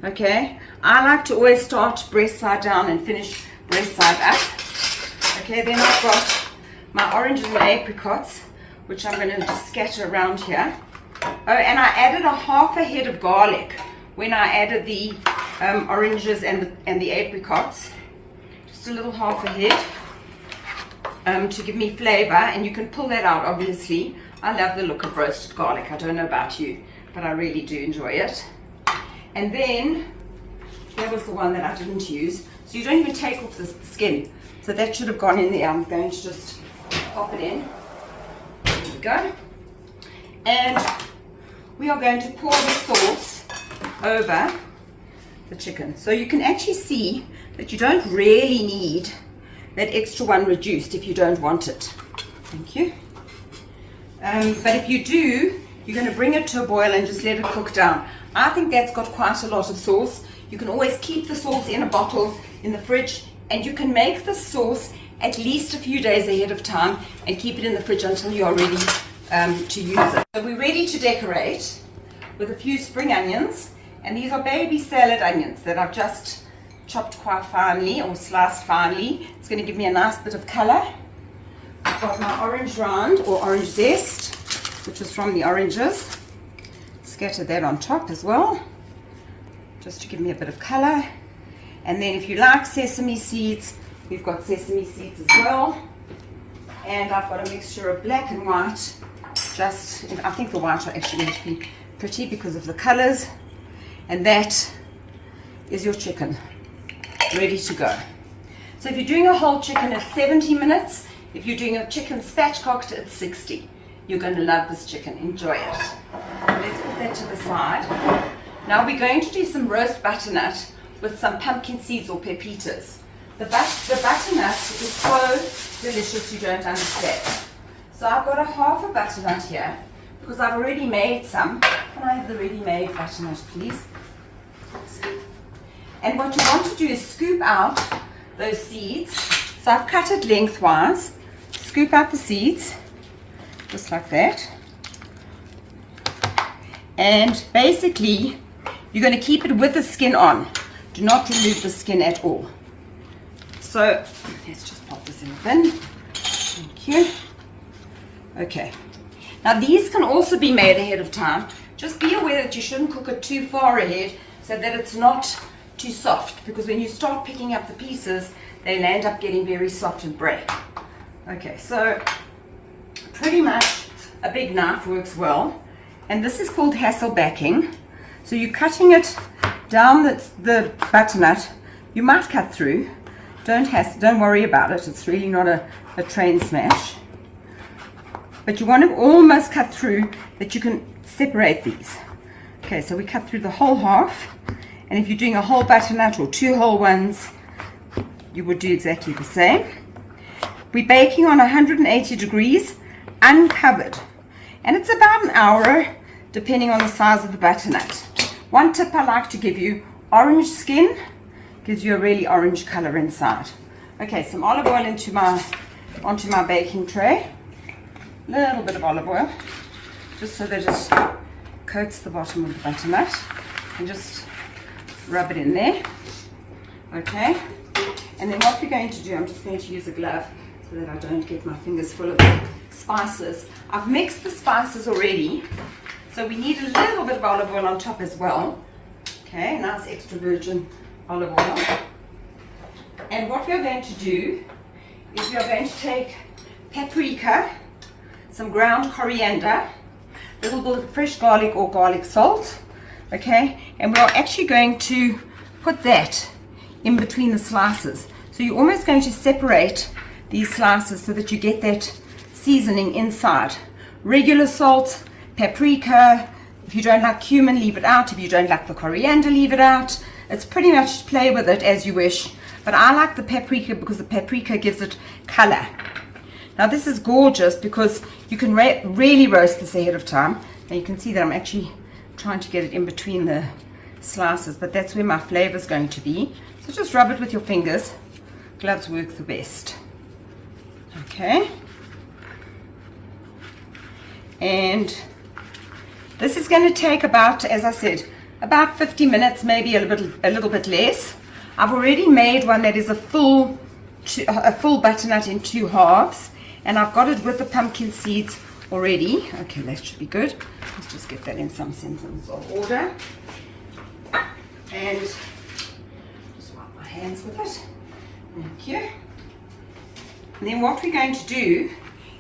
Okay, I like to always start breast side down and finish breast side up. Okay, then I've got my oranges and apricots, which I'm going to just scatter around here. Oh, and I added a half a head of garlic when I added the oranges and the apricots. Just a little half a head to give me flavor, and you can pull that out obviously. I love the look of roasted garlic. I don't know about you, but I really do enjoy it. And then, that was the one that I didn't use. So you don't even take off the skin. So that should have gone in there. I'm going to just pop it in. There we go. And we are going to pour the sauce over the chicken. So you can actually see that you don't really need that extra one reduced if you don't want it. Thank you. But if you do, you're going to bring it to a boil and just let it cook down. I think that's got quite a lot of sauce. You can always keep the sauce in a bottle in the fridge, and you can make the sauce at least a few days ahead of time and keep it in the fridge until you're ready to use it. So we're ready to decorate with a few spring onions, and these are baby salad onions that I've just chopped quite finely or sliced finely. It's going to give me a nice bit of color. I've got my orange rind or orange zest, which is from the oranges. Scatter that on top as well, just to give me a bit of color. And then if you like sesame seeds, we've got sesame seeds as well. And I've got a mixture of black and white. I think the white are actually going to be pretty because of the colors. And that is your chicken, ready to go. So if you're doing a whole chicken, it's 70 minutes. If you're doing a chicken spatchcocked, it's 60. You're going to love this chicken. Enjoy it. Let's put that to the side. Now we're going to do some roast butternut with some pumpkin seeds or pepitas. The butternut is so delicious you don't understand. So I've got a half a butternut here because I've already made some. Can I have the ready-made butternut, please? And what you want to do is scoop out those seeds. So I've cut it lengthwise. Scoop out the seeds, just like that. And basically, you're going to keep it with the skin on. Do not remove the skin at all. So let's just pop this in the bin. Thank you. Okay. Now these can also be made ahead of time. Just be aware that you shouldn't cook it too far ahead so that it's not too soft, because when you start picking up the pieces, they'll end up getting very soft and break. Okay, so pretty much a big knife works well. And this is called Hasselbacking. So you're cutting it down the butternut. You might cut through. Don't worry about it. It's really not a train smash. But you want to almost cut through that you can separate these. Okay, so we cut through the whole half. And if you're doing a whole butternut or two whole ones, you would do exactly the same. We're baking on 180 degrees, uncovered. And it's about an hour, depending on the size of the butternut. One tip I like to give you, orange skin gives you a really orange color inside. Okay, some olive oil onto my baking tray. A little bit of olive oil, just so that it coats the bottom of the butternut, and just rub it in there. Okay, and then what we're going to do, I'm just going to use a glove so that I don't get my fingers full of spices. I've mixed the spices already, so we need a little bit of olive oil on top as well. Okay, nice extra virgin olive oil. And what we are going to do is we are going to take paprika, some ground coriander, a little bit of fresh garlic or garlic salt, okay, and we are actually going to put that in between the slices. So you're almost going to separate these slices so that you get that seasoning inside. Regular salt, paprika. If you don't like cumin, leave it out. If you don't like the coriander, leave it out. It's pretty much play with it as you wish, but I like the paprika because the paprika gives it color. Now this is gorgeous because you can really roast this ahead of time. Now you can see that I'm actually trying to get it in between the slices, but that's where my flavor is going to be. So just rub it with your fingers. Gloves work the best. Okay. And this is going to take about, as I said, about 50 minutes, maybe a little bit less. I've already made one that is a full butternut in 2 halves, and I've got it with the pumpkin seeds already. Okay, that should be good. Let's just get that in some sense of order. And just wipe my hands with it. Thank you. And then what we're going to do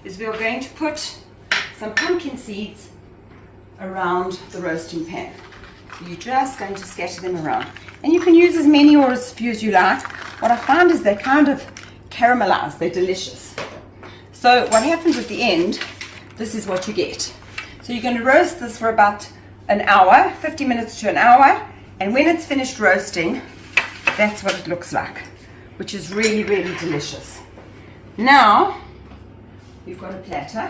is we are going to put some pumpkin seeds around the roasting pan. So you're just going to scatter them around. And you can use as many or as few as you like. What I find is they kind of caramelize, they're delicious. So what happens at the end, this is what you get. So you're going to roast this for about an hour, 50 minutes to an hour, and when it's finished roasting, that's what it looks like, which is really, really delicious. Now, we've got a platter,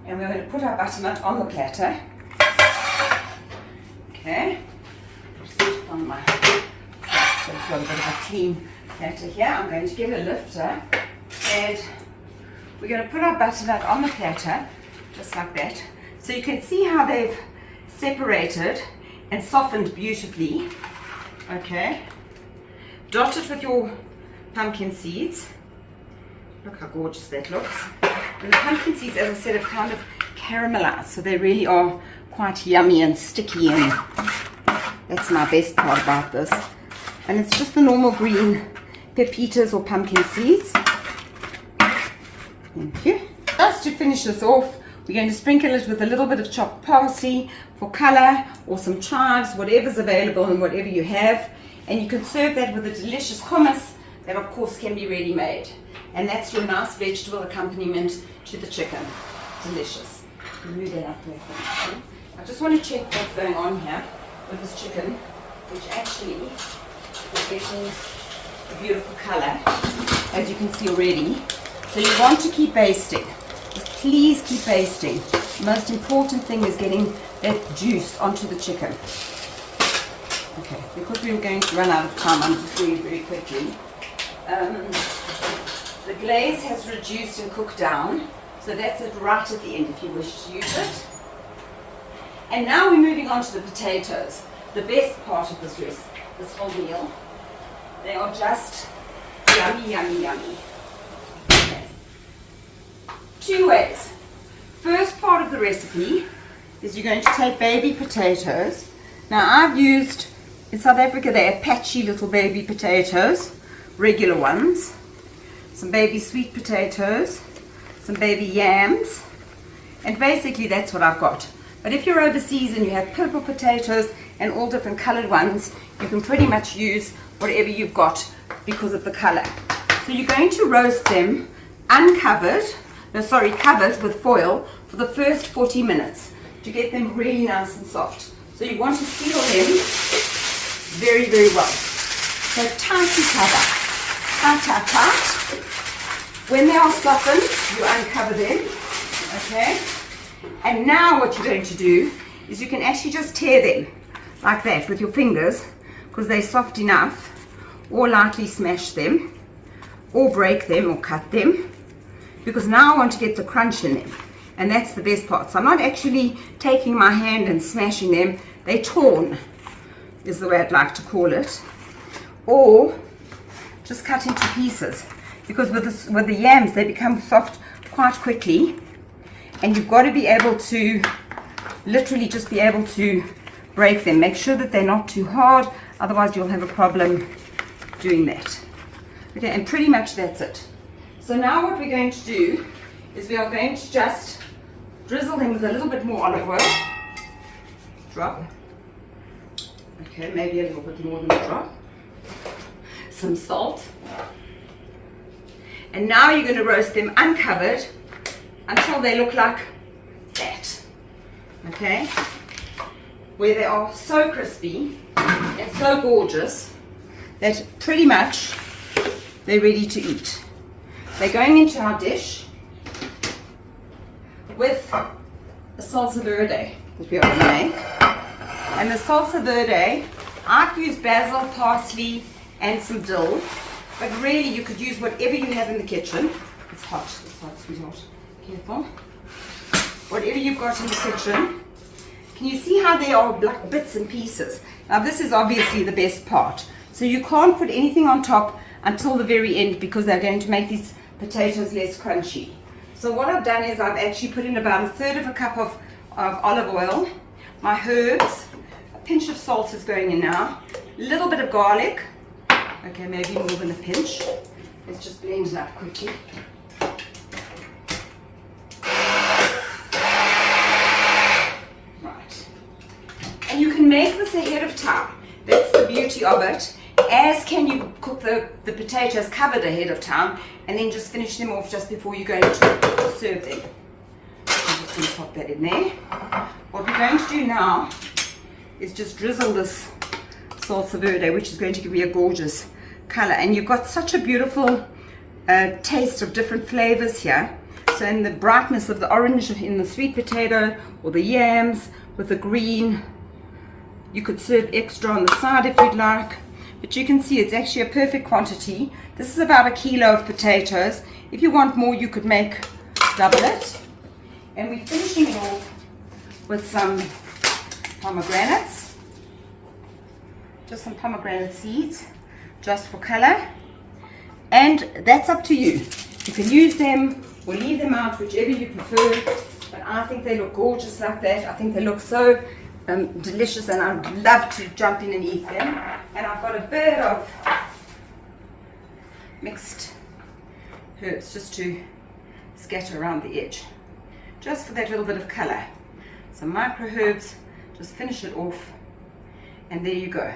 and we're going to put our butternut on the platter. Okay, just need to find my, so I've got a bit of a clean platter here. I'm going to get a lifter, and we're going to put our butternut on the platter, just like that. So you can see how they've separated and softened beautifully. Okay, dot it with your pumpkin seeds. Look how gorgeous that looks. And the pumpkin seeds, as I said, have kind of caramelized, so they really are quite yummy and sticky, and that's my best part about this. And it's just the normal green pepitas or pumpkin seeds. Thank you. Just to finish this off, we're going to sprinkle it with a little bit of chopped parsley for color, or some chives, whatever's available and whatever you have. And you can serve that with a delicious hummus that of course can be ready made. And that's your nice vegetable accompaniment to the chicken. Delicious. Move that up there. I just want to check what's going on here with this chicken, which actually is getting a beautiful color, as you can see already. So you want to keep basting. Just please keep basting. The most important thing is getting that juice onto the chicken. Okay, because we were going to run out of time, I'm just doing it very quickly. The glaze has reduced and cooked down, so that's it right at the end if you wish to use it. And now we're moving on to the potatoes, the best part of this whole meal. They are just yummy, yummy, yummy. Okay. 2 ways. First part of the recipe is you're going to take baby potatoes. Now I've used, in South Africa, they're patchy little baby potatoes, regular ones, some baby sweet potatoes, some baby yams, and basically that's what I've got. But if you're overseas and you have purple potatoes and all different colored ones, you can pretty much use whatever you've got because of the color. So you're going to roast them covered with foil for the first 40 minutes to get them really nice and soft. So you want to seal them very, very well. So tightly cover, tight. When they are softened, you uncover them, okay? And now what you're going to do is you can actually just tear them like that with your fingers because they're soft enough, or lightly smash them, or break them, or cut them, because now I want to get the crunch in them, and that's the best part. So I'm not actually taking my hand and smashing them, they're torn, is the way I'd like to call it, or just cut into pieces, because with the yams they become soft quite quickly, and you've got to be able to literally just be able to break them. Make sure that they're not too hard, otherwise you'll have a problem doing that. Okay, and pretty much that's it. So now what we're going to do is we are going to just drizzle them with a little bit more olive oil. Drop. Okay, maybe a little bit more than a drop. Some salt. And now you're going to roast them uncovered until they look like that. Okay? Where they are so crispy and so gorgeous that pretty much they're ready to eat. They're going into our dish with a salsa verde that we are going to make. And the salsa verde, I've used basil, parsley, and some dill, but really you could use whatever you have in the kitchen. It's hot, sweetheart. Careful. Whatever you've got in the kitchen. Can you see how they are like bits and pieces? Now this is obviously the best part. So you can't put anything on top until the very end because they're going to make these potatoes less crunchy. So what I've done is I've actually put in about 1/3 of a cup of olive oil, my herbs, a pinch of salt is going in now, a little bit of garlic, okay, maybe more than a pinch. Let's just blend it up quickly. And you can make this ahead of time. That's the beauty of it. As can you cook the potatoes covered ahead of time and then just finish them off just before you're going to serve them. I'm just going to pop that in there. What we're going to do now is just drizzle this salsa verde, which is going to give you a gorgeous color. And you've got such a beautiful taste of different flavors here. So in the brightness of the orange in the sweet potato or the yams with the green, you could serve extra on the side if you'd like, but you can see it's actually a perfect quantity. This is about 1 kilo of potatoes. If you want more, you could make double it. And we're finishing it off with some pomegranates, just some pomegranate seeds, just for color. And that's up to you. You can use them or leave them out, whichever you prefer, but I think they look gorgeous like that. I think they look so delicious, and I'd love to jump in and eat them. And I've got a bit of mixed herbs just to scatter around the edge, just for that little bit of color. Some micro herbs, just finish it off, and there you go.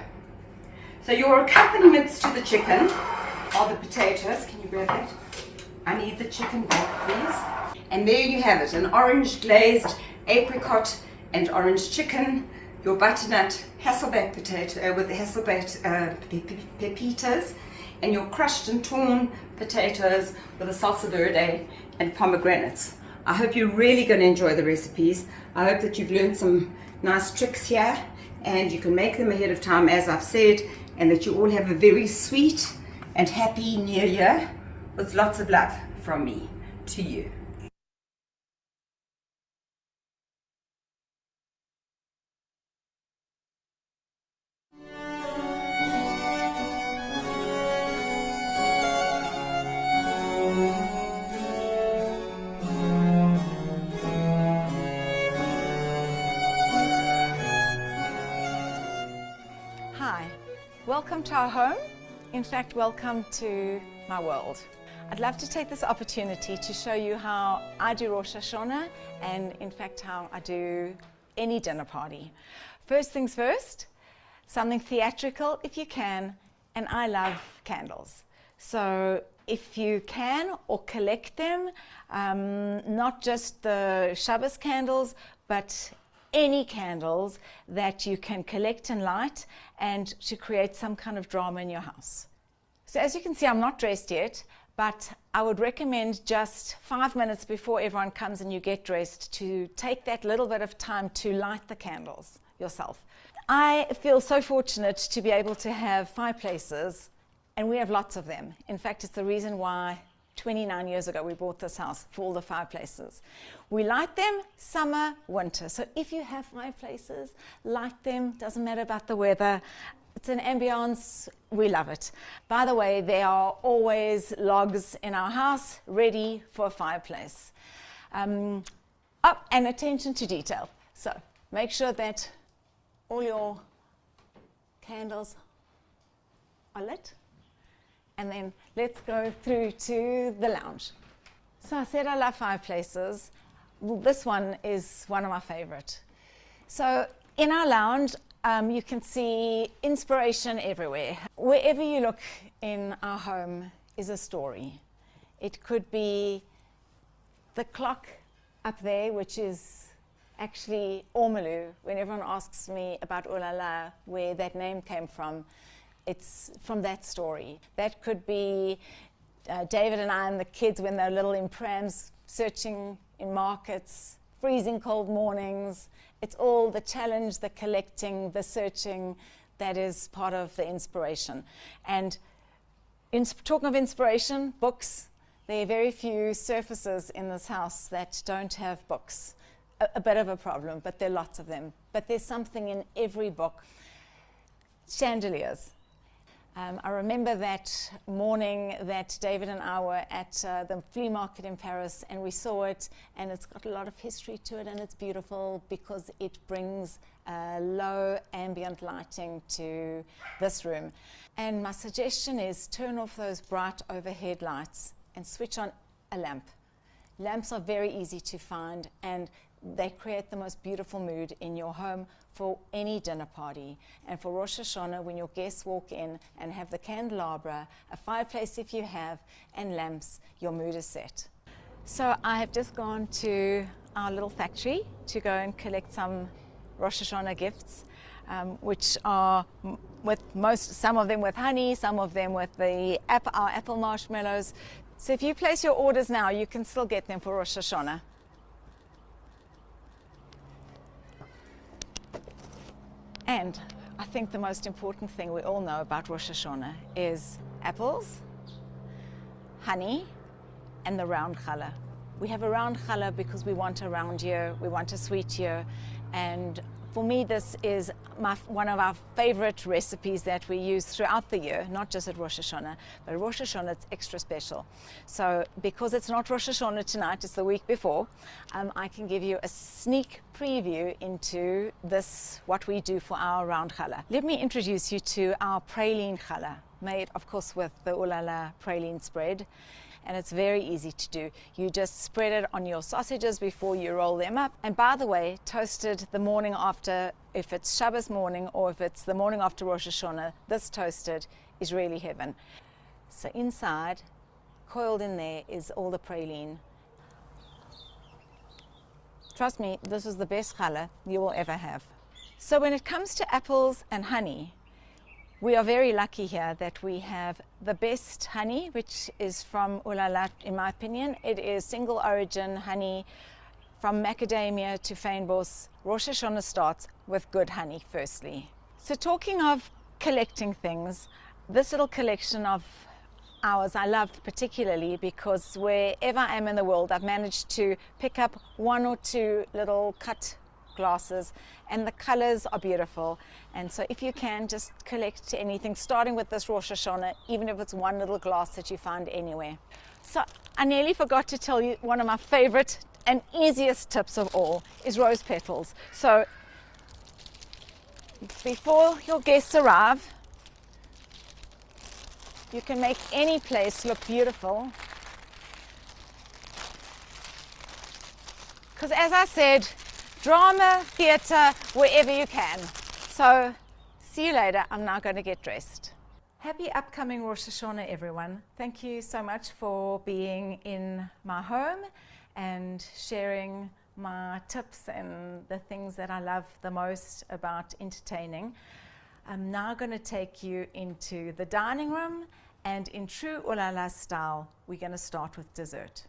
So your accompaniments to the chicken are the potatoes. Can you grab that? I need the chicken back, please. And there you have it, an orange glazed apricot and orange chicken, your butternut Hasselback potato with the Hasselback pepitas, and your crushed and torn potatoes with the salsa verde and pomegranates. I hope you're really going to enjoy the recipes. I hope that you've learned some nice tricks here, and you can make them ahead of time, as I've said, and that you all have a very sweet and happy New Year with lots of love from me to you. Welcome to our home. In fact, welcome to my world. I'd love to take this opportunity to show you how I do Rosh Hashanah, and in fact how I do any dinner party. First things first, something theatrical if you can, and I love candles. So if you can, or collect them, not just the Shabbos candles, but any candles that you can collect and light, and to create some kind of drama in your house. So as you can see, I'm not dressed yet, but I would recommend just 5 minutes before everyone comes and you get dressed to take that little bit of time to light the candles yourself. I feel so fortunate to be able to have fireplaces, and we have lots of them. In fact, it's the reason why 29 years ago we bought this house, for all the fireplaces. We light them summer, winter. So if you have fireplaces, light them, doesn't matter about the weather. It's an ambiance, we love it. By the way, there are always logs in our house ready for a fireplace. And attention to detail. So make sure that all your candles are lit. And then let's go through to the lounge. So I said I love fireplaces. Well, this one is one of my favorite. So in our lounge, you can see inspiration everywhere. Wherever you look in our home is a story. It could be the clock up there, which is actually Ormolu. When everyone asks me about Ulala, where that name came from, it's from that story. That could be David and I and the kids when they're little in prams, searching in markets, freezing cold mornings. It's all the challenge, the collecting, the searching that is part of the inspiration. And talking of inspiration, books, there are very few surfaces in this house that don't have books. A bit of a problem, but there are lots of them. But there's something in every book. Chandeliers. I remember that morning that David and I were at the flea market in Paris, and we saw it, and it's got a lot of history to it, and it's beautiful because it brings low ambient lighting to this room. And my suggestion is turn off those bright overhead lights and switch on a lamp. Lamps are very easy to find, and they create the most beautiful mood in your home for any dinner party. And for Rosh Hashanah, when your guests walk in and have the candelabra, a fireplace if you have, and lamps, your mood is set. So I have just gone to our little factory to go and collect some Rosh Hashanah gifts, which are some of them with honey, some of them with our apple marshmallows. So if you place your orders now, you can still get them for Rosh Hashanah. And I think the most important thing we all know about Rosh Hashanah is apples, honey, and the round challah. We have a round challah because we want a round year, we want a sweet year, and for me this is one of our favorite recipes that we use throughout the year, not just at Rosh Hashanah, but at Rosh Hashanah it's extra special. So because it's not Rosh Hashanah tonight, it's the week before, I can give you a sneak preview into this, what we do for our round challah. Let me introduce you to our praline challah, made of course with the Ulala praline spread. And it's very easy to do. You just spread it on your sausages before you roll them up. And by the way, toasted the morning after, if it's Shabbos morning or if it's the morning after Rosh Hashanah, this toasted is really heaven. So inside, coiled in there, is all the praline. Trust me, this is the best challah you will ever have. So when it comes to apples and honey, we are very lucky here that we have the best honey, which is from Ulala, in my opinion. It is single origin honey from macadamia to fynbos. Rosh Hashanah starts with good honey, firstly. So talking of collecting things, this little collection of ours I loved particularly because wherever I am in the world, I've managed to pick up one or two little cut glasses, and the colors are beautiful. And so if you can, just collect anything, starting with this Rosh Hashanah, even if it's one little glass that you find anywhere. So I nearly forgot to tell you, one of my favorite and easiest tips of all is rose petals. So before your guests arrive, you can make any place look beautiful. Because as I said, drama, theatre, wherever you can. So, see you later. I'm now going to get dressed. Happy upcoming Rosh Hashanah, everyone. Thank you so much for being in my home and sharing my tips and the things that I love the most about entertaining. I'm now going to take you into the dining room, and in true Ulala style, we're going to start with dessert.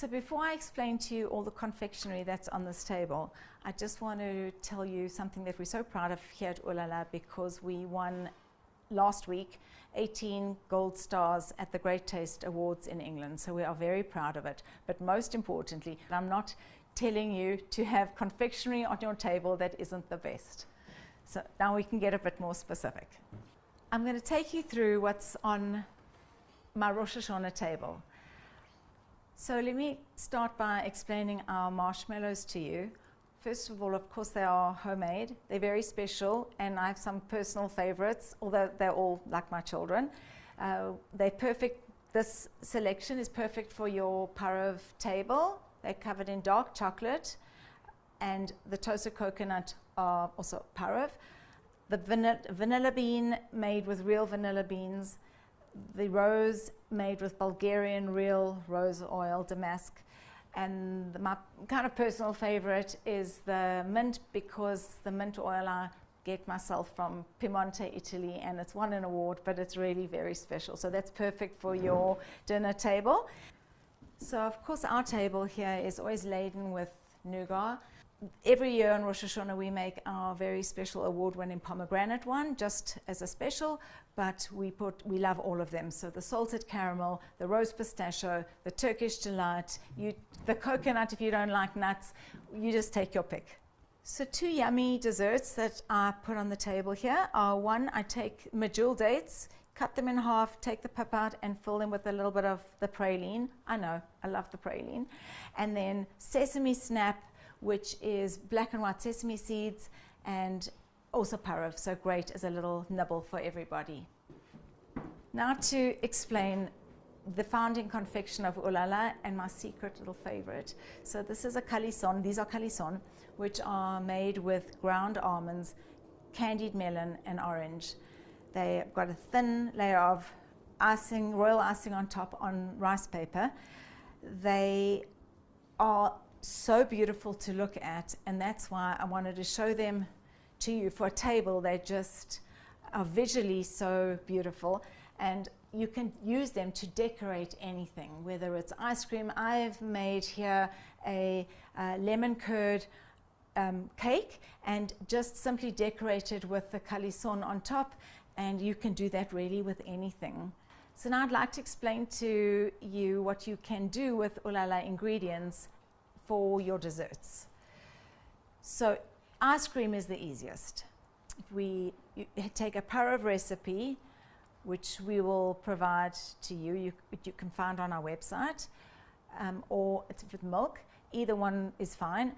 So before I explain to you all the confectionery that's on this table, I just want to tell you something that we're so proud of here at Ulala, because we won last week 18 gold stars at the Great Taste Awards in England. So we are very proud of it. But most importantly, I'm not telling you to have confectionery on your table that isn't the best. So now we can get a bit more specific. I'm going to take you through what's on my Rosh Hashanah table. So let me start by explaining our marshmallows to you. First of all, of course, they are homemade. They're very special, and I have some personal favorites, although they're all like my children. They're perfect. This selection is perfect for your parov table. They're covered in dark chocolate, and the toasted coconut are also parov. The vanilla bean made with real vanilla beans. The rose made with Bulgarian real rose oil, damask. And my kind of personal favorite is the mint, because the mint oil I get myself from Piemonte, Italy, and it's won an award, but it's really very special. So that's perfect for your dinner table. So of course our table here is always laden with nougat. Every year on Rosh Hashanah we make our very special award-winning pomegranate one, just as a special, but we love all of them. So the salted caramel, the rose pistachio, the Turkish delight, the coconut if you don't like nuts, you just take your pick. So two yummy desserts that I put on the table here are, one, I take medjool dates, cut them in half, take the pip out, and fill them with a little bit of the praline. I know, I love the praline. And then sesame snap, which is black and white sesame seeds, and also parov, so great as a little nibble for everybody. Now to explain the founding confection of Ulala and my secret little favorite. So this is a calisson, these are calisson, which are made with ground almonds, candied melon, and orange. They've got a thin layer of icing, royal icing on top on rice paper. They are so beautiful to look at, and that's why I wanted to show them to you for a table. They just are visually so beautiful, and you can use them to decorate anything, whether it's ice cream. I've made here a lemon curd cake and just simply decorated with the calisson on top, and you can do that really with anything. So now I'd like to explain to you what you can do with Ulala ingredients for your desserts. So ice cream is the easiest. You take a parov recipe, which we will provide to you. You can find on our website, or it's with milk. Either one is fine.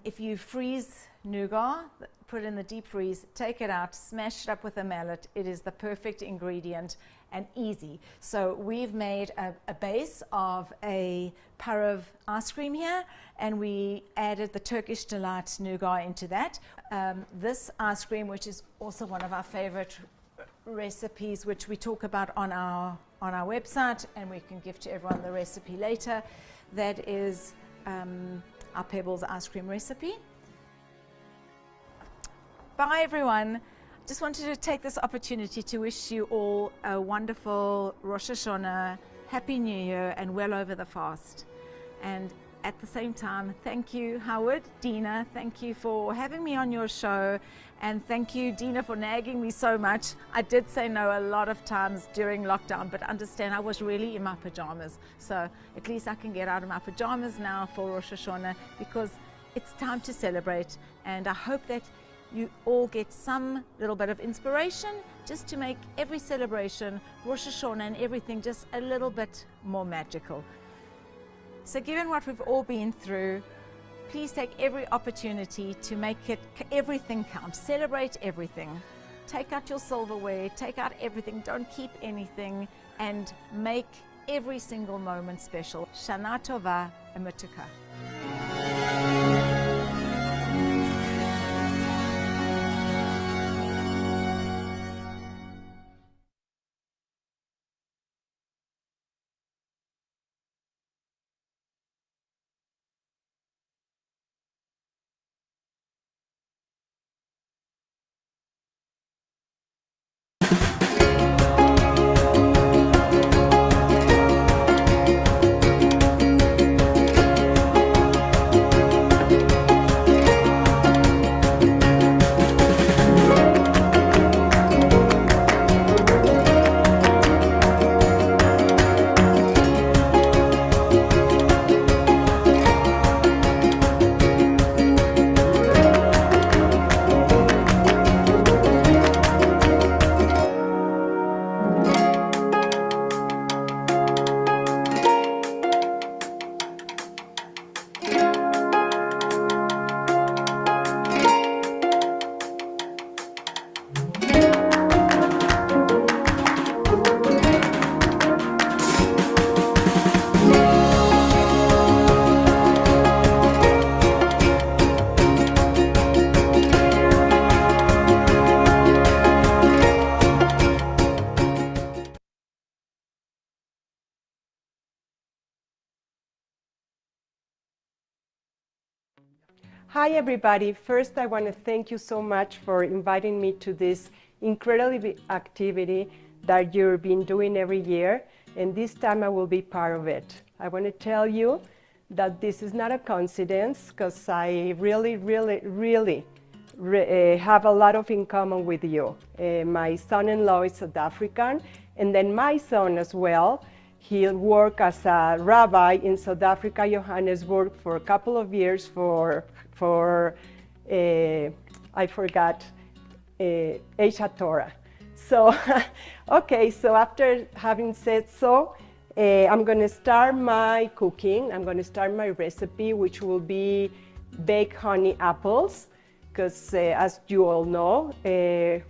If you freeze nougat, put it in the deep freeze, take it out, smash it up with a mallet, it is the perfect ingredient and easy. So we've made a base of a parov ice cream here, and we added the Turkish delight nougat into that. This ice cream, which is also one of our favorite recipes, which we talk about on our website, and we can give to everyone the recipe later, that is our Pebbles ice cream recipe. Bye everyone. Just wanted to take this opportunity to wish you all a wonderful Rosh Hashanah, Happy New Year, and well over the fast. And at the same time, thank you, Howard, Dina, thank you for having me on your show, and thank you, Dina, for nagging me so much. I did say no a lot of times during lockdown, but understand I was really in my pajamas. So at least I can get out of my pajamas now for Rosh Hashanah, because it's time to celebrate, and I hope that you all get some little bit of inspiration just to make every celebration, Rosh Hashanah and everything, just a little bit more magical. So given what we've all been through, please take every opportunity to make everything count. Celebrate everything. Take out your silverware, take out everything, don't keep anything, and make every single moment special. Shana Tova and Matuka. Hi, everybody. First, I want to thank you so much for inviting me to this incredible activity that you've been doing every year, and this time I will be part of it. I want to tell you that this is not a coincidence, because I really have a lot of in common with you. My son-in-law is South African, and then my son as well. He'll work as a rabbi in South Africa, Johannesburg, for a couple of years for I forgot, Asia Torah. So, okay, so after having said so, I'm going to start my cooking. I'm going to start my recipe, which will be baked honey apples, because as you all know,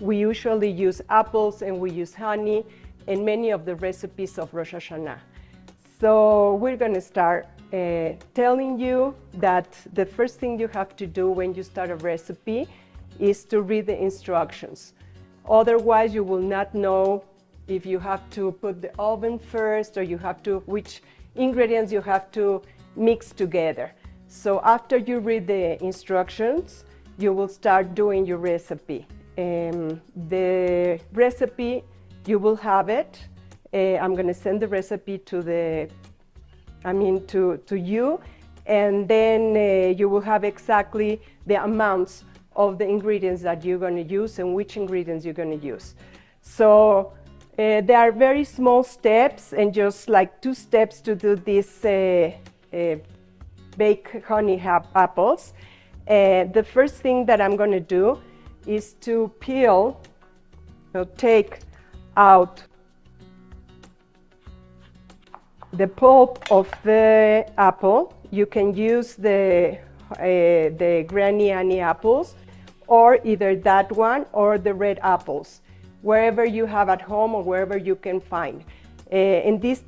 we usually use apples and we use honey in many of the recipes of Rosh Hashanah. So we're going to start telling you that the first thing you have to do when you start a recipe is to read the instructions. Otherwise, you will not know if you have to put the oven first, or you have to, which ingredients you have to mix together. So after you read the instructions, you will start doing your recipe. The recipe, you will have it. I'm going to send the recipe to you, and then you will have exactly the amounts of the ingredients that you're going to use and which ingredients you're going to use. So there are very small steps, and just like 2 steps to do this baked honey apples. The first thing that I'm going to do is to peel, take out the pulp of the apple. You can use the Granny Annie apples, or either that one or the red apples, wherever you have at home or wherever you can find. In this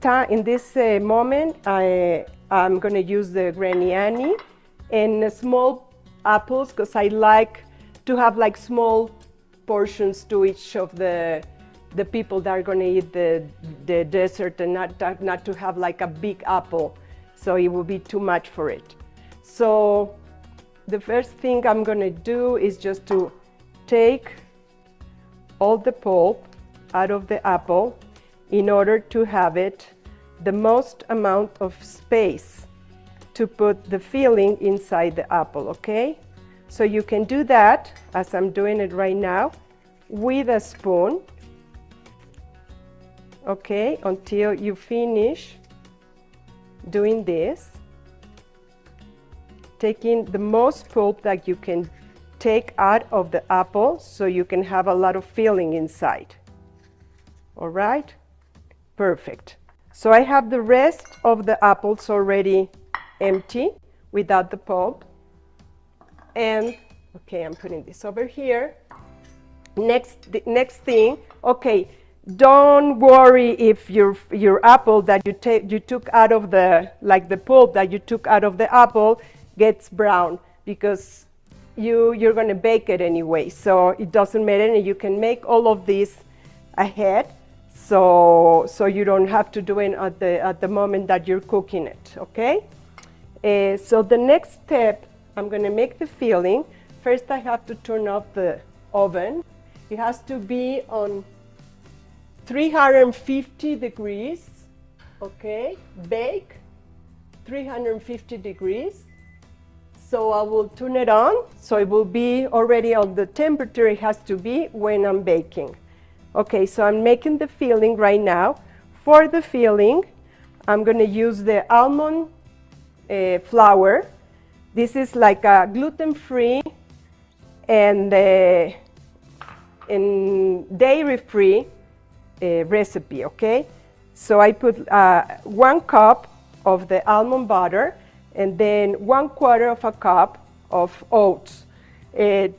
moment, I'm going to use the Granny Annie and small apples, because I like to have like small portions to each of the people that are going to eat the dessert, and not to have like a big apple, so it will be too much for it. So the first thing I'm going to do is just to take all the pulp out of the apple in order to have it the most amount of space to put the filling inside the apple, okay? So you can do that, as I'm doing it right now, with a spoon, okay, until you finish doing this, taking the most pulp that you can take out of the apple, so you can have a lot of filling inside. All right, perfect. So I have the rest of the apples already empty without the pulp. And okay, I'm putting this over here. The next thing, okay, don't worry if your apple that you took out of the pulp that you took out of the apple gets brown, because you're going to bake it anyway, so it doesn't matter, and you can make all of this ahead, so you don't have to do it at the moment that you're cooking it, okay? So the next step, I'm going to make the filling. First, I have to turn off the oven. It has to be on 350 degrees, okay? Bake 350 degrees. So I will turn it on, so it will be already on the temperature it has to be when I'm baking. Okay, so I'm making the filling right now. For the filling, I'm going to use the almond flour. This is like a gluten-free and dairy-free recipe, okay? So I put 1 cup of the almond butter, and then 1/4 cup of oats.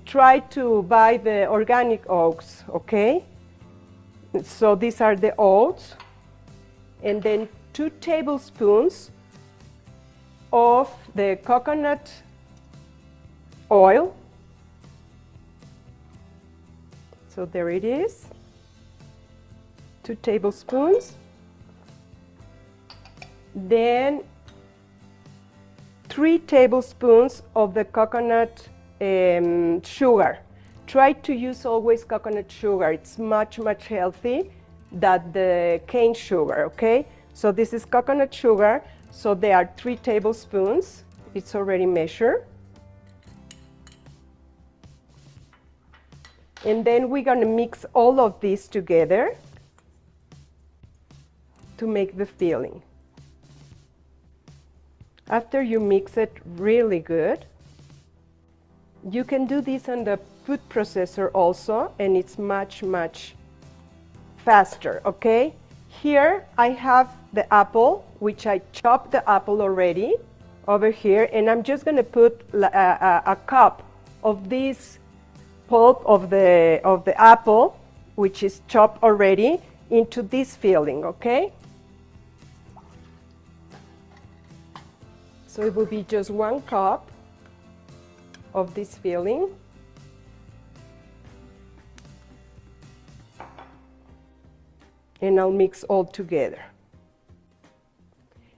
Try to buy the organic oats, okay? So these are the oats. And then 2 tablespoons of the coconut oil. So there it is. 2 tablespoons. Then 3 tablespoons of the coconut sugar. Try to use always coconut sugar. It's much, much healthy than the cane sugar, okay? So this is coconut sugar. So there are 3 tablespoons. It's already measured. And then we're going to mix all of these together to make the filling. After you mix it really good, you can do this on the food processor also, and it's much, much faster, okay? Here I have the apple, which I chopped the apple already over here, and I'm just going to put a cup of this pulp of the apple, which is chopped already, into this filling, okay? So it will be just 1 cup of this filling. And I'll mix all together.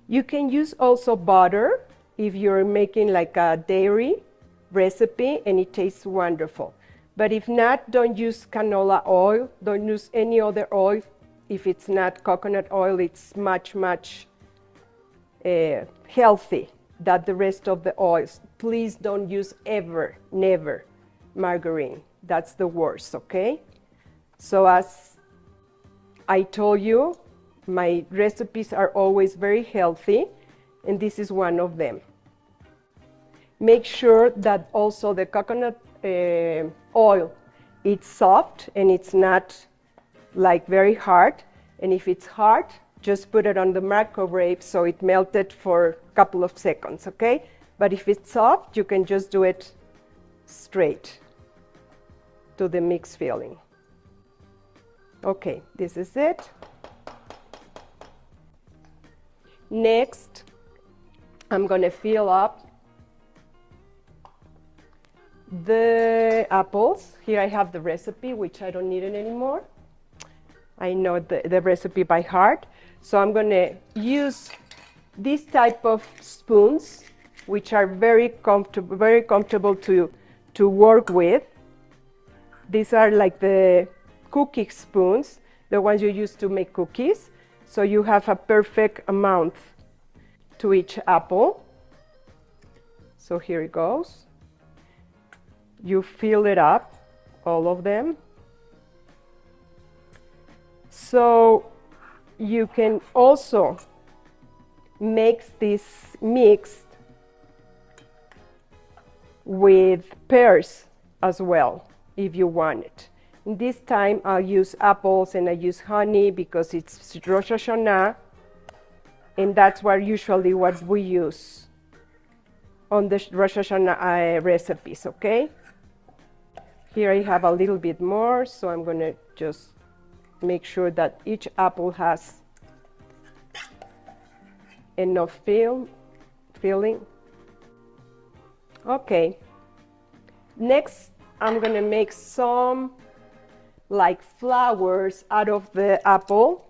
You can use also butter if you're making like a dairy recipe, and it tastes wonderful. But if not, don't use canola oil. Don't use any other oil. If it's not coconut oil, it's much, much healthy than the rest of the oils. Please don't use ever, never margarine. That's the worst, okay? So as I told you, my recipes are always very healthy, and this is one of them. Make sure that also the coconut oil, it's soft and it's not like very hard. And if it's hard, just put it on the microwave so it melted for a couple of seconds, okay? But if it's soft, you can just do it straight to the mix filling. Okay, this is it. Next, I'm going to fill up the apples. Here I have the recipe, which I don't need it anymore. I know the recipe by heart. So I'm going to use this type of spoons, which are very comfortable to work with. These are like the cookie spoons, the ones you use to make cookies. So you have a perfect amount to each apple. So here it goes. You fill it up, all of them. So you can also make this mixed with pears as well, if you want it. This time I'll use apples and I use honey because it's Rosh Hashanah, and that's what we use on the Rosh Hashanah recipes, okay? Here I have a little bit more, so I'm going to just make sure that each apple has enough filling. Okay. Next, I'm going to make some like flowers out of the apple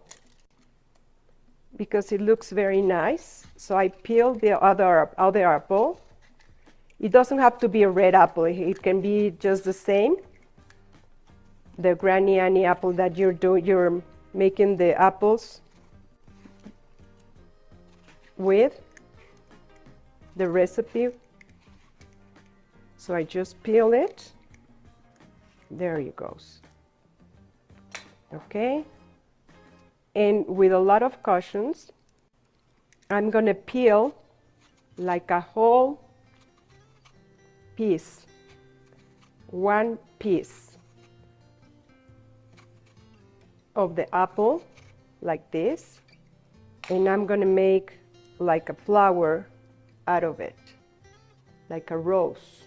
because it looks very nice. So I peel the other apple. It doesn't have to be a red apple. It can be just the same. The Granny Annie apple that you're making the apples with the recipe. So I just peel it. There it goes. Okay. And with a lot of cautions, I'm going to peel like a whole piece, 1 piece of the apple like this, and I'm going to make like a flower out of it, like a rose.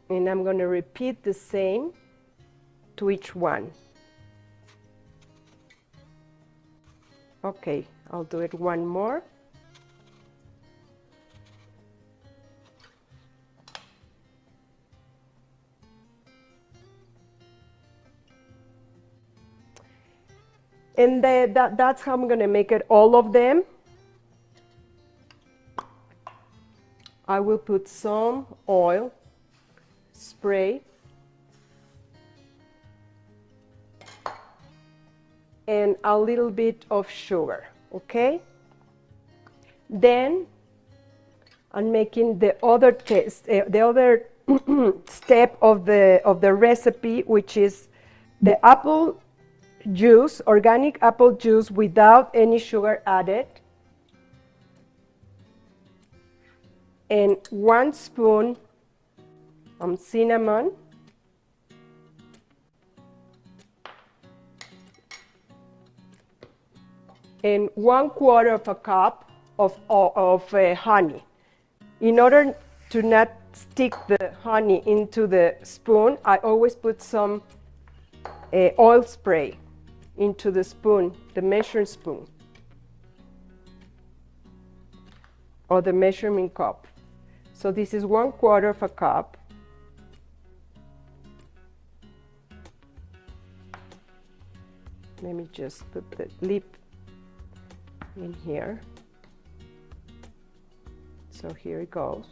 And I'm going to repeat the same to each one. Okay, I'll do it one more. And that's how I'm going to make it, all of them. I will put some oil, spray, and a little bit of sugar, okay? Then I'm making the other test, the other step of the recipe, which is the apple juice, organic apple juice without any sugar added, and 1 spoon of cinnamon, and 1/4 of a cup of honey. In order to not stick the honey into the spoon, I always put some oil spray into the spoon, the measuring spoon, or the measurement cup. So this is 1/4 of a cup. Let me just put the lip in here. So here it goes.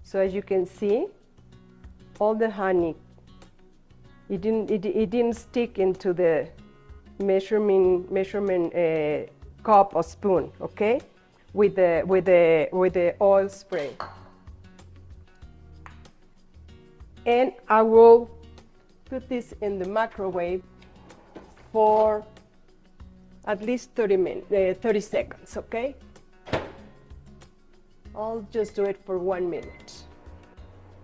So as you can see, all the honey, it didn't stick into the measurement cup or spoon, okay? With the oil spray. And I will put this in the microwave for at least 30 seconds, okay? I'll just do it for 1 minute.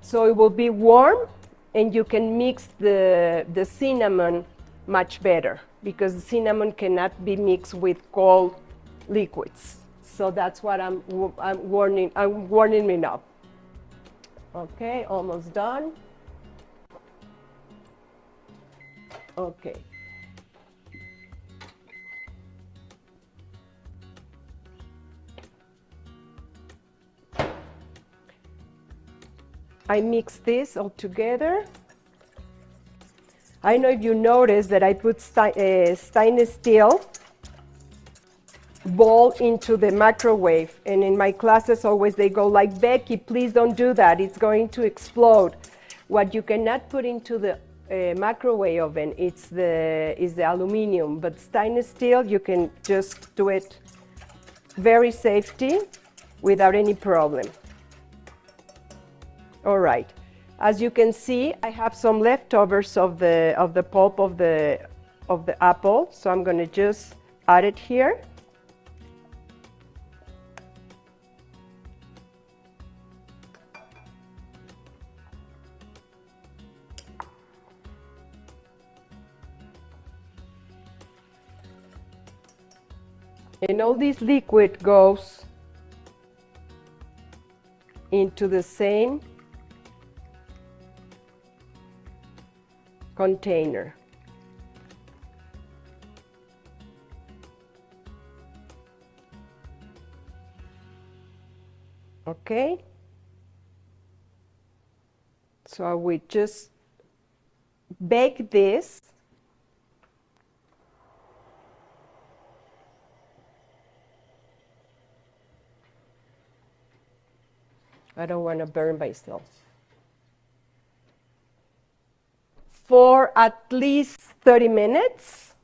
So it will be warm, and you can mix the cinnamon much better, because the cinnamon cannot be mixed with cold liquids. So that's what I'm warming it up. Okay, almost done. Okay. I mix this all together. I don't know if you noticed that I put stainless steel bowl into the microwave, and in my classes always they go like, Becky, please don't do that, it's going to explode. What you cannot put into the microwave oven, is the aluminum, but stainless steel, you can just do it very safety without any problem. All right, as you can see, I have some leftovers of the pulp of the apple, so I'm going to just add it here. And all this liquid goes into the same container. Okay, so I will just bake this . I don't want to burn myself. For at least 30 minutes,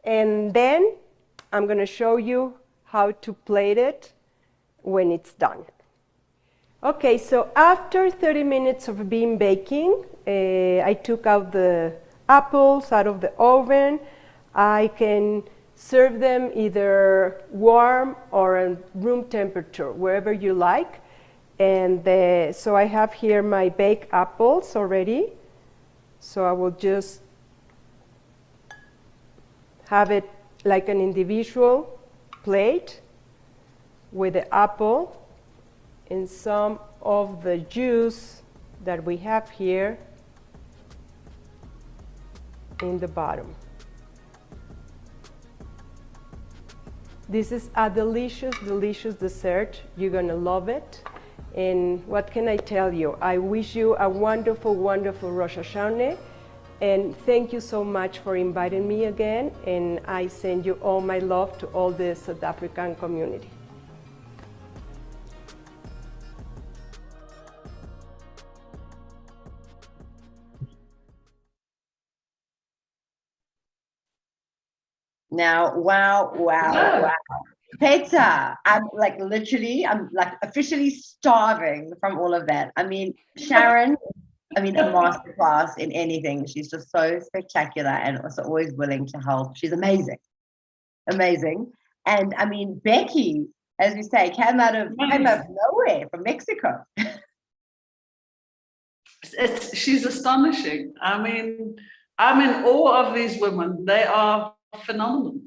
and then I'm going to show you how to plate it when it's done. Okay, so after 30 minutes of being baking, I took out the apples out of the oven. I can serve them either warm or at room temperature, wherever you like. And so I have here my baked apples already. So I will just have it like an individual plate with the apple and some of the juice that we have here in the bottom. This is a delicious, delicious dessert. You're gonna love it. And what can I tell you? I wish you a wonderful, wonderful Rosh Hashanah. And thank you so much for inviting me again. And I send you all my love to all the South African community. Now, wow. Peter, I'm like officially starving from all of that. I mean, Sharon, a masterclass in anything. She's just so spectacular and also always willing to help. She's amazing. And I mean, Becky, as we say, came out of nowhere from Mexico. She's astonishing. I mean, I'm in awe of these women. They are phenomenal.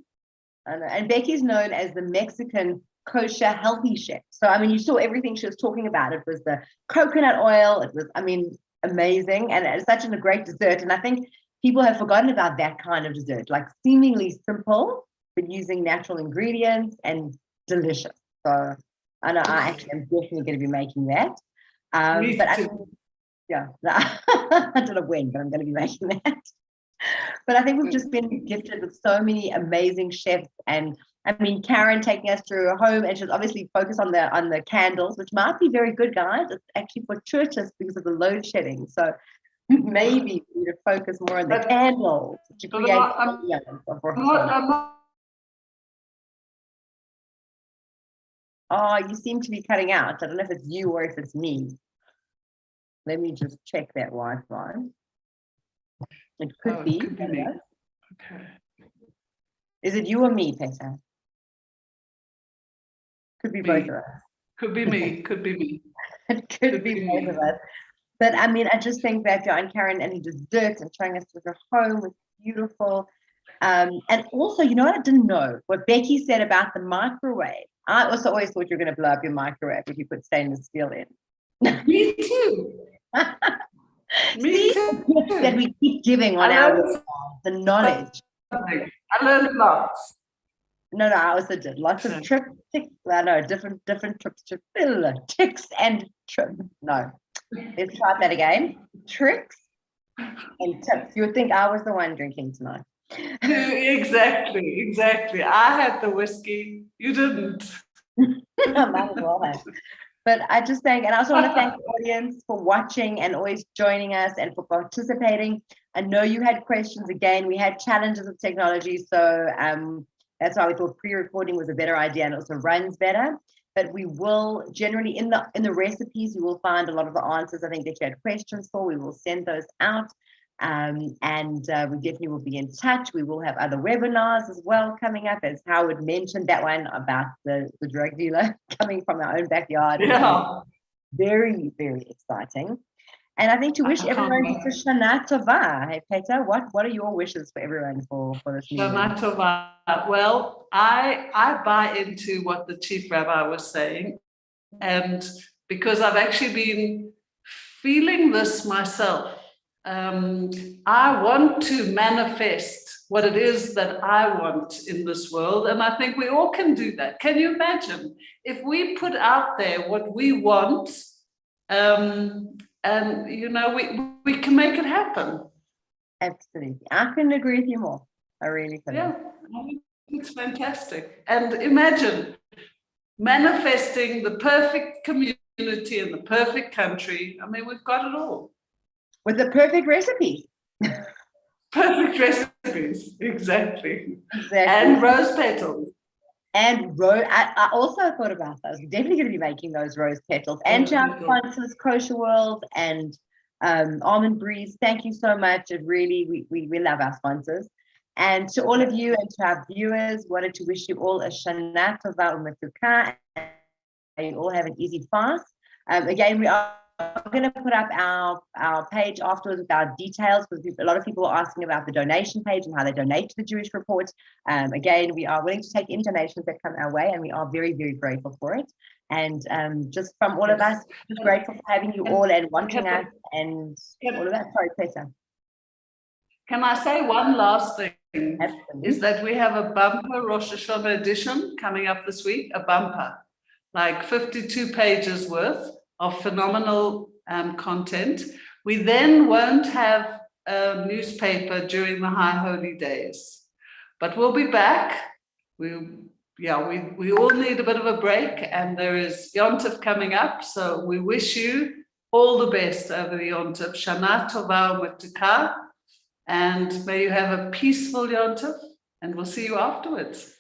I know. And Becky's known as the Mexican kosher healthy chef. So, I mean, you saw everything she was talking about. It was the coconut oil. It was, amazing. And it's such a great dessert. And I think people have forgotten about that kind of dessert, like seemingly simple, but using natural ingredients and delicious. So I know I actually am definitely going to be making that. I don't know when, but I'm going to be making that. But I think we've just been gifted with so many amazing chefs, and I mean, Karen taking us through her home, and she's obviously focused on the candles, which might be very good, guys. It's actually for churches because of the load shedding. So maybe we need to focus more on the candles to create. Oh, you seem to be cutting out. I don't know if it's you or if it's me. Let me just check that Wi-Fi. It could be. Could be me. Okay. Is it you or me, Peter? Could be both of us. Could be me. Could be me. It could be both of us. But I mean, I just think that John Karen and dessert and showing us through her home was beautiful. And also, you know what I didn't know? What Becky said about the microwave. I also always thought you were going to blow up your microwave if you put stainless steel in. Me too. Me too. That we keep giving on the knowledge. I learned lots. No, I also did lots of tricks. Different tricks and trips. No, let's try that again. Tricks and tips. You would think I was the one drinking tonight. Exactly. I had the whiskey. You didn't. I might as well have. But I just think, and I also want to thank the audience for watching and always joining us and for participating. I know you had questions. Again, we had challenges with technology, so that's why we thought pre-recording was a better idea and also runs better. But we will generally in the recipes, you will find a lot of the answers I think that you had questions for. We will send those out. And we definitely will be in touch. We will have other webinars as well coming up, as Howard mentioned, that one about the drug dealer coming from our own backyard. Yeah. Very, very exciting. And I think to wish everyone a Shana Tova. Hey, Peter, what are your wishes for everyone for this new Shana Tova. Well, I buy into what the Chief Rabbi was saying. And because I've actually been feeling this myself, I want to manifest what it is that I want in this world, and I think we all can do that. Can you imagine if we put out there what we want, and we can make it happen? Absolutely, I couldn't agree with you more. I really couldn't. Yeah, it's fantastic. And imagine manifesting the perfect community in the perfect country. I mean, we've got it all. With the perfect recipe. Perfect recipes, exactly. And rose petals. And I also thought about those. We're definitely going to be making those rose petals. And to our sponsors, Kosher World and Almond Breeze, thank you so much. It really, we love our sponsors. And to all of you and to our viewers, wanted to wish you all a Shana Tova U'Metuka, and you all have an easy fast. Again, we are going to put up our page afterwards with our details, because a lot of people are asking about the donation page and how they donate to the Jewish Report. Again, we are willing to take in donations that come our way, and we are very, very grateful for it. And just from all of us, just grateful for having you all and watching us and all of that. Sorry, Peter. Can I say one last thing? Absolutely. Is that we have a bumper Rosh Hashanah edition coming up this week, a bumper, like 52 pages worth of phenomenal content. We then won't have newspaper during the High Holy Days. But we'll be back. We all need a bit of a break, and there is Yom Tov coming up. So we wish you all the best over the Yom Tov. Shana Tova U'Metuka, and may you have a peaceful Yom Tov, and we'll see you afterwards.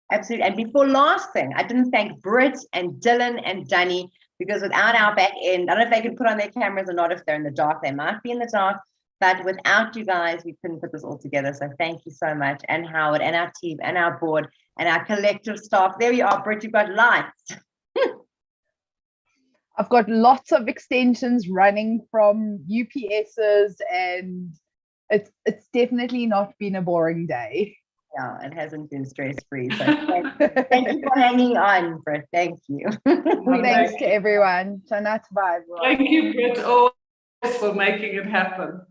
Absolutely. And before last thing, I didn't thank Britt and Dylan and Danny, because without our back end, I don't know if they can put on their cameras or not. If they're in the dark, they might be in the dark. But without you guys, we couldn't put this all together. So thank you so much. And Howard and our team and our board and our collective staff. There you are, Britt, you've got lights. I've got lots of extensions running from UPSs, and it's definitely not been a boring day. Yeah, it hasn't been stress-free. So thank you for hanging on, Britt. Thank you. Thanks to everyone. Shana Tova, everyone. Thank you, Britt, always for making it happen.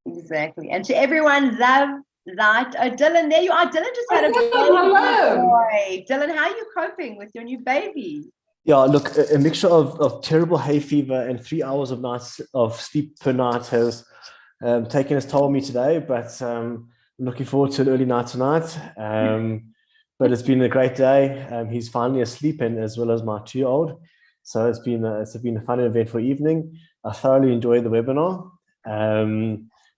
Exactly. And to everyone, love, light. Oh, Dylan, there you are. Dylan just had a baby. Hello. Boy. Dylan, how are you coping with your new baby? Yeah, look, a mixture of terrible hay fever and 3 hours of sleep per night has taken its toll on me today, but I'm looking forward to an early night tonight. But it's been a great day. He's finally asleep, and as well as my 2-year-old. So it's been a fun and eventful evening. I thoroughly enjoyed the webinar.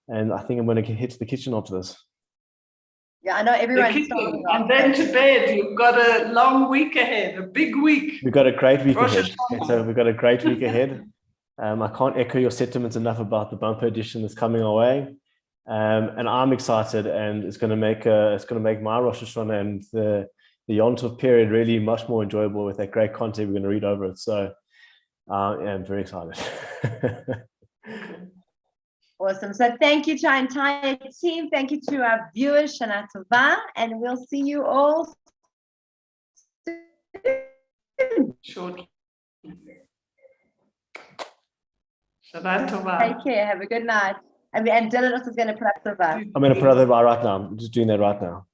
And I think I'm going to hit the kitchen after this. Yeah, I know everyone's and then to bed. You've got a long week ahead, a big week. We've got a great week Rosh ahead. Hashanah. So we've got a great week ahead. I can't echo your sentiments enough about the bumper edition that's coming our way. And I'm excited, and it's going to make my Rosh Hashanah and the Yom Tov period really much more enjoyable with that great content we're going to read over it. So I'm very excited. Awesome. So thank you to our entire team. Thank you to our viewers, Shana Tova, and we'll see you all soon. Shana Tova. Take care. Have a good night. And Dylan also is going to put up the I'm going to put it right now. I'm just doing that right now.